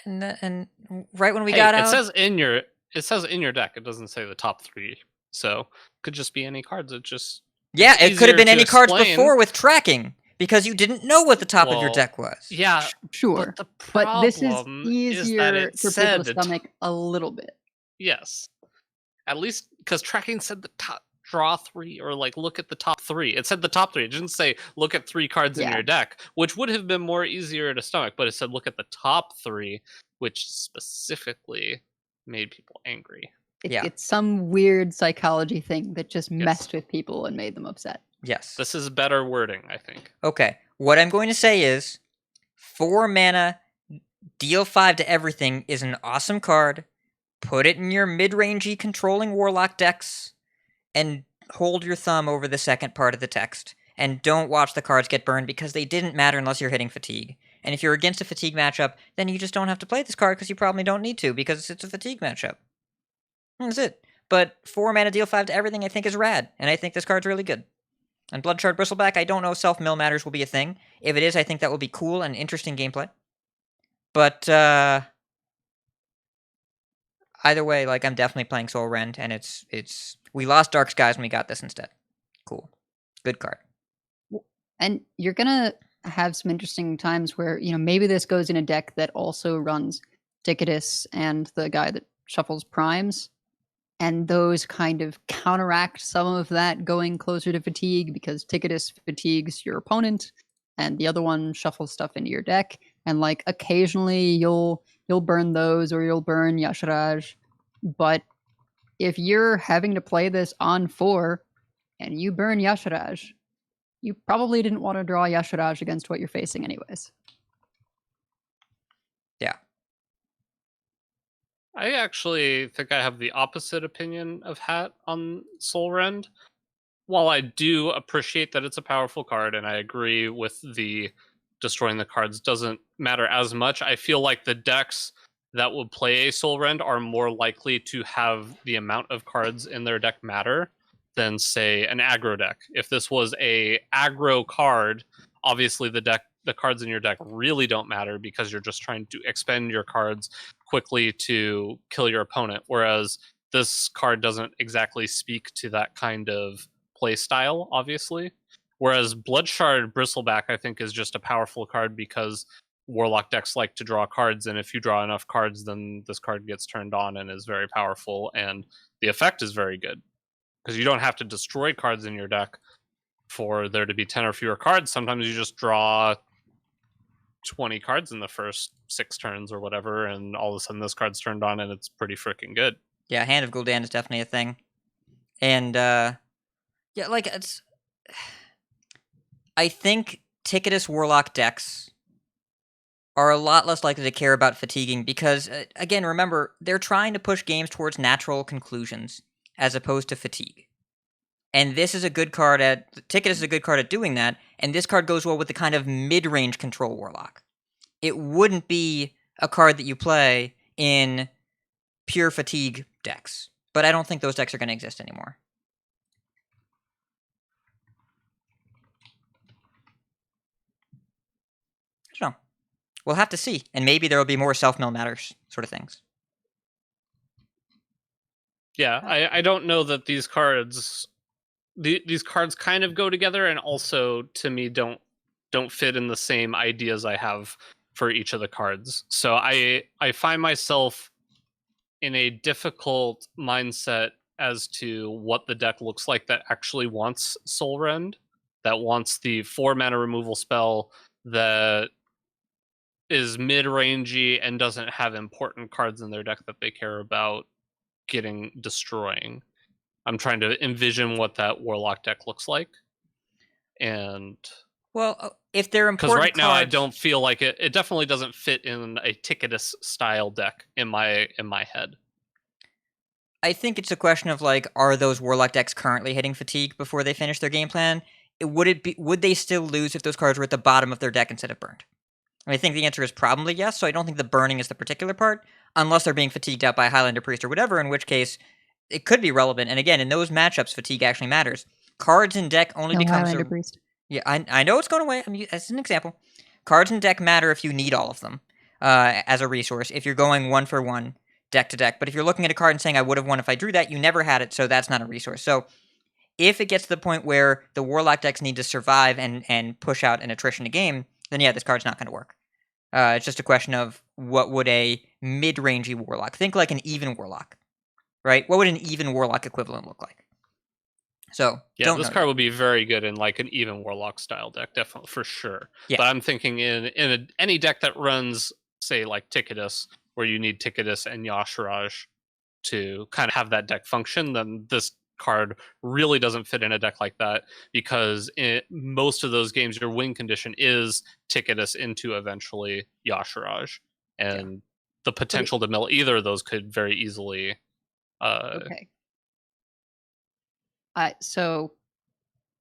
And right when we got out, it says in your deck. It doesn't say the top 3, so it could just be any cards. It could have been any cards explain. before with tracking, because you didn't know what the top of your deck was. Yeah, sure. But this is easier for people to stomach a little bit. Yes, at least because tracking said the top. Draw 3, or like look at the top 3. It said the top 3. It didn't say look at 3 cards in your deck, which would have been more easier to stomach. But it said look at the top 3, which specifically made people angry. It's some weird psychology thing that just messed with people and made them upset. Yes. This is better wording, I think. Okay. What I'm going to say is 4-mana, deal 5 to everything is an awesome card. Put it in your mid-rangey controlling Warlock decks, and hold your thumb over the second part of the text. And don't watch the cards get burned, because they didn't matter unless you're hitting Fatigue. And if you're against a Fatigue matchup, then you just don't have to play this card, because you probably don't need to, because it's a Fatigue matchup. That's it. But 4-mana deal 5 to everything I think is rad, and I think this card's really good. And Bloodshard Bristleback, I don't know if Self-Mill Matters will be a thing. If it is, I think that will be cool and interesting gameplay. But, either way, like, I'm definitely playing Soul Rend, and it's we lost Dark Skies when we got this instead. Cool. Good card. And you're gonna have some interesting times where, maybe this goes in a deck that also runs Ticketus and the guy that shuffles primes, and those kind of counteract some of that going closer to Fatigue, because Ticketus fatigues your opponent, and the other one shuffles stuff into your deck, and like occasionally you'll burn those, or you'll burn Yasharaj. But if you're having to play this on 4 and you burn Yasharaj, you probably didn't want to draw Yasharaj against what you're facing anyways. Yeah. I actually think I have the opposite opinion of Hat on Soul Rend. while I do appreciate that it's a powerful card, and I agree with the destroying the cards doesn't matter as much, I feel like the decks that would play a Soul Rend are more likely to have the amount of cards in their deck matter than, say, an aggro deck. If this was a aggro card, obviously the cards in your deck really don't matter because you're just trying to expend your cards quickly to kill your opponent. Whereas this card doesn't exactly speak to that kind of play style, obviously. Whereas Bloodshard Bristleback, I think, is just a powerful card because Warlock decks like to draw cards, and if you draw enough cards, then this card gets turned on and is very powerful, and the effect is very good because you don't have to destroy cards in your deck for there to be 10 or fewer cards. Sometimes you just draw 20 cards in the first 6 turns or whatever, and all of a sudden this card's turned on and it's pretty freaking good. Yeah, Hand of Gul'dan is definitely a thing. And, yeah, like, it's... I think Ticketus Warlock decks are a lot less likely to care about fatiguing because, again, remember, they're trying to push games towards natural conclusions as opposed to fatigue. And this is a good card Ticketus is a good card at doing that, and this card goes well with the kind of mid-range control Warlock. It wouldn't be a card that you play in pure fatigue decks, but I don't think those decks are going to exist anymore. So, we'll have to see, and maybe there will be more self-mill matters sort of things. Yeah, I don't know that these cards kind of go together, and also to me don't fit in the same ideas I have for each of the cards. So I find myself in a difficult mindset as to what the deck looks like that actually wants Soul Rend, that wants the 4 mana removal spell that is mid-rangey and doesn't have important cards in their deck that they care about destroying. I'm trying to envision what that Warlock deck looks like. And well, if they're important because right now I cards... don't feel like it definitely doesn't fit in a Ticketus style deck in my head. I think it's a question of, like, are those Warlock decks currently hitting fatigue before they finish their game plan? Would they still lose if those cards were at the bottom of their deck instead of burned? I think the answer is probably yes, so I don't think the burning is the particular part, unless they're being fatigued out by Highlander Priest or whatever, in which case it could be relevant. And again, in those matchups, fatigue actually matters. Cards in deck only No becomes Highlander Priest. Yeah, I know it's going away. I mean, as an example, cards in deck matter if you need all of them as a resource. If you're going 1-for-1 deck to deck, but if you're looking at a card and saying I would have won if I drew that, you never had it, so that's not a resource. So if it gets to the point where the Warlock decks need to survive and push out an attrition to game, then yeah, this card's not going to work. It's just a question of what would a mid-rangey Warlock, think like an even Warlock, right? What would an even Warlock equivalent look like? So yeah, this card would be very good in like an even Warlock style deck, definitely for sure. Yeah. But I'm thinking in any deck that runs, say, like Ticketus, where you need Ticketus and Yashiraj to kind of have that deck function, then this card really doesn't fit in a deck like that, because in most of those games your win condition is Ticketus into eventually Yashiraj, and the potential to mill either of those could very easily okay. So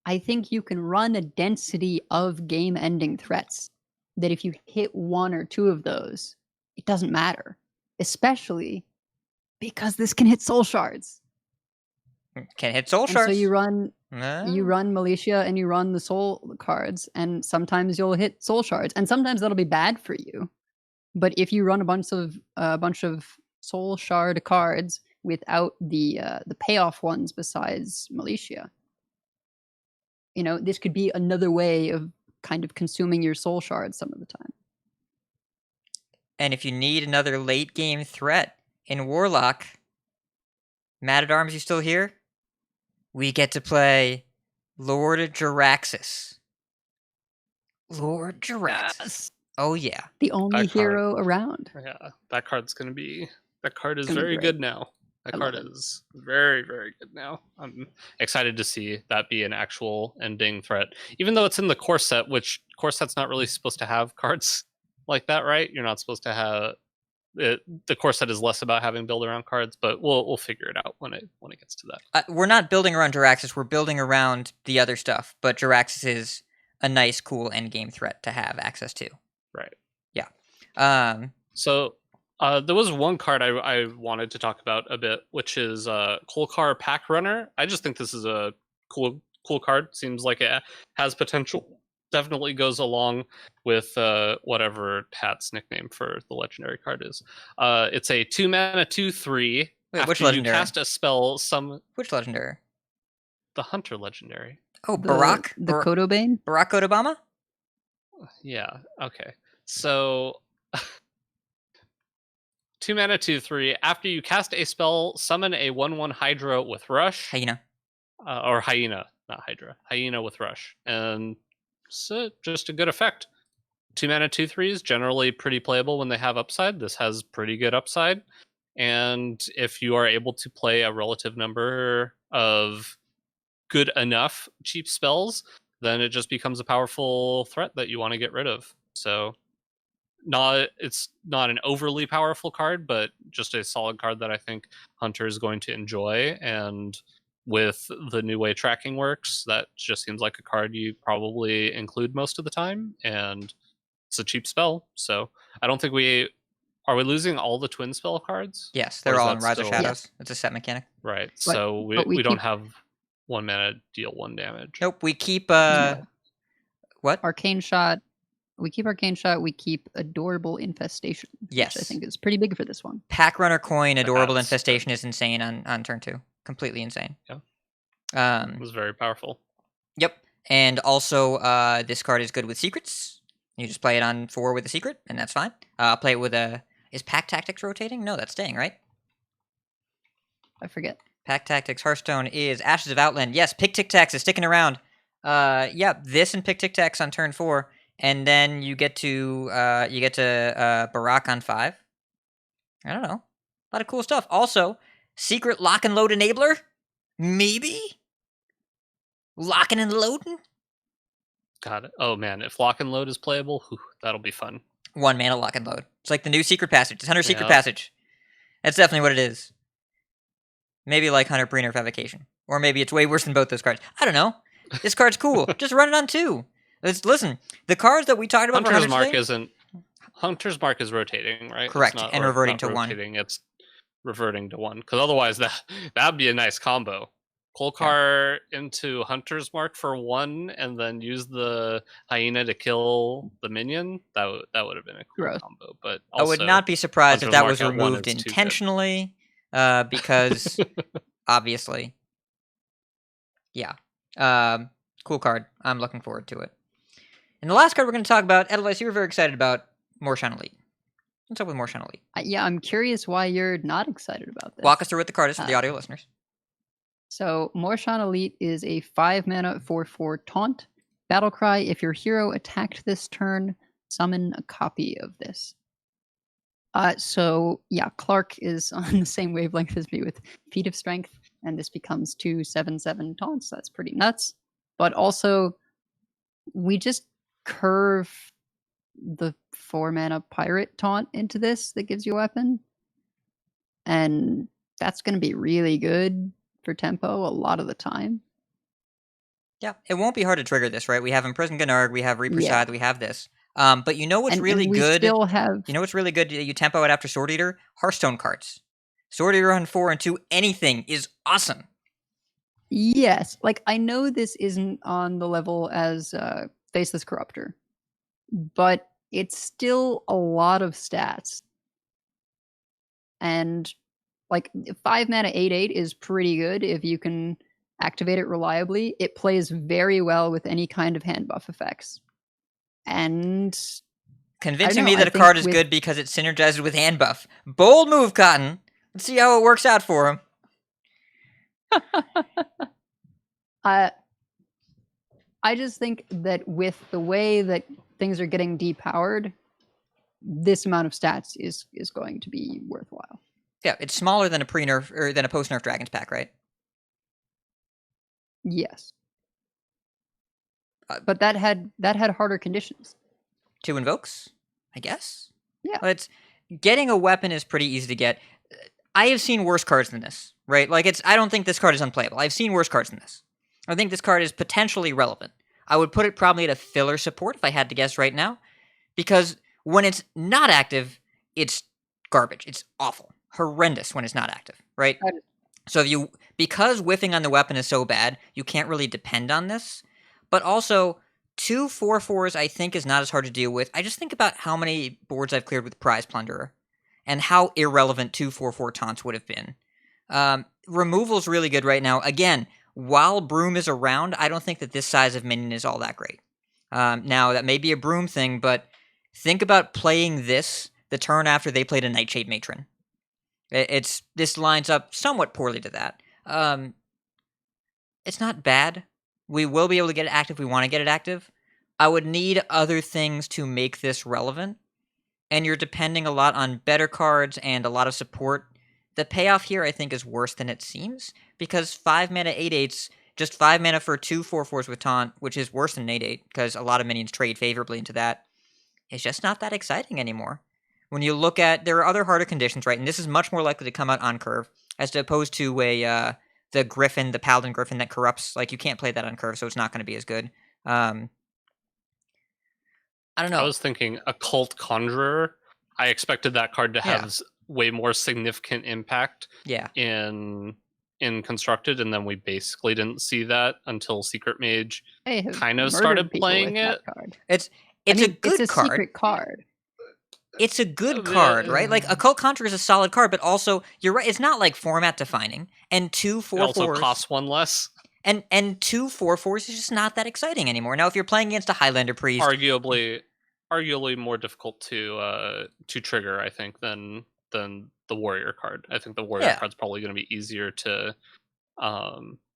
I think you can run a density of game-ending threats that if you hit 1 or 2 of those, it doesn't matter, especially because this can hit soul shards. Can hit soul shards. So you run Militia and you run the soul cards, and sometimes you'll hit soul shards, and sometimes that'll be bad for you. But if you run a bunch of soul shard cards without the payoff ones besides Militia, this could be another way of kind of consuming your soul shards some of the time. And if you need another late game threat in Warlock, Mad at Arms, you still here? We get to play Lord Jaraxxus. Lord Jaraxxus. Yes. Oh yeah. The only hero around. Yeah, that card is very good now. That card is very, very good now. I'm excited to see that be an actual ending threat. Even though it's in the core set, which core set's not really supposed to have cards like that, right? You're not supposed to have... the core set is less about having build around cards, but we'll figure it out when it gets to that. We're not building around Jiraxis, we're building around the other stuff, but Jiraxis is a nice, cool endgame threat to have access to. Right. Yeah. So there was one card I wanted to talk about a bit, which is Kolkar Pack Runner. I just think this is a cool card. Seems like it has potential. Definitely goes along with whatever Hat's nickname for the legendary card is. It's a 2-mana 2/3. Wait, After which you legendary? cast a spell, Which legendary? the Hunter legendary. Oh, Barak? The Kodobane? Barack Odobama? Yeah. Okay. So 2-mana 2/3. After you cast a spell, summon a 1/1 Hydra with Rush. Hyena. Or Hyena, not Hydra. Hyena with Rush. And so just a good effect. 2-mana 2/3 is generally pretty playable when they have upside. This has pretty good upside. And if you are able to play a relative number of good enough cheap spells, then it just becomes a powerful threat that you want to get rid of. So it's not an overly powerful card, but just a solid card that I think Hunter is going to enjoy. And with the new way tracking works, that just seems like a card you probably include most of the time, and it's a cheap spell. So I don't think are we losing all the twin spell cards? Yes, Or they're is all that in Rise of still- Shadows. Yes. It's a set mechanic. Right. But- So but we don't keep- have 1 mana deal 1 damage. Nope, we keep No. what? Arcane Shot. We keep Arcane Shot. We keep Adorable Infestation. Yes. Which I think is pretty big for this one. Pack Runner Coin, Adorable That's Infestation is insane on turn 2. Completely insane. Yeah. It was very powerful. Yep. And also, this card is good with secrets. You just play it on 4 with a secret, and that's fine. Play it with a... Is Pack Tactics rotating? No, that's staying, right? I forget. Pack Tactics Hearthstone is Ashes of Outland. Yes, Pick Tic Tacs is sticking around. Yeah, this and Pick Tic Tacs on turn 4, and then you get to Barak on 5. I don't know, a lot of cool stuff. Also, secret lock and load enabler, maybe locking and loading. Got it. Oh man, if lock and load is playable, that'll be fun. 1 mana lock and load. It's like the new secret passage. It's Hunter Secret Yeah. Passage. That's definitely what it is. Maybe like Hunter Pre-Nerf Evocation. Or maybe it's way worse than both those cards. I don't know. This card's cool. Just run it on 2. Listen, the cards that we talked about Hunter's for Mark today, Hunter's Mark is rotating, right? It's Correct, not- and or reverting not to 1. rotating, It's reverting to 1. Because otherwise that'd be a nice combo. Kolkar into Hunter's Mark for 1, and then use the Hyena to kill the minion. That would have been a cool Gross. combo. But I would also, not be surprised if Hunter's that Mark was at 1 removed is too good. intentionally, because obviously, yeah. Cool card. I'm looking forward to it. And the last card we're going to talk about, Edelweiss, you were very excited about Morshan Elite. What's up with Morshan Elite? Yeah, I'm curious why you're not excited about this. Walk us through what the card is for the audio listeners. So, Morshan Elite is a 5-mana 4/4 taunt. Battlecry, if your hero attacked this turn, summon a copy of this. So, yeah, Clark is on the same wavelength as me with Feat of Strength, and this becomes 2 7/7 taunts. That's pretty nuts. But also, we just curve the 4-mana Pirate taunt into this that gives you a weapon. And that's going to be really good for tempo a lot of the time. Yeah, it won't be hard to trigger this, right? We have Imprisoned Gnarg, we have Reaper Yeah. Scythe, we have this. But you know what's And really we good? still have You know what's really good? You tempo it after Sword Eater? Hearthstone cards. Sword Eater on 4 and 2, anything is awesome. Yes, like I know this isn't on the level as Faceless Corruptor, but it's still a lot of stats. And like 5-mana 8/8 is pretty good if you can activate it reliably. It plays very well with any kind of hand buff effects. And Convincing know, me I that a think card is with- good because it synergizes with hand buff. Bold move, Cotton. Let's see how it works out for him. I just think that with the way that things are getting depowered, this amount of stats is going to be worthwhile. Yeah, it's smaller than a pre-nerf or than a post-nerf Dragons pack, right? Yes. But that had harder conditions. 2 invokes, I guess. Yeah. Well, getting a weapon is pretty easy to get. I have seen worse cards than this, right? Like, I don't think this card is unplayable. I've seen worse cards than this. I think this card is potentially relevant. I would put it probably at a filler support if I had to guess right now, because when it's not active, it's garbage. It's awful. Horrendous when it's not active, right? So because whiffing on the weapon is so bad, you can't really depend on this. But also, 2 4/4s I think is not as hard to deal with. I just think about how many boards I've cleared with Prize Plunderer, and how irrelevant 2 4/4 taunts would have been. Removal's really good right now. Again, while Broom is around, I don't think that this size of minion is all that great. Now, that may be a Broom thing, but think about playing this the turn after they played a Nightshade Matron. This lines up somewhat poorly to that. It's not bad. We will be able to get it active if we want to get it active. I would need other things to make this relevant, and you're depending a lot on better cards and a lot of support. The payoff here, I think, is worse than it seems, because 5 mana 8/8s, just 5 mana for 2 4/4s with taunt, which is worse than 8/8, because a lot of minions trade favorably into that, is just not that exciting anymore. When you look at, there are other harder conditions, right? And this is much more likely to come out on curve, as opposed to the Griffin, the Paladin Griffin that corrupts. Like, you can't play that on curve, so it's not going to be as good. I don't know. I was thinking Occult Conjurer. I expected that card to have way more significant impact in Constructed, and then we basically didn't see that until Secret Mage kind of started playing it. It's a good card. Secret card. It's a good card, right? Like, Occult Conjurer is a solid card, but also, you're right, it's not like format defining. And 2 4/4s. It also costs 1 less. And 2 4/4s is just not that exciting anymore. Now, if you're playing against a Highlander Priest, arguably more difficult to trigger, I think, than the Warrior card. I think the Warrior card's probably going to be easier to.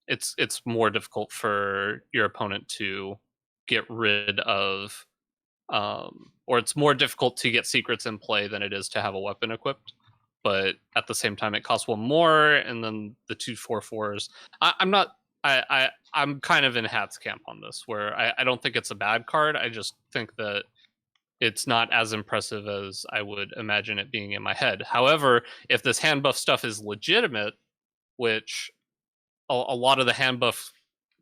It's more difficult for your opponent to get rid of, or it's more difficult to get secrets in play than it is to have a weapon equipped. But at the same time, it costs 1 more, and then the 2 4/4s. I'm kind of in Hat's camp on this, where I don't think it's a bad card. I just think that it's not as impressive as I would imagine it being in my head. However, if this hand buff stuff is legitimate, which a lot of the hand buff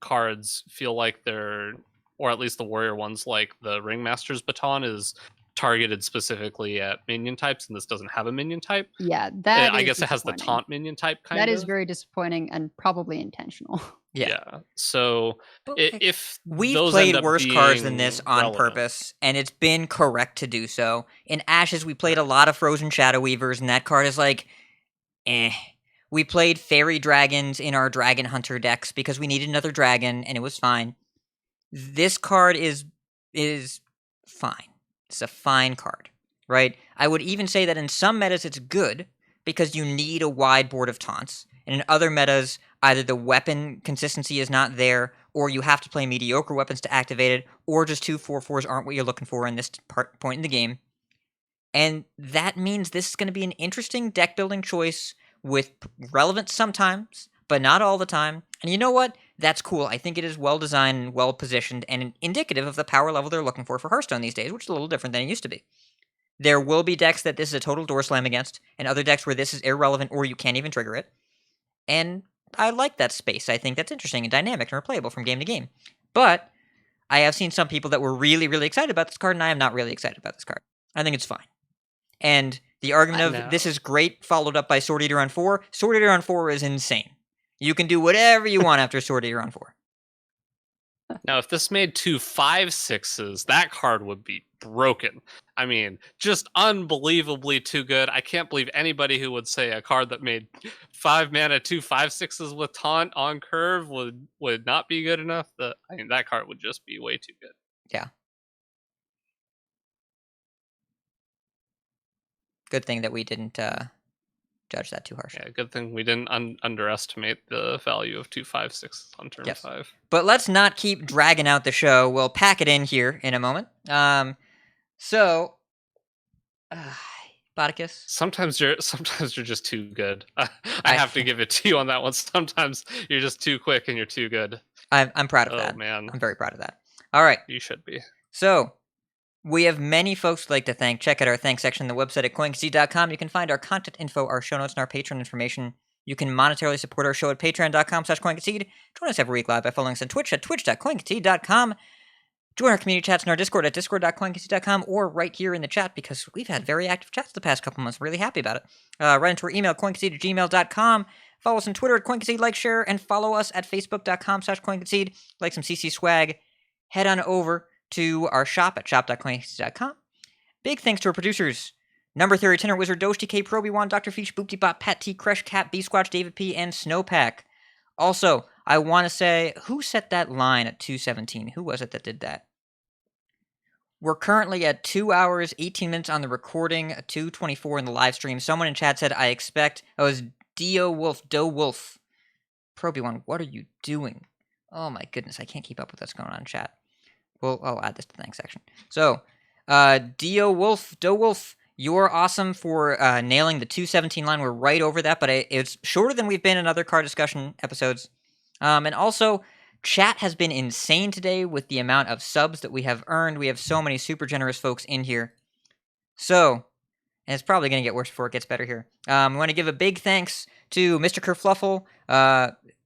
cards feel like they're, or at least the Warrior ones, like the Ringmaster's Baton is targeted specifically at minion types, and this doesn't have a minion type. Yeah, that I guess it has the taunt minion type kind of. That is very disappointing and probably intentional. Yeah. So if we've played worse cards than this on purpose, and it's been correct to do so. In Ashes, we played a lot of Frozen Shadow Weavers, and that card is like, eh. We played Fairy Dragons in our Dragon Hunter decks because we needed another dragon, and it was fine. This card is fine. It's a fine card, right? I would even say that in some metas it's good because you need a wide board of taunts. And in other metas, either the weapon consistency is not there, or you have to play mediocre weapons to activate it, or just 2 4/4s aren't what you're looking for in this point in the game. And that means this is going to be an interesting deck building choice with relevance sometimes, but not all the time. And you know what? That's cool. I think it is well designed and well positioned and indicative of the power level they're looking for Hearthstone these days, which is a little different than it used to be. There will be decks that this is a total door slam against, and other decks where this is irrelevant or you can't even trigger it. And I like that space. I think that's interesting and dynamic and replayable from game to game. But I have seen some people that were really, really excited about this card, and I am not really excited about this card. I think it's fine. And the argument of this is great, followed up by Sword Eater on 4. Sword Eater on 4 is insane. You can do whatever you want after Sword Eater on 4. Now, if this made 2 5/6s, that card would be broken. I mean, just unbelievably too good. I can't believe anybody who would say a card that made 5 mana 2 5/6s with taunt on curve would not be good enough. That card would just be way too good. Yeah. Good thing that we didn't judge that too harshly. Yeah, good thing we didn't underestimate the value of 2 5/6s on turn 5. But let's not keep dragging out the show. We'll pack it in here in a moment. Botticus? Sometimes you're just too good. I have to give it to you on that one. Sometimes you're just too quick and you're too good. I'm proud of that. Oh man, I'm very proud of that. All right, you should be. So We have many folks we'd like to thank. Check out our thanks section on the website at coincide.com. You can find our content info, our show notes, and our Patreon information. You can monetarily support our show at patreon.com/coincide. Join us every week live by following us on Twitch at twitch.coincide.com. Join our community chats in our Discord at discord.coincide.com or right here in the chat because we've had very active chats the past couple months. Really happy about it. Right into our email, coincide@gmail.com. Follow us on Twitter at coincide, like, share, and follow us at facebook.com/coincide. Like some CC swag, head on over to our shop at shop.coincide.com. Big thanks to our producers, Number 30, Tenor Wizard, Doge TK, Proby1, Dr. Feech, Boopty Bot, Pat T, Crush Cat, B-Squatch, David P, and Snowpack. Also, I want to say, who set that line at 2:17? Who was it that did that? We're currently at 2 hours, 18 minutes on the recording, 2:24 in the live stream. Someone in chat said, I expect, it was Dio Wolf, Doe Wolf. Proby1, what are you doing? Oh my goodness, I can't keep up with what's going on in chat. Well, I'll add this to the thanks section. So, Dio Wolf, Doe Wolf, you're awesome for nailing the 2:17 line. We're right over that, but it's shorter than we've been in other card discussion episodes. And also, chat has been insane today with the amount of subs that we have earned. We have so many super generous folks in here. So, and it's probably going to get worse before it gets better here. We want to give a big thanks to Mr. Kerfluffle,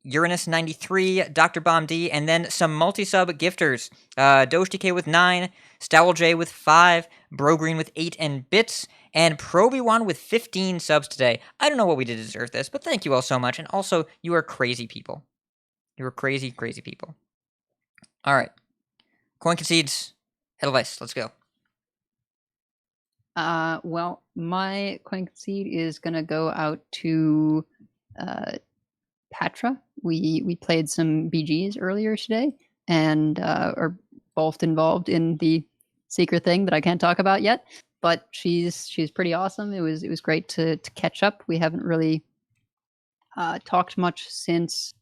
Uranus93, Dr. Bomb D, and then some multi-sub gifters. Doge TK with 9, Stowell J with 5, Bro Green with 8 and bits, and Proby1 with 15 subs today. I don't know what we did to deserve this, but thank you all so much. And also, you are crazy people. You are crazy, crazy people. All right. Coin Concedes, Edelweiss, let's go. Well, my coin concede is gonna go out to Patra. We played some BGs earlier today, and are both involved in the secret thing that I can't talk about yet. But she's pretty awesome. It was great to catch up. We haven't really talked much since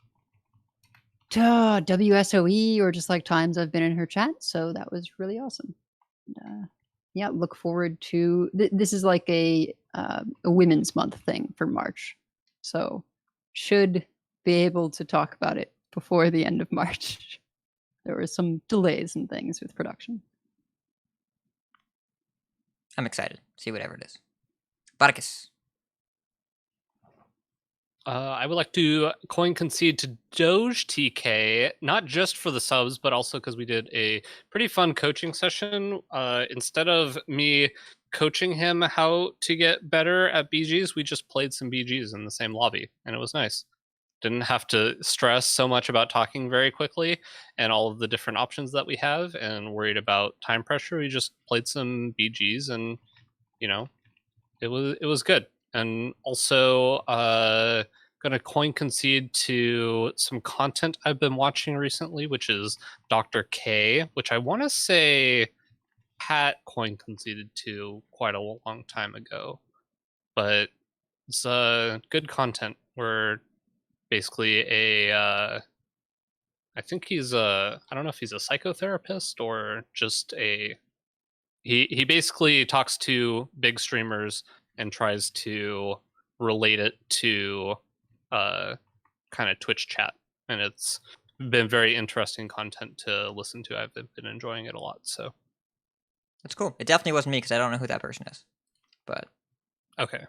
WSOE or just like times I've been in her chat. So that was really awesome. Yeah, look forward to this is like a Women's Month thing for March, so should be able to talk about it before the end of March. There were some delays and things with production. I'm excited. See whatever it is. Barkis. I would like to coin concede to Doge TK, not just for the subs, but also because we did a pretty fun coaching session. Instead of me coaching him how to get better at BGs, we just played some BGs in the same lobby, and it was nice. Didn't have to stress so much about talking very quickly and all of the different options that we have and worried about time pressure. We just played some BGs, and it was good. And also, gonna coin concede to some content I've been watching recently, which is Dr. K, which I want to say Pat coin conceded to quite a long time ago. But it's good content. Where basically I think he's I don't know if he's a psychotherapist or just he basically talks to big streamers and tries to relate it to kind of Twitch chat, and it's been very interesting content to listen to. I've been enjoying it a lot, so That's cool. It definitely wasn't me because I don't know who that person is, but okay.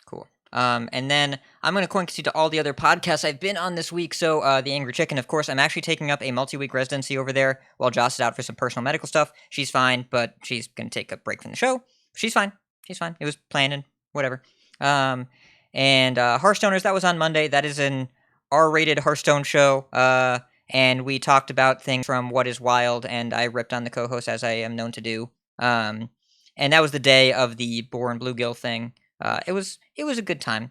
Cool. And then I'm going to coin concede to all the other podcasts I've been on this week. So The Angry Chicken, of course, I'm actually taking up a multi-week residency over there while Joss is out for some personal medical stuff. She's fine, but she's going to take a break from the show. She's fine. She's fine. It was planned and whatever. And Hearthstoners, that was on Monday. That is an R-rated Hearthstone show. And we talked about things from What is Wild, and I ripped on the co-host as I am known to do. And that was the day of the Boar and Bluegill thing. It was a good time.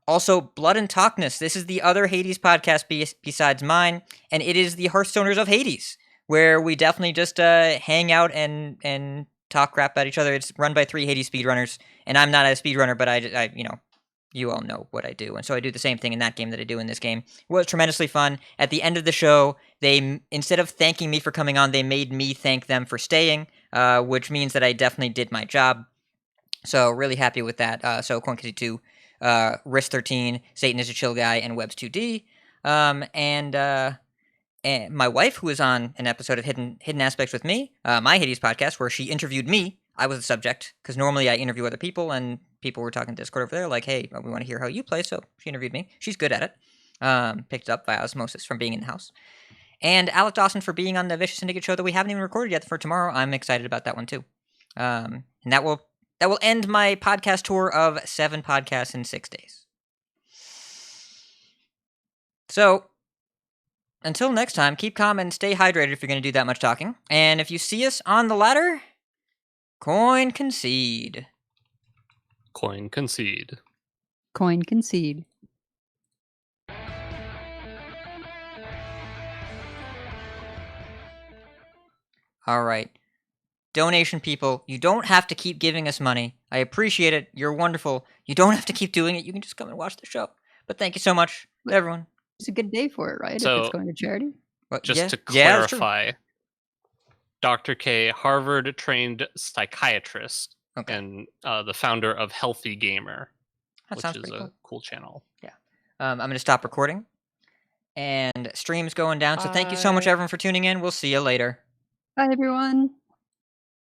Also, Blood and Talkness. This is the other Hades podcast besides mine, and it is the Hearthstoners of Hades, where we definitely just hang out and talk crap about each other. It's run by 3 Hades speedrunners, and I'm not a speedrunner, but I you all know what I do, and so I do the same thing in that game that I do in this game. It was tremendously fun. At the end of the show, they, instead of thanking me for coming on, they made me thank them for staying, which means that I definitely did my job. So really happy with that. So coin concede to Risk 13, Satan is a Chill Guy, and Webs 2D. And and my wife, who was on an episode of Hidden Aspects with me, my Hades podcast, where she interviewed me. I was the subject, because normally I interview other people, and people were talking Discord over there, like, hey, we want to hear how you play, so she interviewed me. She's good at it. Picked it up via osmosis from being in the house. And Alec Dawson for being on the Vicious Syndicate show that we haven't even recorded yet for tomorrow. I'm excited about that one, too. And that will end my podcast tour of 7 podcasts in 6 days. So, until next time, keep calm and stay hydrated if you're going to do that much talking. And if you see us on the ladder, coin concede. Coin concede. Coin concede. All right. Donation people, you don't have to keep giving us money. I appreciate it. You're wonderful. You don't have to keep doing it. You can just come and watch the show. But thank you so much, everyone. It's a good day for it, right? So- if it's going to charity. Just to Yeah, that's true. clarify, Dr. K, Harvard-trained psychiatrist, Okay. and the founder of Healthy Gamer, That which sounds is pretty a cool. cool channel. I'm going to stop recording. And stream's going down. So thank you so much, Bye. everyone, for tuning in. We'll see you later. Bye, everyone.